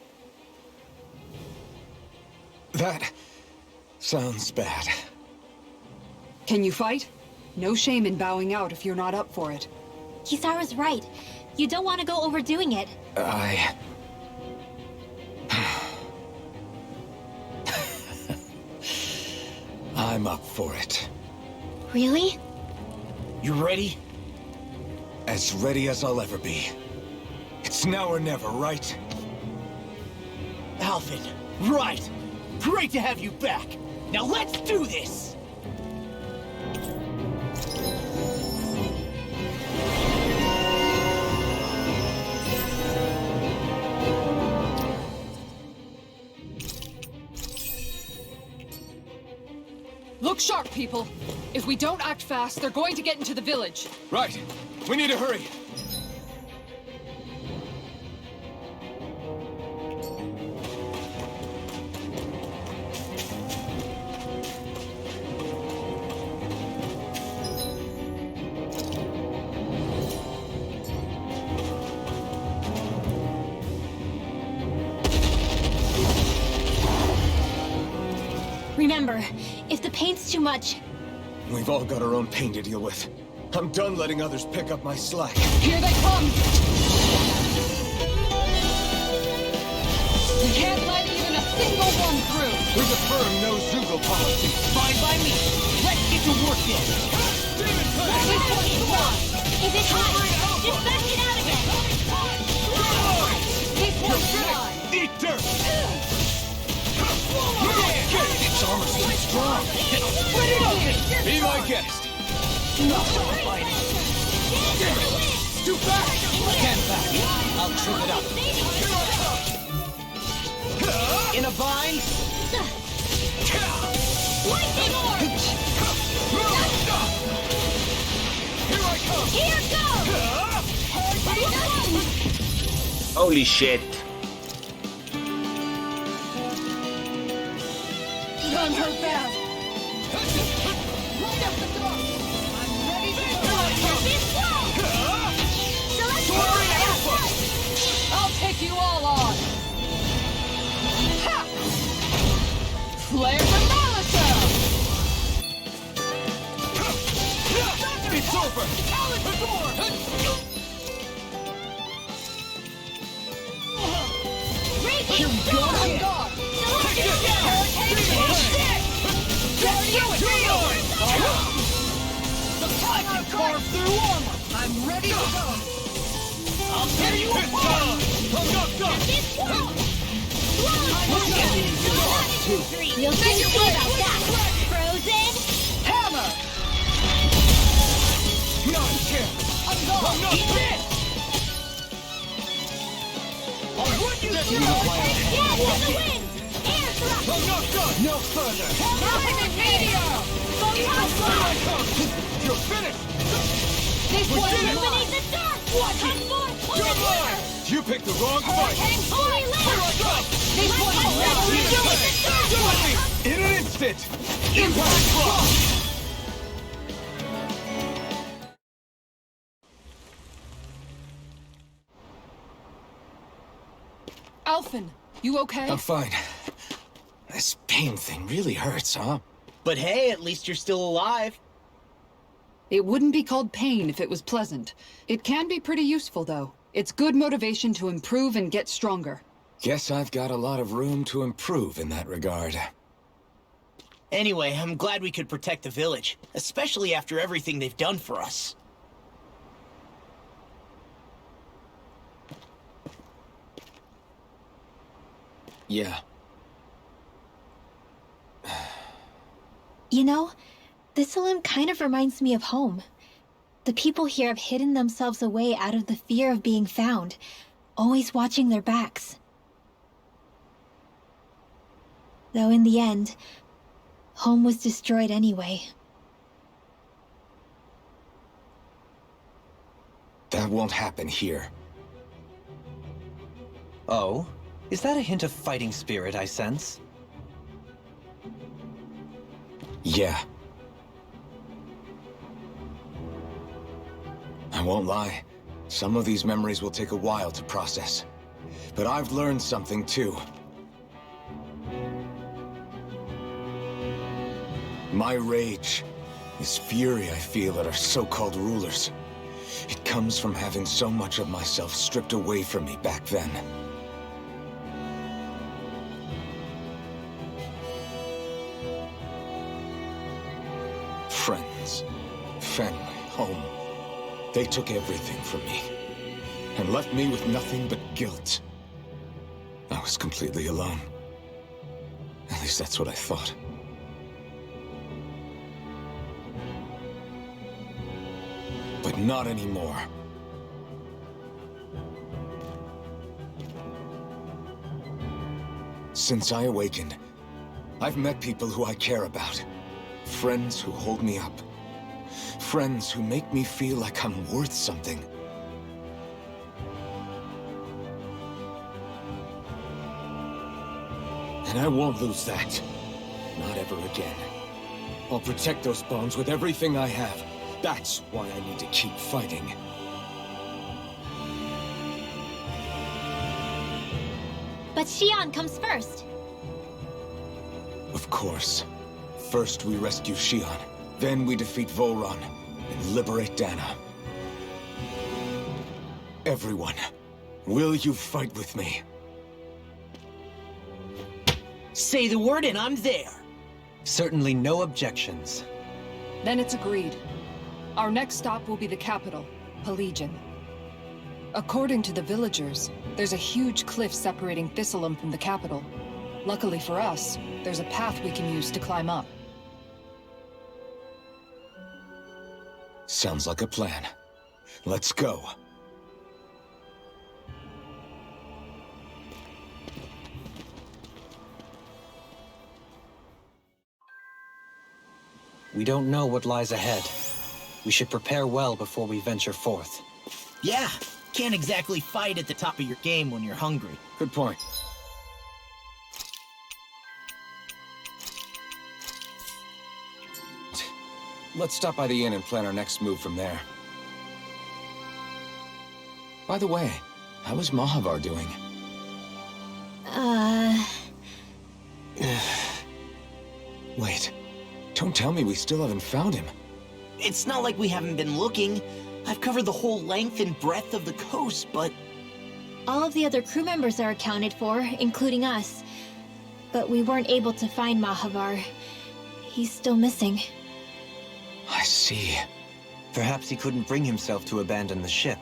That sounds bad. Can you fight? No shame in bowing out if you're not up for it. Kisara's right. You don't want to go overdoing it. I'm up for it. Really? You ready? As ready as I'll ever be. It's now or never, right? Alvin, right! Great to have you back! Now let's do this! Look sharp, people. If we don't act fast, they're going to get into the village. Right. We need to hurry. Remember, if the pain's too much... We've all got our own pain to deal with. I'm done letting others pick up my slack. Here they come! We can't let even a single one through! We've a firm no Zeugle policy. Fine by me. Let's get to work then. If it's hot, just back it out again! This one's mine! Eat dirt! Its armor's too strong. Split it open! Be my guest. Not fighting. Too fast. Stand back. I'll trim it up. In a bind. Lightning orb! Here I come. Here goes! Holy shit. None hurt bad. Hold up the door! I'm ready to go! This slow! I'll take you all on. Ha! Flare the Malachel! It's over. Here we go! I'm gone! I can carve through armor. I'm ready to go! I'll tear you apart. I'm knocked up. You'll soon see about that! Frozen! Hammer! Not a chance. I'm gone! Eat this! I'll run you through. Yeah, to the wind! Air thrust! I'm knocked up. No further. Lightning meteor! Photon blast! You're finished. This We one did it! is Illuminate the dark! Come forth! You're mine. You picked the wrong fight. Holy land! This one is In an instant. Impact block. Alphen, you okay? I'm fine. This pain thing really hurts, huh? But hey, at least you're still alive. It wouldn't be called pain if it was pleasant. It can be pretty useful, though. It's good motivation to improve and get stronger. Guess I've got a lot of room to improve in that regard. Anyway, I'm glad we could protect the village, especially after everything they've done for us. Yeah. You know, this saloon kind of reminds me of home. The people here have hidden themselves away out of the fear of being found, always watching their backs. Though in the end, home was destroyed anyway. That won't happen here. Oh? Is that a hint of fighting spirit I sense? Yeah, won't lie. Some of these memories will take a while to process. But I've learned something too. My rage, this fury I feel at our so-called rulers, it comes from having so much of myself stripped away from me back then. Friends, family, home. They took everything from me and left me with nothing but guilt. I was completely alone. At least that's what I thought. But not anymore. Since I awakened, I've met people who I care about. Friends who hold me up. Friends who make me feel like I'm worth something. And I won't lose that. Not ever again. I'll protect those bonds with everything I have. That's why I need to keep fighting. But Xion comes first. Of course. First we rescue Xion, then we defeat Volron and liberate Dana. Everyone, will you fight with me? Say the word and I'm there. Certainly no objections. Then it's agreed. Our next stop will be the capital, Pelegion. According to the villagers, there's a huge cliff separating Thistleum from the capital. Luckily for us, there's a path we can use to climb up. Sounds like a plan. Let's go. We don't know what lies ahead. We should prepare well before we venture forth. Yeah, can't exactly fight at the top of your game when you're hungry. Good point. Let's stop by the inn and plan our next move from there. By the way, how is Mahavar doing? Wait, don't tell me we still haven't found him. It's not like we haven't been looking. I've covered the whole length and breadth of the coast, but... All of the other crew members are accounted for, including us. But we weren't able to find Mahavar. He's still missing. I see. Perhaps he couldn't bring himself to abandon the ship.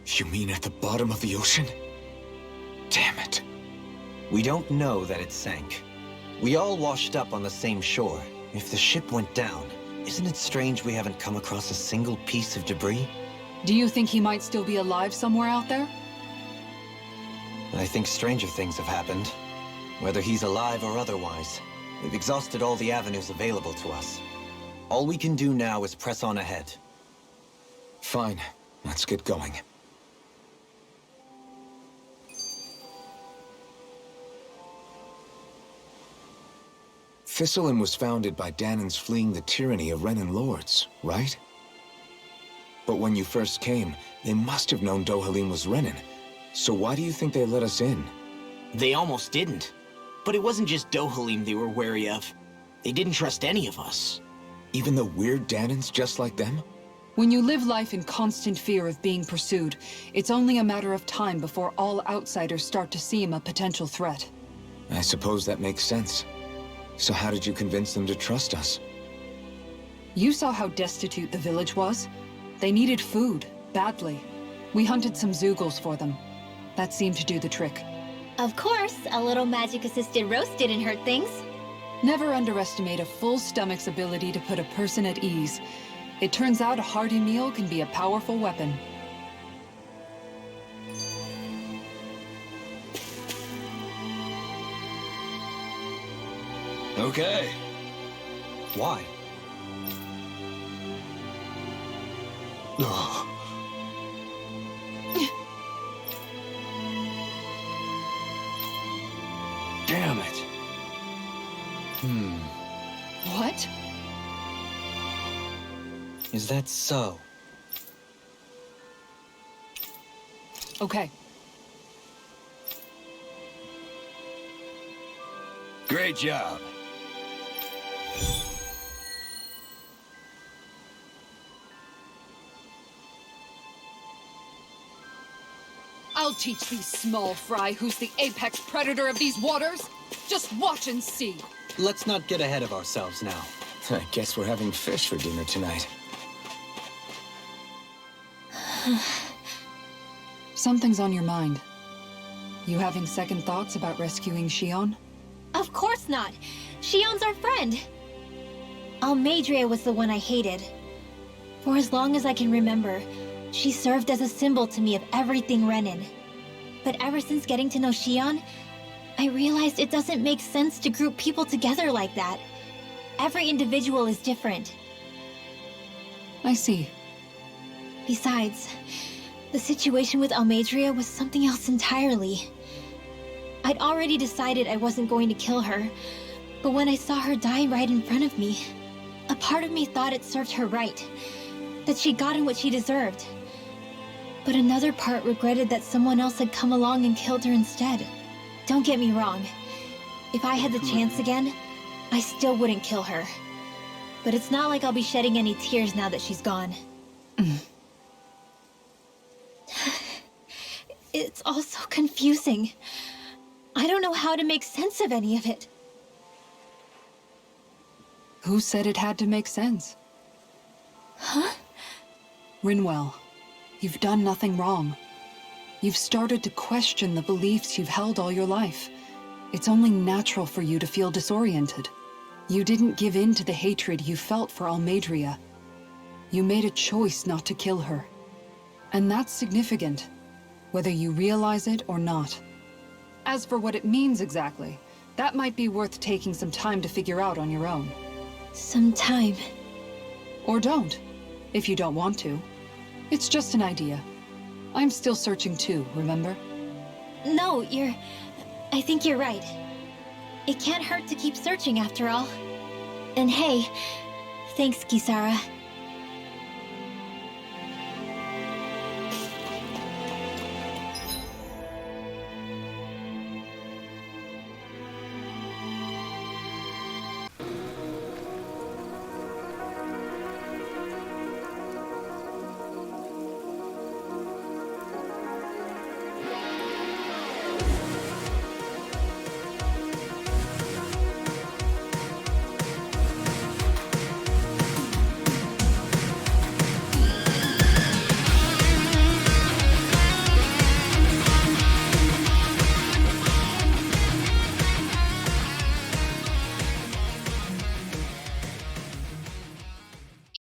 You mean at the bottom of the ocean? Damn it. We don't know that it sank. We all washed up on the same shore. If the ship went down, isn't it strange we haven't come across a single piece of debris? Do you think he might still be alive somewhere out there? I think stranger things have happened. Whether he's alive or otherwise, we've exhausted all the avenues available to us. All we can do now is press on ahead. Fine. Let's get going. Thistleum was founded by Danan's fleeing the tyranny of Renan lords, right? But when you first came, they must have known Dohalim was Renan. So why do you think they let us in? They almost didn't. But it wasn't just Dohalim they were wary of. They didn't trust any of us. Even the weird Danans just like them? When you live life in constant fear of being pursued, it's only a matter of time before all outsiders start to seem a potential threat. I suppose that makes sense. So how did you convince them to trust us? You saw how destitute the village was. They needed food, badly. We hunted some Zeugles for them. That seemed to do the trick. Of course, a little magic-assisted roast didn't hurt things. Never underestimate a full stomach's ability to put a person at ease. It turns out a hearty meal can be a powerful weapon. Okay. Why? Ugh. Damn it. What? Is that so? Okay. Great job. I'll teach these small fry who's the apex predator of these waters. Just watch and see. Let's not get ahead of ourselves now. I guess we're having fish for dinner tonight. Something's on your mind. You having second thoughts about rescuing Shion? Of course not. Shion's our friend. Almeidrea was the one I hated. For as long as I can remember, she served as a symbol to me of everything Renin. But ever since getting to know Shion, I realized it doesn't make sense to group people together like that. Every individual is different. I see. Besides, the situation with Almeidrea was something else entirely. I'd already decided I wasn't going to kill her, but when I saw her die right in front of me, a part of me thought it served her right, that she'd gotten what she deserved. But another part regretted that someone else had come along and killed her instead. Don't get me wrong. If I had the chance again, I still wouldn't kill her. But it's not like I'll be shedding any tears now that she's gone. It's all so confusing. I don't know how to make sense of any of it. Who said it had to make sense? Huh? Rinwell, you've done nothing wrong. You've started to question the beliefs you've held all your life. It's only natural for you to feel disoriented. You didn't give in to the hatred you felt for Almeidrea. You made a choice not to kill her. And that's significant, whether you realize it or not. As for what it means exactly, that might be worth taking some time to figure out on your own. Some time. Or don't, if you don't want to. It's just an idea. I'm still searching too, remember? No, I think you're right. It can't hurt to keep searching after all. And hey, thanks, Kisara.